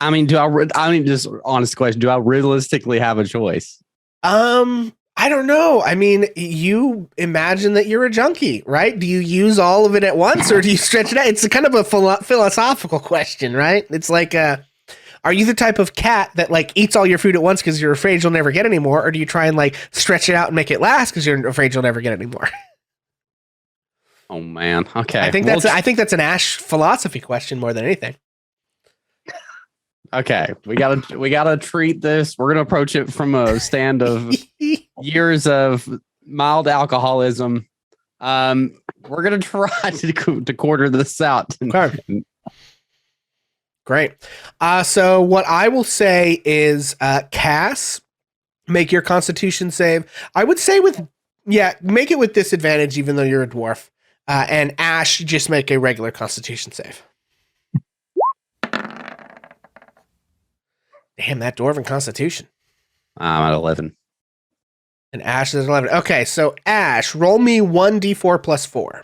I mean, just honest question. Do I realistically have a choice? I don't know. I mean, you imagine that you're a junkie, right? Do you use all of it at once, or do you stretch it out? It's a kind of a philosophical question, right? It's like, are you the type of cat that like eats all your food at once because you're afraid you'll never get any more, or do you try and like stretch it out and make it last because you're afraid you'll never get any more? Oh man. Okay. I think that's an Ash philosophy question more than anything. Okay. We gotta treat this. We're gonna approach it from a stand of years of mild alcoholism. We're gonna try to quarter this out. Okay. Great. So what I will say is, Cass, make your Constitution save. I would say make it with disadvantage, even though you're a dwarf. And Ash, just make a regular Constitution save. Damn, that dwarven Constitution. I'm at 11. And Ash is 11. Okay, so Ash, roll me 1d4 plus 4.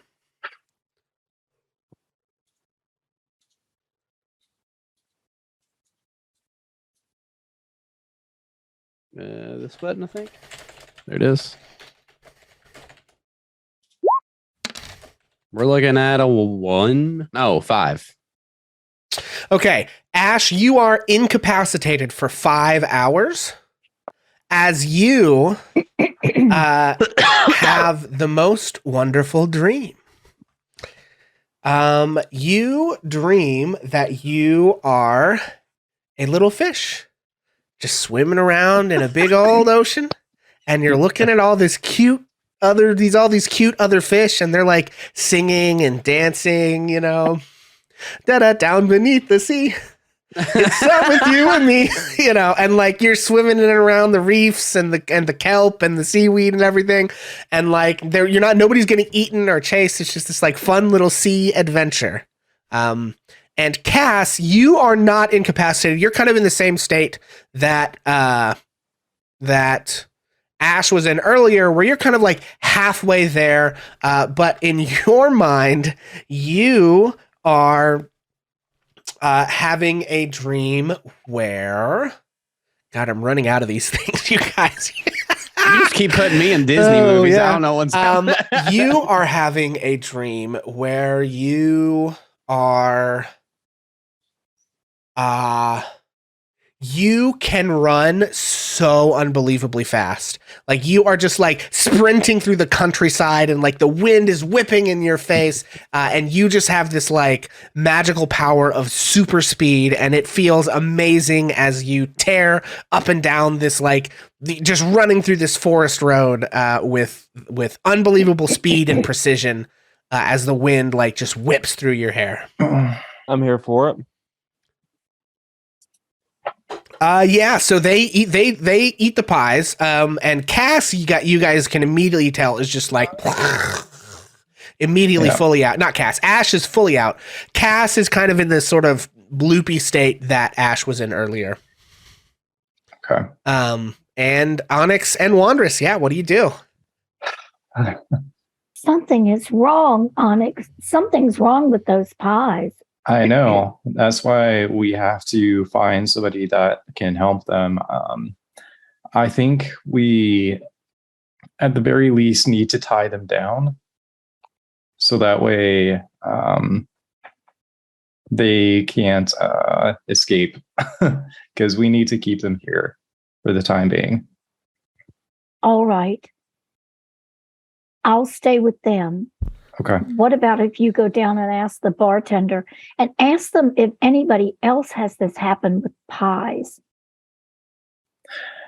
This button, I think. There it is. We're looking at a 1. No, 5. Okay, Ash, you are incapacitated for 5 hours as you have the most wonderful dream. You dream that you are a little fish just swimming around in a big old ocean, and you're looking at all these cute other fish, and they're like singing and dancing, you know. Da-da, down beneath the sea. It's up with you and me, you know, and like you're swimming in and around the reefs and the kelp and the seaweed and everything, and like nobody's getting eaten or chased. It's just this like fun little sea adventure. And Cass, you are not incapacitated. You're kind of in the same state that that Ash was in earlier, where you're kind of like halfway there, but in your mind, you are having a dream where, God, I'm running out of these things, you guys. You just keep putting me in Disney movies. Yeah. I don't know what's happening. You are having a dream where you are you can run so unbelievably fast. Like you are just like sprinting through the countryside, and like the wind is whipping in your face, and you just have this like magical power of super speed, and it feels amazing as you tear up and down this like just running through this forest road with unbelievable speed and precision, as the wind like just whips through your hair. I'm here for it. Yeah, so they eat the pies, and Cass, you guys can immediately tell is just like immediately fully out. Not Cass, Ash is fully out. Cass is kind of in this sort of bloopy state that Ash was in earlier. Okay. And Onyx and Wandress, yeah, what do you do? Something is wrong, Onyx. Something's wrong with those pies. I know. That's why we have to find somebody that can help them. I think we, at the very least, need to tie them down. So that way they can't escape. Because we need to keep them here for the time being. All right. I'll stay with them. Okay. What about if you go down and ask the bartender and ask them if anybody else has this happen with pies?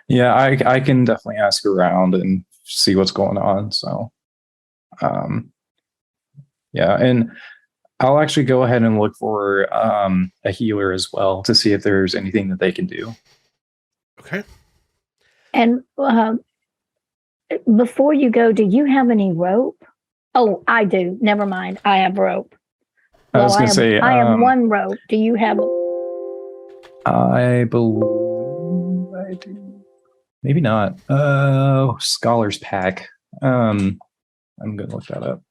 Yeah, I can definitely ask around and see what's going on. So, yeah, and I'll actually go ahead and look for a healer as well to see if there's anything that they can do. Okay. And before you go, do you have any rope? Oh, I do. Never mind. I have rope. I was going to say, I have one rope. Do you have? I believe I do. Maybe not. Scholar's pack. I'm going to look that up.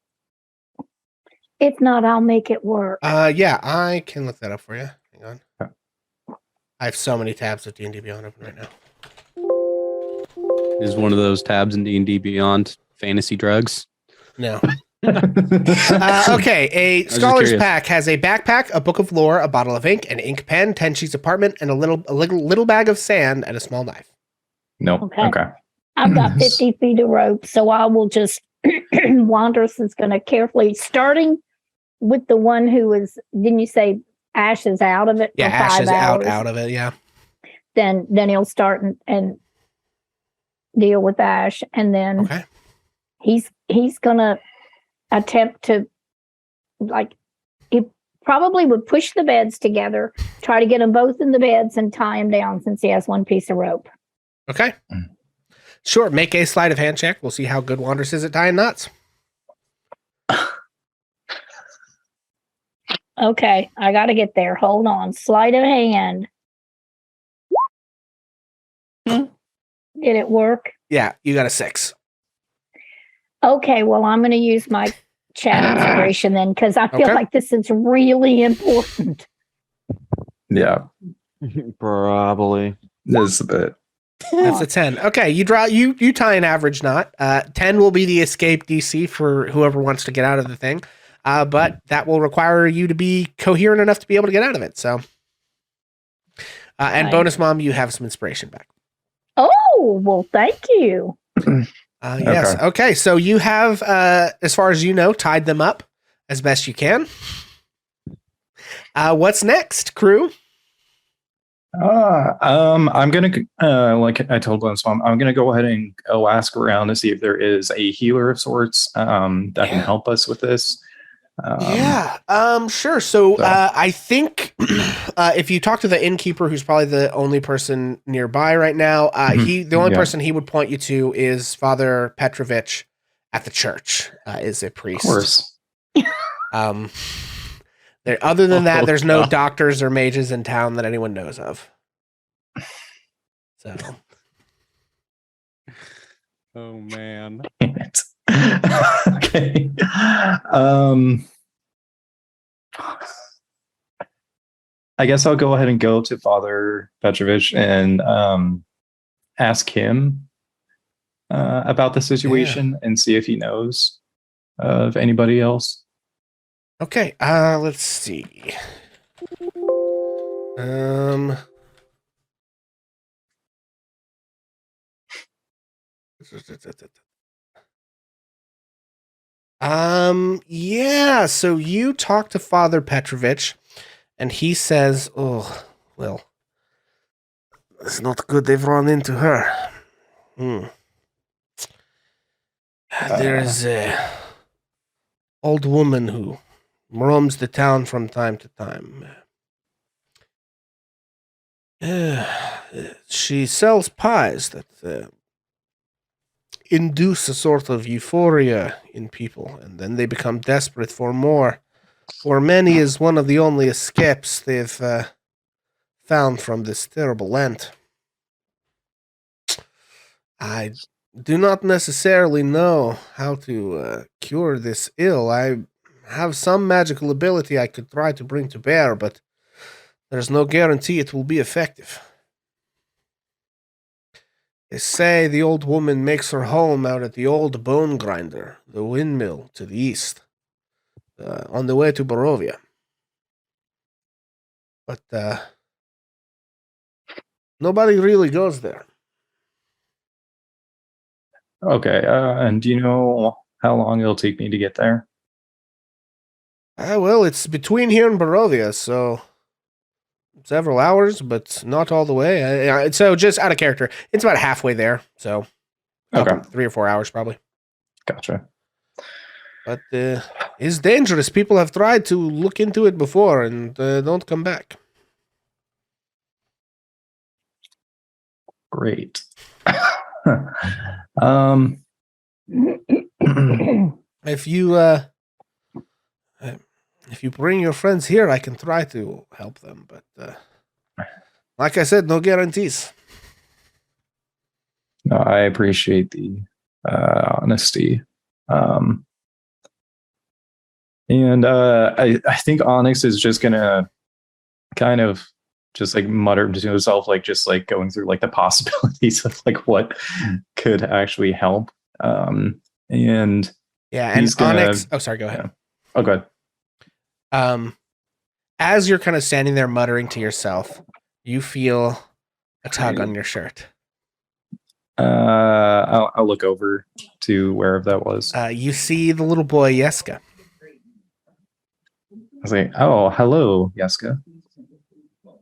If not, I'll make it work. Yeah, I can look that up for you. Hang on. Okay. I have so many tabs of D&D Beyond open right now. Is one of those tabs in D&D Beyond fantasy drugs? No. Okay, a Scholar's curious. Pack has a backpack, a book of lore, a bottle of ink, an ink pen, 10 sheets of parchment, and a little bag of sand and a small knife. Nope. Okay. I've got 50 feet of rope, so I will just Wandress is going to carefully, starting with the one who was, didn't you say Ash is out of it? Yeah, for Ash 5 is hours? out of it, yeah. Then he'll start and deal with Ash, and then Okay. he's going to attempt to, like, he probably would push the beds together, try to get them both in the beds and tie them down since he has one piece of rope. Okay. Sure, make a sleight of hand check. We'll see how good Wandress is at tying knots. Okay, I got to get there. Hold on. Sleight of hand. Did it work? Yeah, you got a 6. Okay, well, I'm going to use my chat inspiration then because I feel Okay. like this is really important. Yeah, Probably. that's a bit. That's a 10. Okay, you tie an average knot. 10 will be the escape DC for whoever wants to get out of the thing. But that will require you to be coherent enough to be able to get out of it. So, and Right. bonus mom, you have some inspiration back. Oh, well, thank you. Yes. Okay. So you have, as far as you know, tied them up as best you can. What's next, crew? I'm gonna like I told Glenn's mom, I'm gonna go ahead and go ask around to see if there is a healer of sorts that can help us with this. Sure. So I think if you talk to the innkeeper, who's probably the only person nearby right now, the only person he would point you to is Father Petrovich at the church. Is a priest. Of course. Other than that, there's no God. doctors or mages in town that anyone knows of. So, Oh man. Damn it. Okay. I guess I'll go ahead and go to Father Petrovich and ask him about the situation and see if he knows of anybody else. okay. Let's see. Yeah, so you talk to Father Petrovich and he says, oh, well, it's not good they've run into her. There is a old woman who roams the town from time to time. She sells pies that induce a sort of euphoria in people, and then they become desperate for more. For many is one of the only escapes they've found from this terrible land. I do not necessarily know how to cure this ill. I have some magical ability I could try to bring to bear, but there's no guarantee it will be effective. They say the old woman makes her home out at the old bone grinder, the windmill to the east, on the way to Barovia. But nobody really goes there. Okay. And do you know how long it'll take me to get there? Well, it's between here and Barovia, so several hours, but not all the way. So just out of character, it's about halfway there. So Okay. 3 or 4 hours probably. Gotcha. But it's dangerous. People have tried to look into it before and don't come back. Great. um, If you bring your friends here, I can try to help them. But like I said, no guarantees. no, I appreciate the honesty. And I think Onyx is just gonna kind of just like mutter to himself, like just like going through like the possibilities of like what could actually help. And Yeah, and he's gonna- Onyx. Oh, sorry. Go ahead. oh, good. As you're kind of standing there muttering to yourself, you feel a tug on your shirt. I'll look over to wherever that was. You see the little boy Yeska. I was like, oh, hello, Yeska.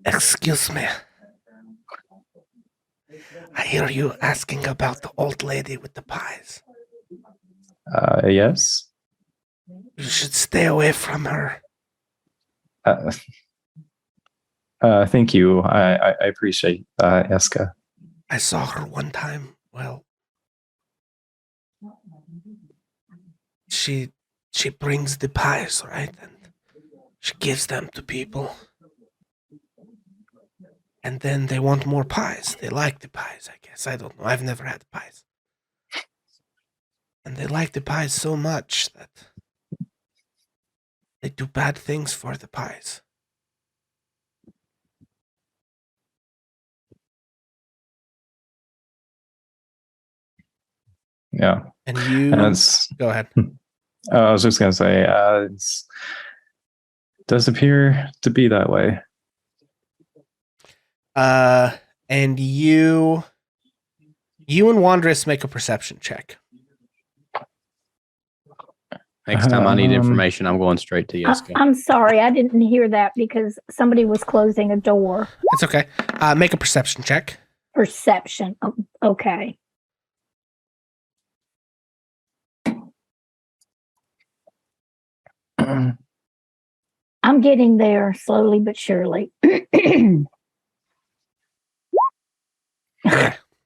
Excuse me. I hear you asking about the old lady with the pies. Yes. You should stay away from her. Thank you. I appreciate Yeska. I saw her one time. Well, she brings the pies, right? And she gives them to people. And then they want more pies. They like the pies, I guess. I don't know. I've never had pies. And they like the pies so much that they do bad things for the pies. Yeah. And you go ahead. I was just gonna say, it does appear to be that way. And you and Wondrous make a perception check. Next time I need information, I'm going straight to Yeska. I'm sorry, I didn't hear that because somebody was closing a door. It's okay. Make a perception check. Perception. Oh, okay. I'm getting there slowly but surely. All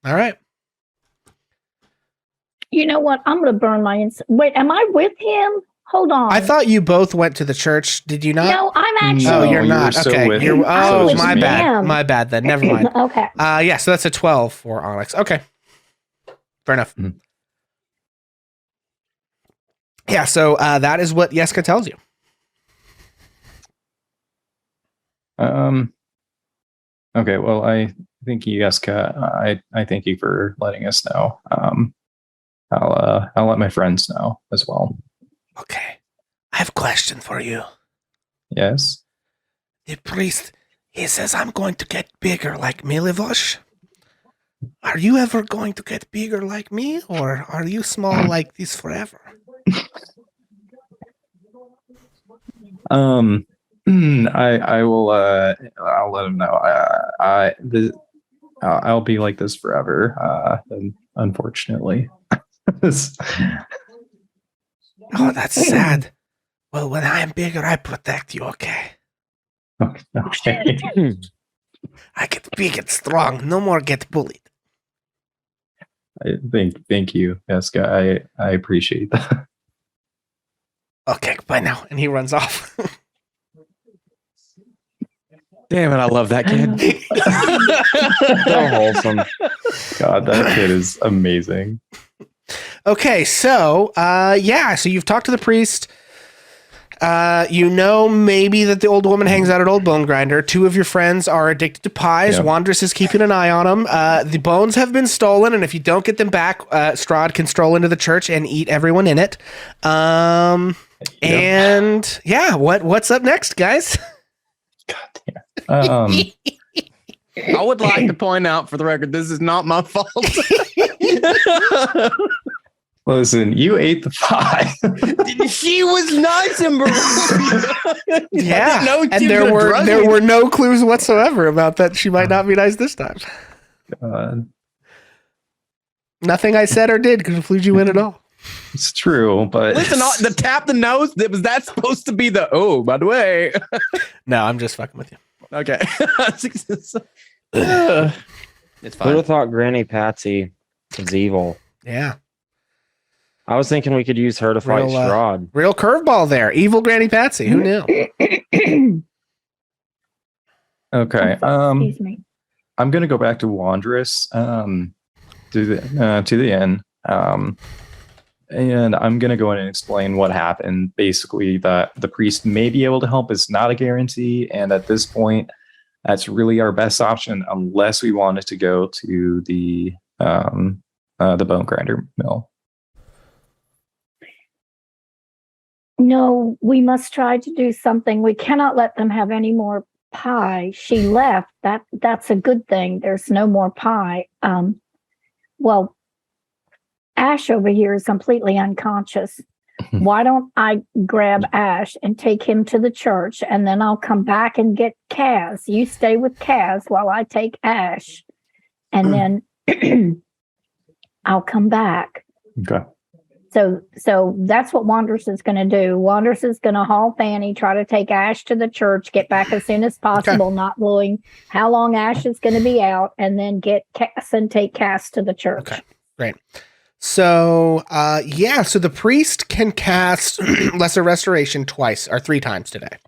right. You know what? I'm going to burn my Wait, am I with him? Hold on. I thought you both went to the church. Did you not? No, I'm actually. Oh, you're you not. were still Okay. with- You're, I'm oh, with my bad. them. My bad then. Never mind. Okay. Yeah, so that's a 12 for Onyx. Okay. Fair enough. Mhm. Yeah, so that is what Yeska tells you. Okay, well, I thank you, Yeska. I thank you for letting us know. I'll let my friends know as well. Okay. I have a question for you. Yes. The priest, he says I'm going to get bigger like Milivosh. Are you ever going to get bigger like me, or are you small like this forever? I will. I'll let him know. I'll be like this forever. Unfortunately. Oh, that's sad. Well, when I am bigger, I protect you, okay? Okay. I get big and strong. No more get bullied. Thank you, Yeska. I appreciate that. Okay, bye now. And he runs off. Damn it, I love that kid. So wholesome. God, that kid is amazing. Okay, so so you've talked to the priest. You know maybe that the old woman hangs out at Old Bone Grinder. 2 of your friends are addicted to pies. Yep. Wandrous is keeping an eye on them. The bones have been stolen, and if you don't get them back, Strahd can stroll into the church and eat everyone in it. And yeah, what's up next, guys? God damn. I would like to point out for the record, this is not my fault. Listen, you ate the pie. She was nice in Barovia. Yeah, and there were no clues whatsoever about that she might not be nice this time. Nothing I said or did could have flew you in at all. It's true, but Listen, the tap the nose, was that supposed to be the, oh, by the way? No, I'm just fucking with you. Okay. It's Who'd fine. have thought Granny Patsy was evil? Yeah. I was thinking we could use her to fight Real, Strahd. Real curveball there. Evil Granny Patsy. Who knew? okay. Excuse me. I'm gonna go back to Wandrous to the inn. And I'm gonna go in and explain what happened. Basically, that the priest may be able to help is not a guarantee, and at this point, that's really our best option, unless we wanted to go to the bone grinder mill. No, we must try to do something. We cannot let them have any more pie. She left. That's a good thing. There's no more pie. Well, Ash over here is completely unconscious. Why don't I grab Ash and take him to the church, and then I'll come back and get Kaz. You stay with Kaz while I take Ash, and then I'll come back. Okay. So that's what Wandrous is going to do. Wandrous is going to haul Fanny, try to take Ash to the church, get back as soon as possible, not knowing how long Ash is going to be out, and then get Cass and take Cass to the church. Okay, great. So, so the priest can cast Lesser Restoration twice or 3 times today.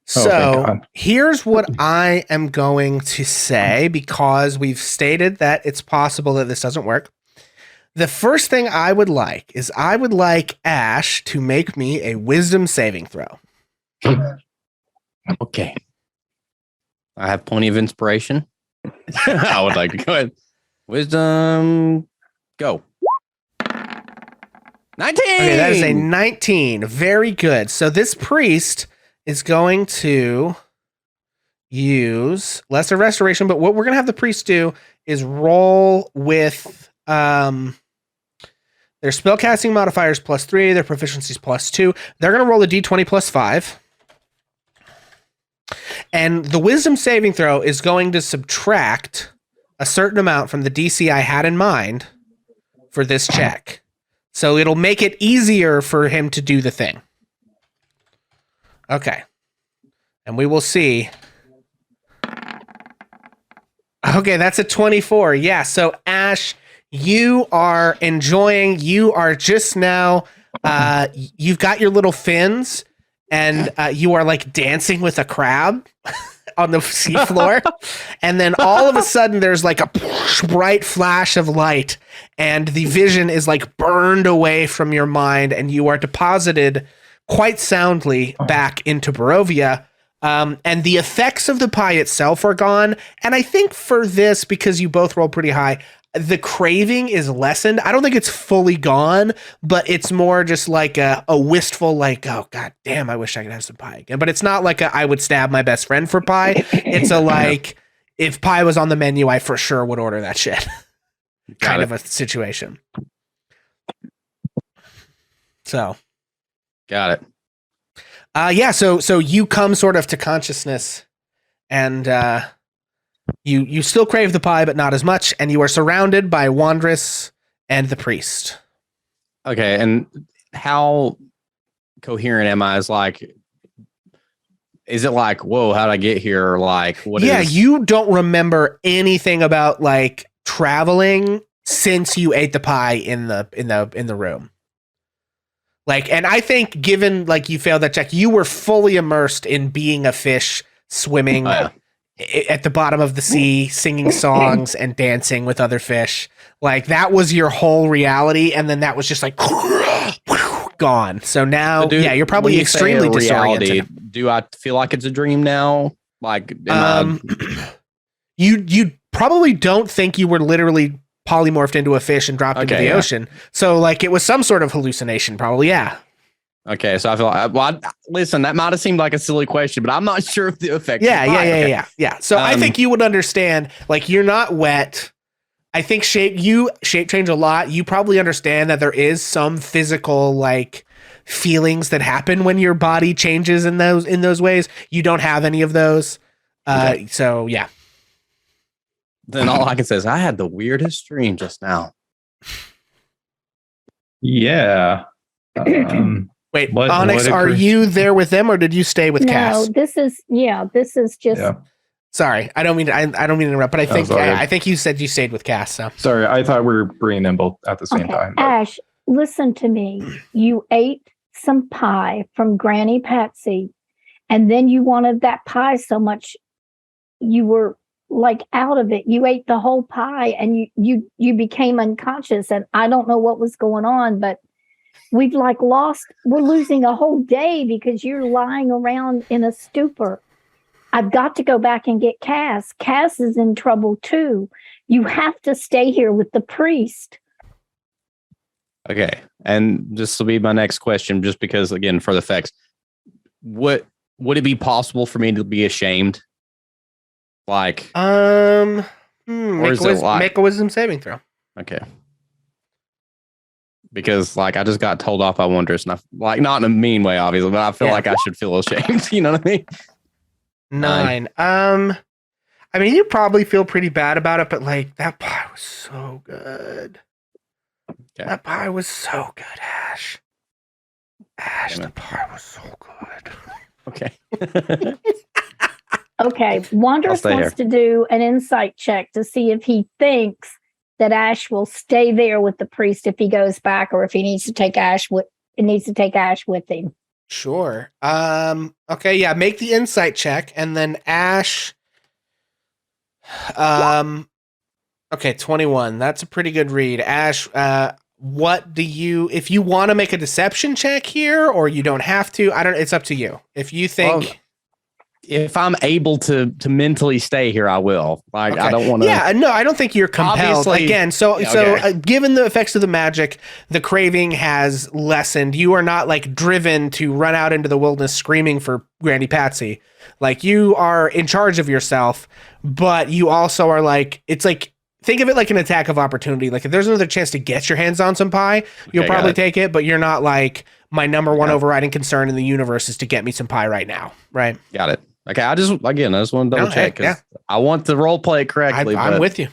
So here's what I am going to say, because we've stated that it's possible that this doesn't work. The first thing I would like is Ash to make me a wisdom saving throw. Okay. I have plenty of inspiration. I would like to go ahead. Wisdom, go. 19! Okay, that is a 19. Very good. So this priest is going to use Lesser Restoration, but what we're going to have the priest do is roll with their spellcasting modifiers +3, their proficiencies +2. They're going to roll a d20 +5. And the wisdom saving throw is going to subtract a certain amount from the DC I had in mind for this check. So it'll make it easier for him to do the thing. Okay. And we will see. Okay, that's a 24. Yeah, so Ash, you are just now, you've got your little fins, and you are like dancing with a crab on the seafloor. And then all of a sudden there's like a bright flash of light, and the vision is like burned away from your mind, and you are deposited quite soundly back into Barovia. And the effects of the pie itself are gone. And I think for this, because you both roll pretty high, the craving is lessened. I don't think it's fully gone, but it's more just like a wistful, like, oh, God damn, I wish I could have some pie again. But it's not like I would stab my best friend for pie. It's a like, if pie was on the menu, I for sure would order that shit. Kind of a situation. So. Got it. So you come sort of to consciousness, and you still crave the pie, but not as much, and you are surrounded by Wandrous and the priest. Okay, and how coherent am I? Is it like, whoa, how'd I get here? Or like, what is... you don't remember anything about like traveling since you ate the pie in the room. Like, and I think given like you failed that check, you were fully immersed in being a fish swimming at the bottom of the sea, singing songs and dancing with other fish. Like that was your whole reality, and then that was just like gone. So now, you're probably extremely disoriented. Do I feel like it's a dream now? Like, you probably don't think you were literally polymorphed into a fish and dropped into the ocean. So like it was some sort of hallucination, probably. Yeah. Okay, so I feel like, listen, that might have seemed like a silly question, but I'm not sure if the effect. Yeah. So I think you would understand, like, you're not wet. I think shape change a lot. You probably understand that there is some physical, like, feelings that happen when your body changes in those ways. You don't have any of those. So yeah. Then all I can say is I had the weirdest dream just now. Yeah. Wait, Onyx, are you there with them, or did you stay with Cass? No, this is just. Yeah. Sorry, I don't mean to interrupt, but I think you said you stayed with Cass. So sorry, I thought we were bringing them both at the same time. But... Ash, listen to me. You ate some pie from Granny Patsy, and then you wanted that pie so much, you were like out of it. You ate the whole pie, and you became unconscious, and I don't know what was going on, but. We're losing a whole day because you're lying around in a stupor. I've got to go back and get Cass. Cass is in trouble too. You have to stay here with the priest. Okay. And this will be my next question, just because, again, for the facts, would it be possible for me to be ashamed? Like, make a wisdom saving throw. Okay. Because like I just got told off by Wondrous, and like not in a mean way, obviously, but I feel like I should feel ashamed. You know what I mean? 9. I mean, you probably feel pretty bad about it, but like that pie was so good. Okay. That pie was so good, Ash. The pie was so good. Okay. Okay, Wondrous wants to do an insight check to see if he thinks that Ash will stay there with the priest if he goes back, or if he needs to take Ash with him. Sure. Okay, yeah, make the insight check, and then Ash. Okay, 21. That's a pretty good read. Ash, if you want to make a deception check here, or you don't have to, it's up to you. If you think. If I'm able to mentally stay here, I will. Like, okay. I don't want to. Yeah, no, I don't think you're compelled. Again, given the effects of the magic, the craving has lessened. You are not like driven to run out into the wilderness screaming for Granny Patsy. Like, you are in charge of yourself, but you also are like, it's like, think of it like an attack of opportunity. Like, if there's another chance to get your hands on some pie, you'll probably take it, but you're not like, my number one overriding concern in the universe is to get me some pie right now. Right? Got it. Okay, I just want to double check because I want to role play it correctly. I'm with you.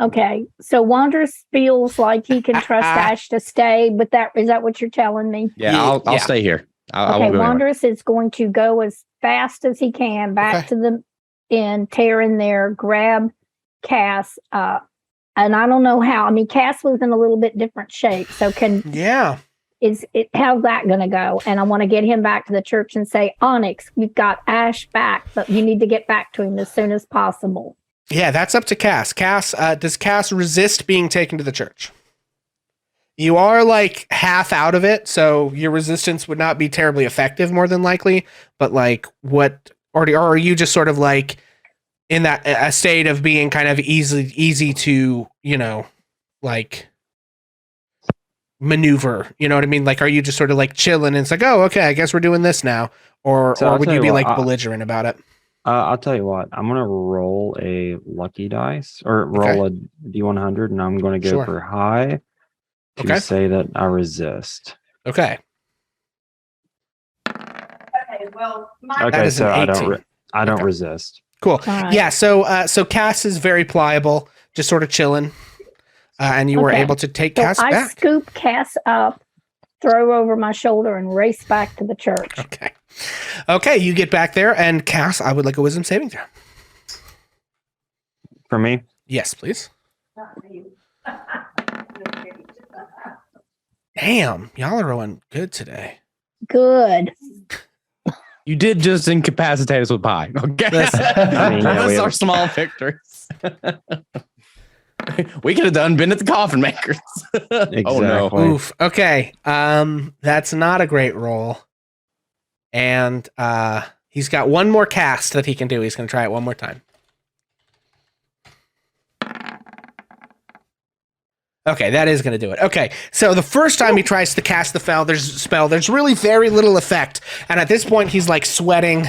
Okay, so Wondrous feels like he can trust Ash to stay, but is that what you're telling me? Yeah, I'll stay here. I won't go Wondrous is going to go as fast as he can back to the inn, tear in there, grab Cass, and I don't know how. I mean, Cass was in a little bit different shape, so how's that going to go? And I want to get him back to the church and say, Onyx, we've got Ash back, but you need to get back to him as soon as possible. Yeah, that's up to Cass. Does Cass resist being taken to the church? You are like half out of it, so your resistance would not be terribly effective, more than likely. But like, or are you just sort of like in that a state of being kind of easy to, like maneuver, you know what I mean? Like, are you just sort of like chilling and it's like, oh, okay, I guess we're doing this now, or would you be like belligerent about it? I'll tell you what, I'm gonna roll a lucky dice or roll a D100, and I'm gonna go for high to say that I resist. Okay. Well, so I don't resist. Cool. Right. Yeah. So Cass is very pliable, just sort of chilling. And you were able to take Cass back. I scoop Cass up, throw over my shoulder, and race back to the church. Okay, you get back there, and Cass, I would like a wisdom saving throw. For me? Yes, please. Damn, y'all are rolling good today. Good. You did just incapacitate us with pie. Okay. Listen, I mean, yeah, Give we us have our a- small victories. We could have been at the coffin makers. Oh no. Exactly. oof. Okay. That's not a great roll. And he's got one more cast that he can do. He's going to try it one more time. Okay, that is going to do it. Okay, so the first time he tries to cast the spell, there's really very little effect. And at this point, he's like sweating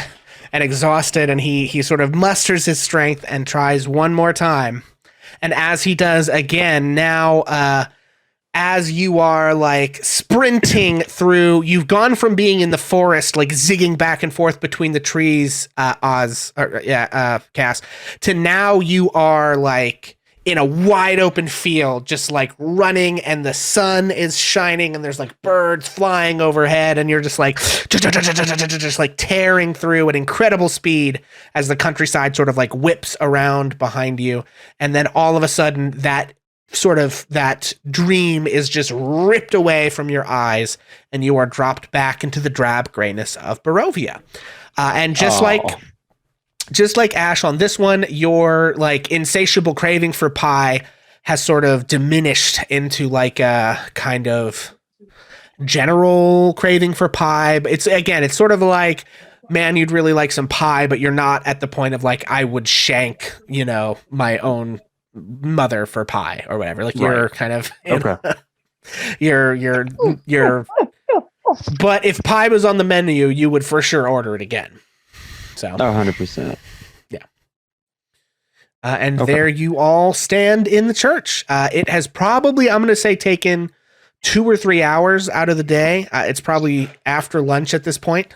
and exhausted, and he sort of musters his strength and tries one more time. And as he does again, now as you are like sprinting through, you've gone from being in the forest, like zigging back and forth between the trees, Cass, to now you are like in a wide open field, just like running, and the sun is shining, and there's like birds flying overhead, and you're just like tearing through at incredible speed as the countryside sort of like whips around behind you, and then all of a sudden that dream is just ripped away from your eyes, and you are dropped back into the drab grayness of Barovia. And just like Ash on this one, your like insatiable craving for pie has sort of diminished into like a kind of general craving for pie. But it's sort of like, man, you'd really like some pie, but you're not at the point of like, I would shank, my own mother for pie or whatever. Like you're kind of Okay. you're but if pie was on the menu, you would for sure order it again. So 100%. and Okay. there you all stand in the church. It has probably, I'm going to say, taken 2 or 3 hours out of the day. It's probably after lunch at this point.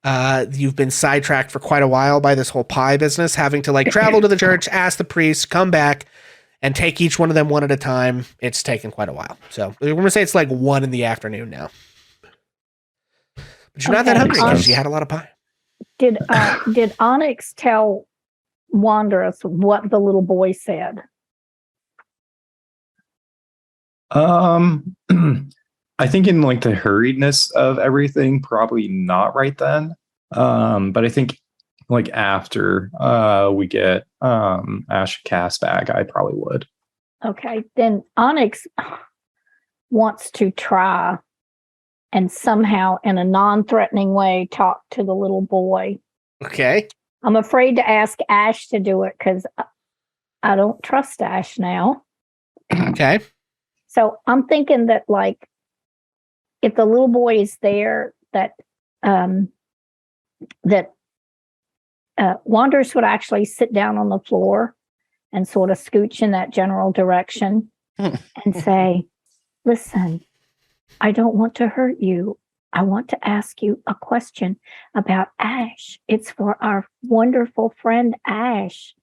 You've been sidetracked for quite a while by this whole pie business, having to like travel to the church, ask the priest, come back, and take each one of them one at a time. It's taken quite a while. So we're going to say it's like 1 in the afternoon now. But you're not that Okay. hungry because you had a lot of pie. Did Onyx tell Wanderous what the little boy said? I think in like the hurriedness of everything, probably not right then. But I think like after we get Ash cast back, I probably would. Okay, then Onyx wants to try and somehow in a non-threatening way talk to the little boy. Okay. I'm afraid to ask Ash to do it because I don't trust Ash now. Okay. So I'm thinking that like if the little boy is there, that Wanderers would actually sit down on the floor and sort of scooch in that general direction and say, listen, I don't want to hurt you. I want to ask you a question about Ash. It's for our wonderful friend Ash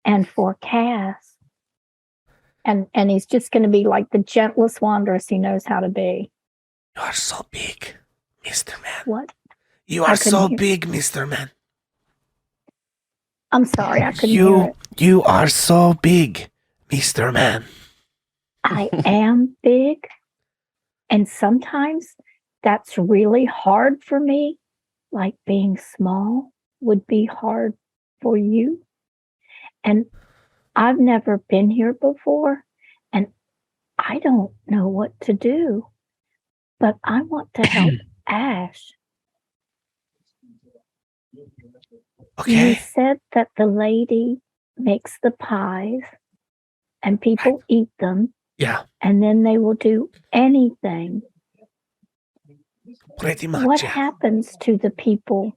and for Cass. And he's just going to be like the gentlest Wanderess he knows how to be. You are so big, Mr. Man. What? You I are couldn't so hear. big, Mr. Man. I'm sorry, I couldn't hear it. You are so big, Mr. Man. I am big. And sometimes that's really hard for me. Like being small would be hard for you. And I've never been here before. And I don't know what to do. But I want to help Ash. You Okay. said that the lady makes the pies and people eat them. Yeah, And then they will do anything. pretty much. What Yeah. happens to the people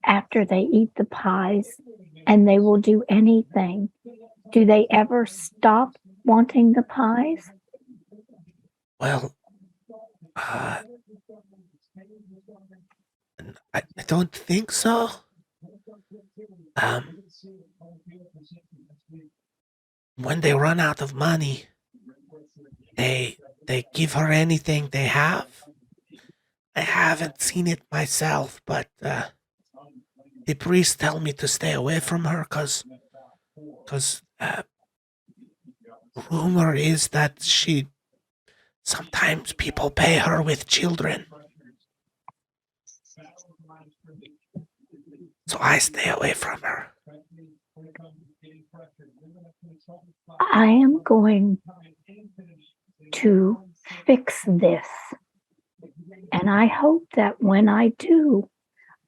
after they eat the pies and they will do anything? Do they ever stop wanting the pies? Well, I don't think so. When they run out of money, they give her anything they have. I haven't seen it myself, but the priests tell me to stay away from her because rumor is that she Sometimes people pay her with children. So I stay away from her. I am going to fix this. And I hope that when I do,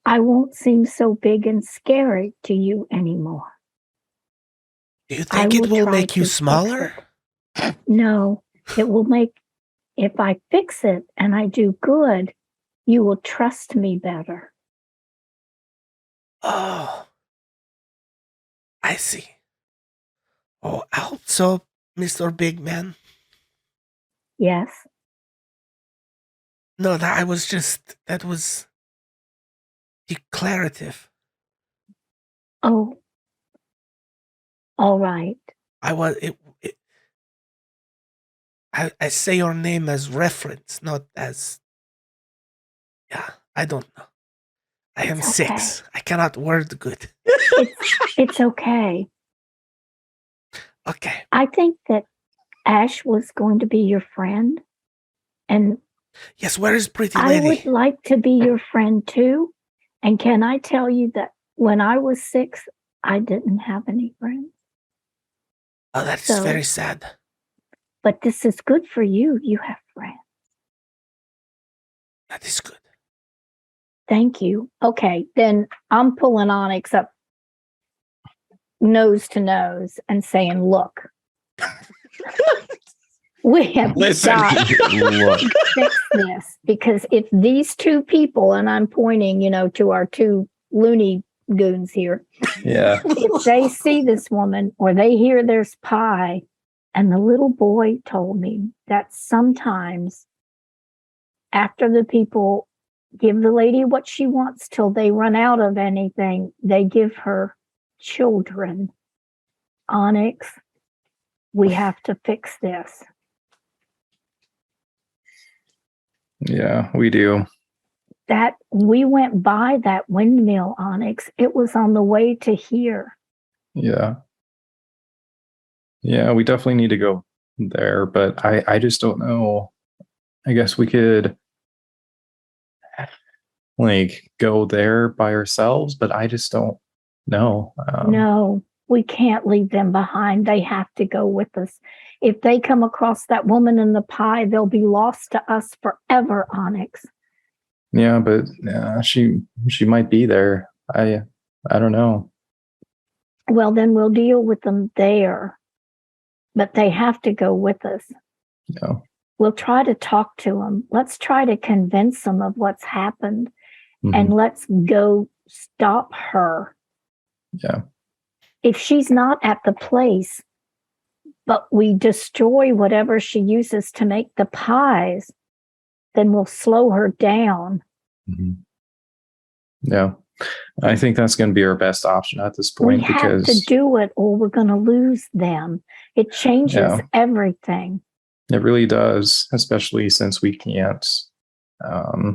I won't seem so big and scary to you anymore. Do you think it will make you fix smaller? it. No, it will make, if I fix it and I do good, you will trust me better. Oh, I see. Oh, also, Mr. Big Man. Yes. No, that was declarative. Oh, all right. I say your name as reference, not as, yeah, I don't know. I am It's okay. 6. I cannot word good. It's okay. Okay. I think that Ash was going to be your friend, and Yes, where is Pretty I Lady? would like to be your friend too. And can I tell you that when I was 6, I didn't have any friends. Oh, that's So- very sad. But this is good for you. You have friends. That is good. Thank you. Okay, then I'm pulling Onyx up nose to nose and saying, look, we have got to fix this, because if these two people, and I'm pointing, to our two loony goons here, Yeah. if they see this woman or they hear there's pie, and the little boy told me that sometimes after the people give the lady what she wants till they run out of anything, they give her children. Onyx, we have to fix this. Yeah, we do. That we went by that windmill, Onyx. It was on the way to here. Yeah. Yeah, we definitely need to go there, but I just don't know. I guess we could go there by ourselves, but I just don't know. No, we can't leave them behind. They have to go with us. If they come across that woman in the pie, they'll be lost to us forever, Onyx. Yeah, but she might be there. I don't know. Well, then we'll deal with them there. But they have to go with us. No. We'll try to talk to them. Let's try to convince them of what's happened. Mhm. And let's go stop her. Yeah. If she's not at the place, but we destroy whatever she uses to make the pies, then we'll slow her down. Mhm. Yeah. I think that's going to be our best option at this We point have to do it or we're going to lose them. It changes everything. It really does, especially since we can't. I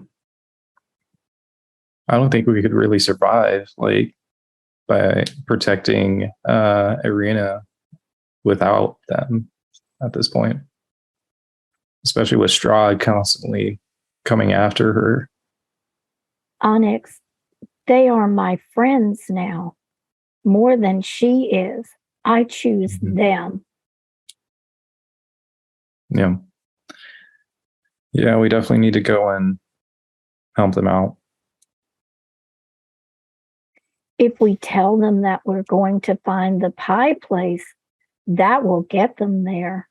don't think we could really survive by protecting Irina without them at this point, especially with Strahd constantly coming after her. Onyx, they are my friends now, more than she is. I choose them. Yeah. Yeah, we definitely need to go and help them out. If we tell them that we're going to find the pie place, that will get them there.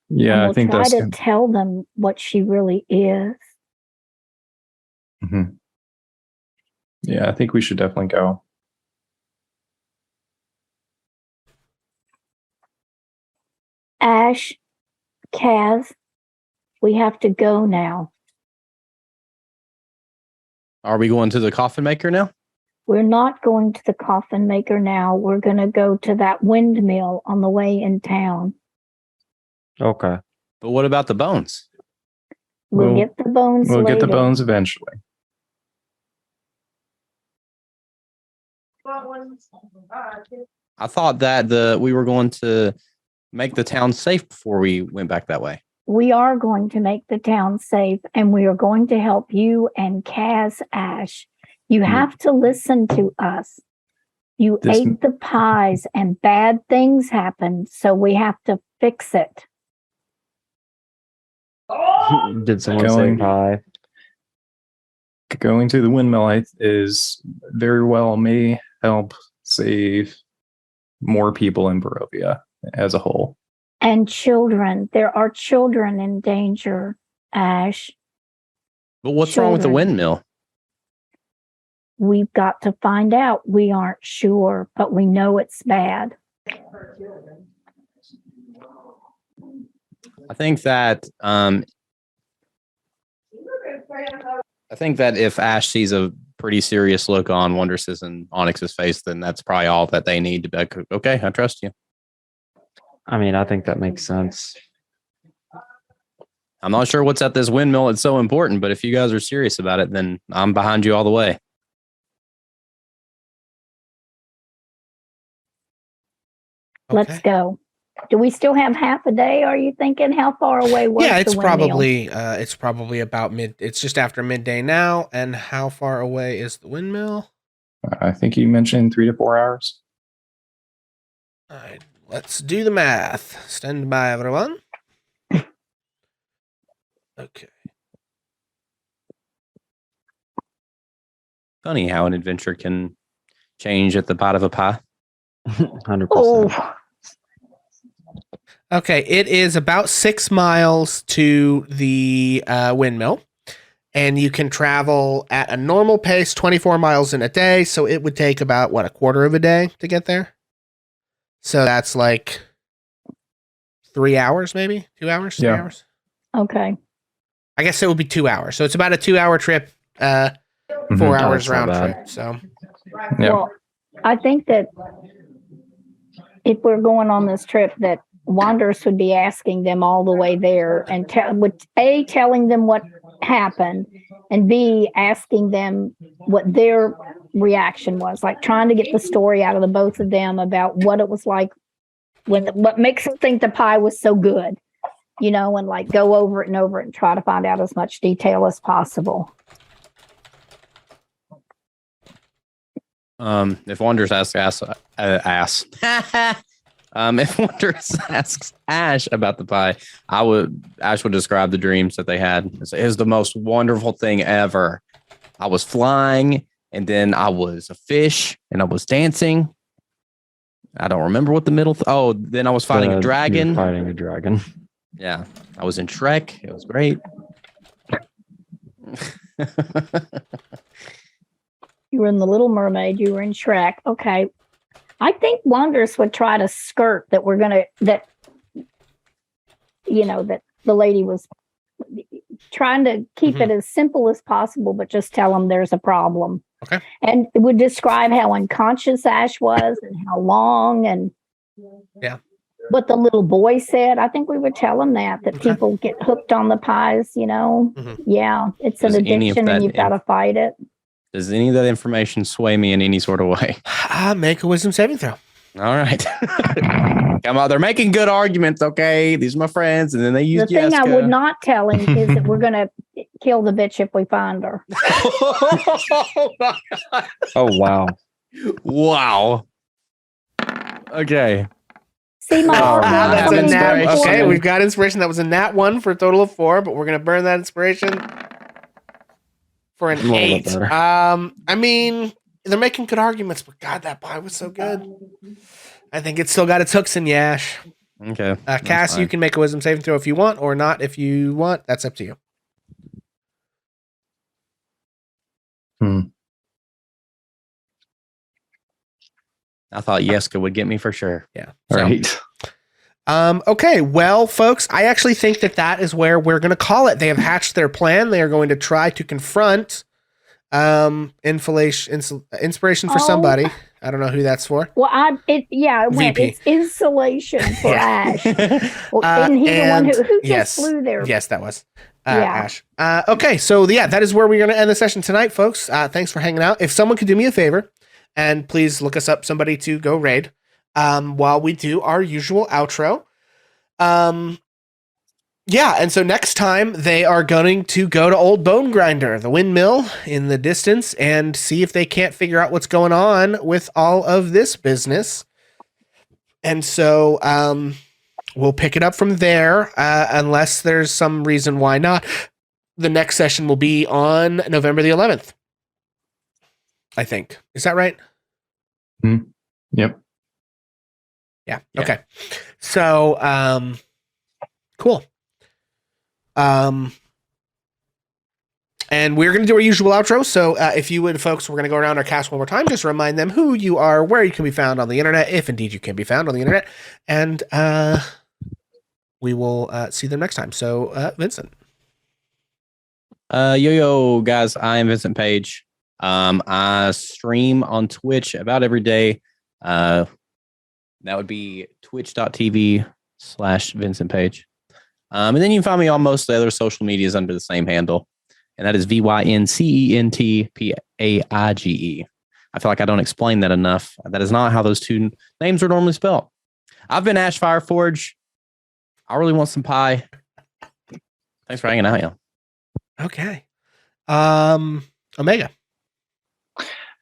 Yeah, and I think try that's to tell them what she really is. Mhm. Yeah, I think we should definitely go. Ash, Kaz, we have to go now. Are we going to the coffin maker now? We're not going to the coffin maker now. We're going to go to that windmill on the way in town. Okay. But what about the bones? We'll get the bones We'll later. get the bones eventually. I thought that we were going to make the town safe before we went back that way. We are going to make the town safe, and we are going to help you and Kaz Ash. You have to listen to us. You ate the pies and bad things happened, so we have to fix it. Did someone say pie? Going to the windmill is very well may help save more people in Barovia as a whole. And children. There are children in danger, Ash. But what's wrong with the windmill? We've got to find out. We aren't sure, but we know it's bad. I think that if Ash sees a pretty serious look on Wondrous's and Onyx's face, then that's probably all that they need to be like, okay, I trust you. I mean, I think that makes sense. I'm not sure what's at this windmill. It's so important, but if you guys are serious about it, then I'm behind you all the way. Let's go. Do we still have half a day? Are you thinking? How far away was Yeah, the windmill? it's probably about it's just after midday now. And how far away is the windmill? I think you mentioned 3 to 4 hours. All right, let's do the math. Stand by, everyone. Okay. Funny how an adventure can change at the bite of a pie. 100%. Oh, Okay, it is about 6 miles to the windmill, and you can travel at a normal pace, 24 miles in a day. So it would take about a quarter of a day to get there. So that's like 3 hours, maybe 2 hours, 3 hours. okay. I guess it would be 2 hours. So it's about a 2-hour trip, 4 hours That's not round bad. trip. So Yeah. Well, I think that if we're going on this trip, that Wanderers would be asking them all the way there and telling them what happened, and B, asking them what their reaction was, like trying to get the story out of the both of them about what it was like, what makes them think the pie was so good, and like go over it and try to find out as much detail as possible. If Wondrous asks if Wondrous asks Ash about the pie, Ash would describe the dreams that they had. It was the most wonderful thing ever. I was flying, and then I was a fish, and I was dancing. I don't remember what the middle. Then I was fighting a dragon. You were fighting a dragon. Yeah, I was in Shrek. It was great. You were in The Little Mermaid. You were in Shrek. Okay. I think Wanderers would try to skirt that that the lady was trying to keep it as simple as possible, but just tell them there's a problem. Okay. And it would describe how unconscious Ash was and how long and what the little boy said. I think we would tell them that people get hooked on the pies, Yeah, it's an addiction and you've got to fight it. Does any of that information sway me in any sort of way? Make a wisdom saving throw. All right. Come on, they're making good arguments, okay? These are my friends, and then they use The thing Jessica. I would not tell him is that we're going to kill the bitch if we find her. Oh, wow. Wow. Okay. See my That's a coming nat. down for Okay, me. we've got inspiration. That was a nat 1 for a total of 4, but we're gonna burn that inspiration for an A little 8. bit better. I mean, they're making good arguments, but God, that pie was so good. I think it's still got its hooks in Yash. Okay. Cass, you can make a wisdom saving throw if you want, or not if you want. That's up to you. I thought Yeska would get me for sure. Yeah. So, Right. Okay, well, folks, I actually think that is where we're going to call it. They have hatched their plan. They are going to try to confront inspiration for somebody. I don't know who that's for. Well, it went. VP. It's insulation for Yeah. Ash. Well, isn't he the one who yes, just flew there? Yes, that was Yeah. Ash. Okay, so that is where we're going to end the session tonight, folks. Thanks for hanging out. If someone could do me a favor, and please look us up somebody to go raid while we do our usual outro. Yeah, and so next time they are going to go to Old Bone Grinder, the windmill in the distance, and see if they can't figure out what's going on with all of this business. And so we'll pick it up from there, unless there's some reason why not. The next session will be on November the 11th, I think. Is that right? Yep. Yeah. Okay. So, cool. And we're going to do our usual outro. So if you would, folks, we're going to go around our cast one more time. Just remind them who you are, where you can be found on the internet, if indeed you can be found on the internet. And we will see them next time. So, Vincent. Yo, guys, I am Vincent Page. I stream on Twitch about every day. That would be twitch.tv/Vincent Page. And then you can find me on most of the other social medias under the same handle. And that is VYNCENTPAIGE. I feel like I don't explain that enough. That is not how those two names are normally spelled. I've been Ash Fireforge. I really want some pie. Thanks for hanging out, y'all. Okay. Omega.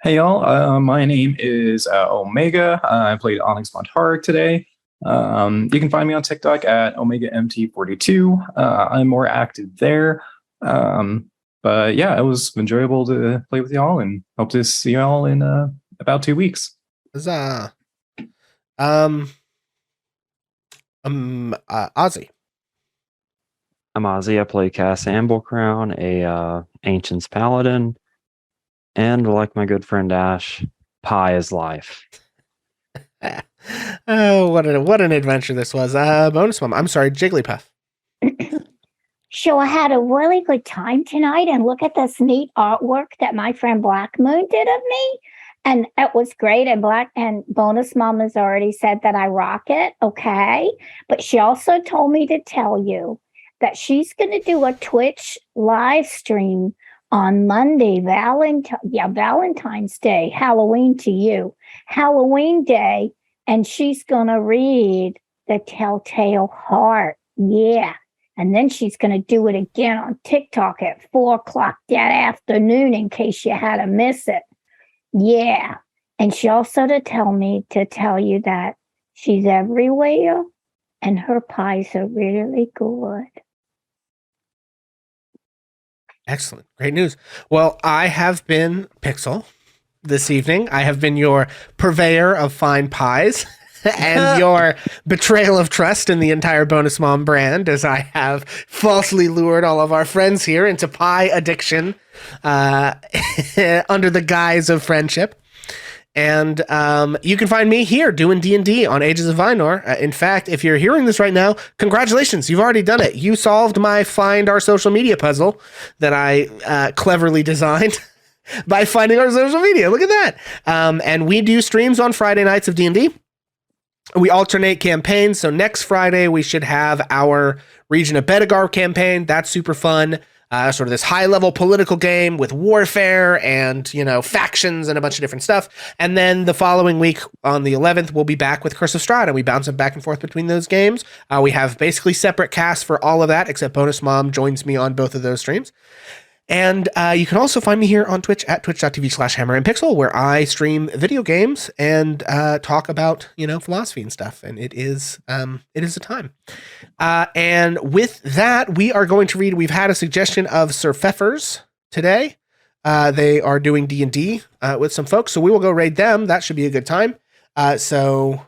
Hey y'all, my name is Omega. I played Onyx Montarik today. You can find me on TikTok at OmegaMT42. I'm more active there. But yeah, it was enjoyable to play with y'all and hope to see y'all in about 2 weeks. Huzzah. Ozzy. I'm Ozzy. I play Cass Amblecrown, a Ancient's Paladin. And like my good friend Ash, pie is life. Oh, what an adventure this was. Bonus mom. I'm sorry, Jigglypuff. So I had a really good time tonight, and look at this neat artwork that my friend Black Moon did of me. And it was great. And Bonus Mom has already said that I rock it. Okay. But she also told me to tell you that she's going to do a Twitch live stream on Monday, Valentine's Day, Halloween to you, Halloween Day. And she's going to read The Telltale Heart. Yeah. And then she's going to do it again on TikTok at 4:00 that afternoon in case you had to miss it. Yeah. And she also tell you that she's everywhere and her pies are really good. Excellent. Great news. Well, I have been Pixel this evening. I have been your purveyor of fine pies and your betrayal of trust in the entire Bonus Mom brand, as I have falsely lured all of our friends here into pie addiction under the guise of friendship. And you can find me here doing D&D on Ages of Ainor. In fact, if you're hearing this right now, congratulations, you've already done it. You solved my find our social media puzzle that I cleverly designed by finding our social media. Look at that. And we do streams on Friday nights of D&D. We alternate campaigns. So next Friday, we should have our Region of Bedegar campaign. That's super fun. Sort of this high-level political game with warfare and, factions and a bunch of different stuff. And then the following week on the 11th, we'll be back with Curse of Strahd, and we bounce it back and forth between those games. We have basically separate casts for all of that, except Bonus Mom joins me on both of those streams. And you can also find me here on Twitch at twitch.tv/HammerandPixel, where I stream video games and talk about, philosophy and stuff. And it is a time. And with that, we are going to read. We've had a suggestion of Sir Pfeffers today. They are doing D&D with some folks, so we will go raid them. That should be a good time. So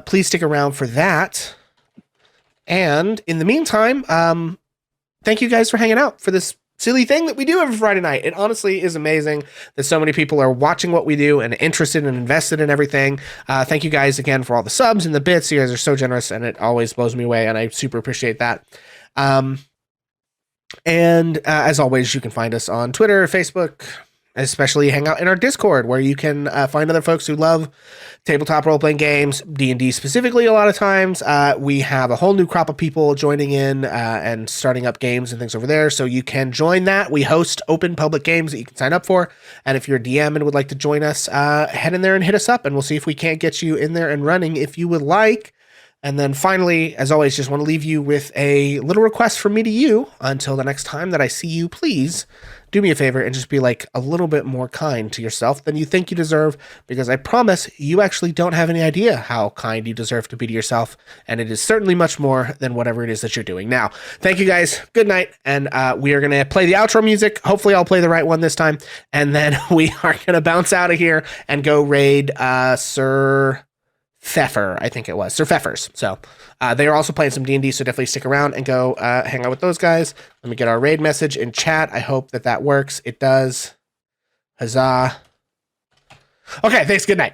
please stick around for that. And in the meantime, thank you guys for hanging out for this silly thing that we do every Friday night. It honestly is amazing that so many people are watching what we do and interested and invested in everything. Thank you guys again for all the subs and the bits. You guys are so generous, and it always blows me away, and I super appreciate that. And as always, you can find us on Twitter, Facebook, especially hang out in our Discord, where you can find other folks who love tabletop role-playing games, D&D specifically. A lot of times we have a whole new crop of people joining in and starting up games and things over there, so you can join that. We host open public games that you can sign up for, and if you're a DM and would like to join us, head in there and hit us up, and we'll see if we can't get you in there and running if you would like. And then finally, as always, just want to leave you with a little request from me to you. Until the next time that I see you, please do me a favor and just be like a little bit more kind to yourself than you think you deserve, because I promise you actually don't have any idea how kind you deserve to be to yourself, and it is certainly much more than whatever it is that you're doing. Now, thank you guys. Good night, and we are going to play the outro music. Hopefully I'll play the right one this time, and then we are going to bounce out of here and go raid Sir Pfeffer, I think it was. Sir Pfeffers. So they are also playing some D&D, so definitely stick around and go hang out with those guys. Let me get our raid message in chat. I hope that works. It does. Huzzah. Okay, thanks. Good night.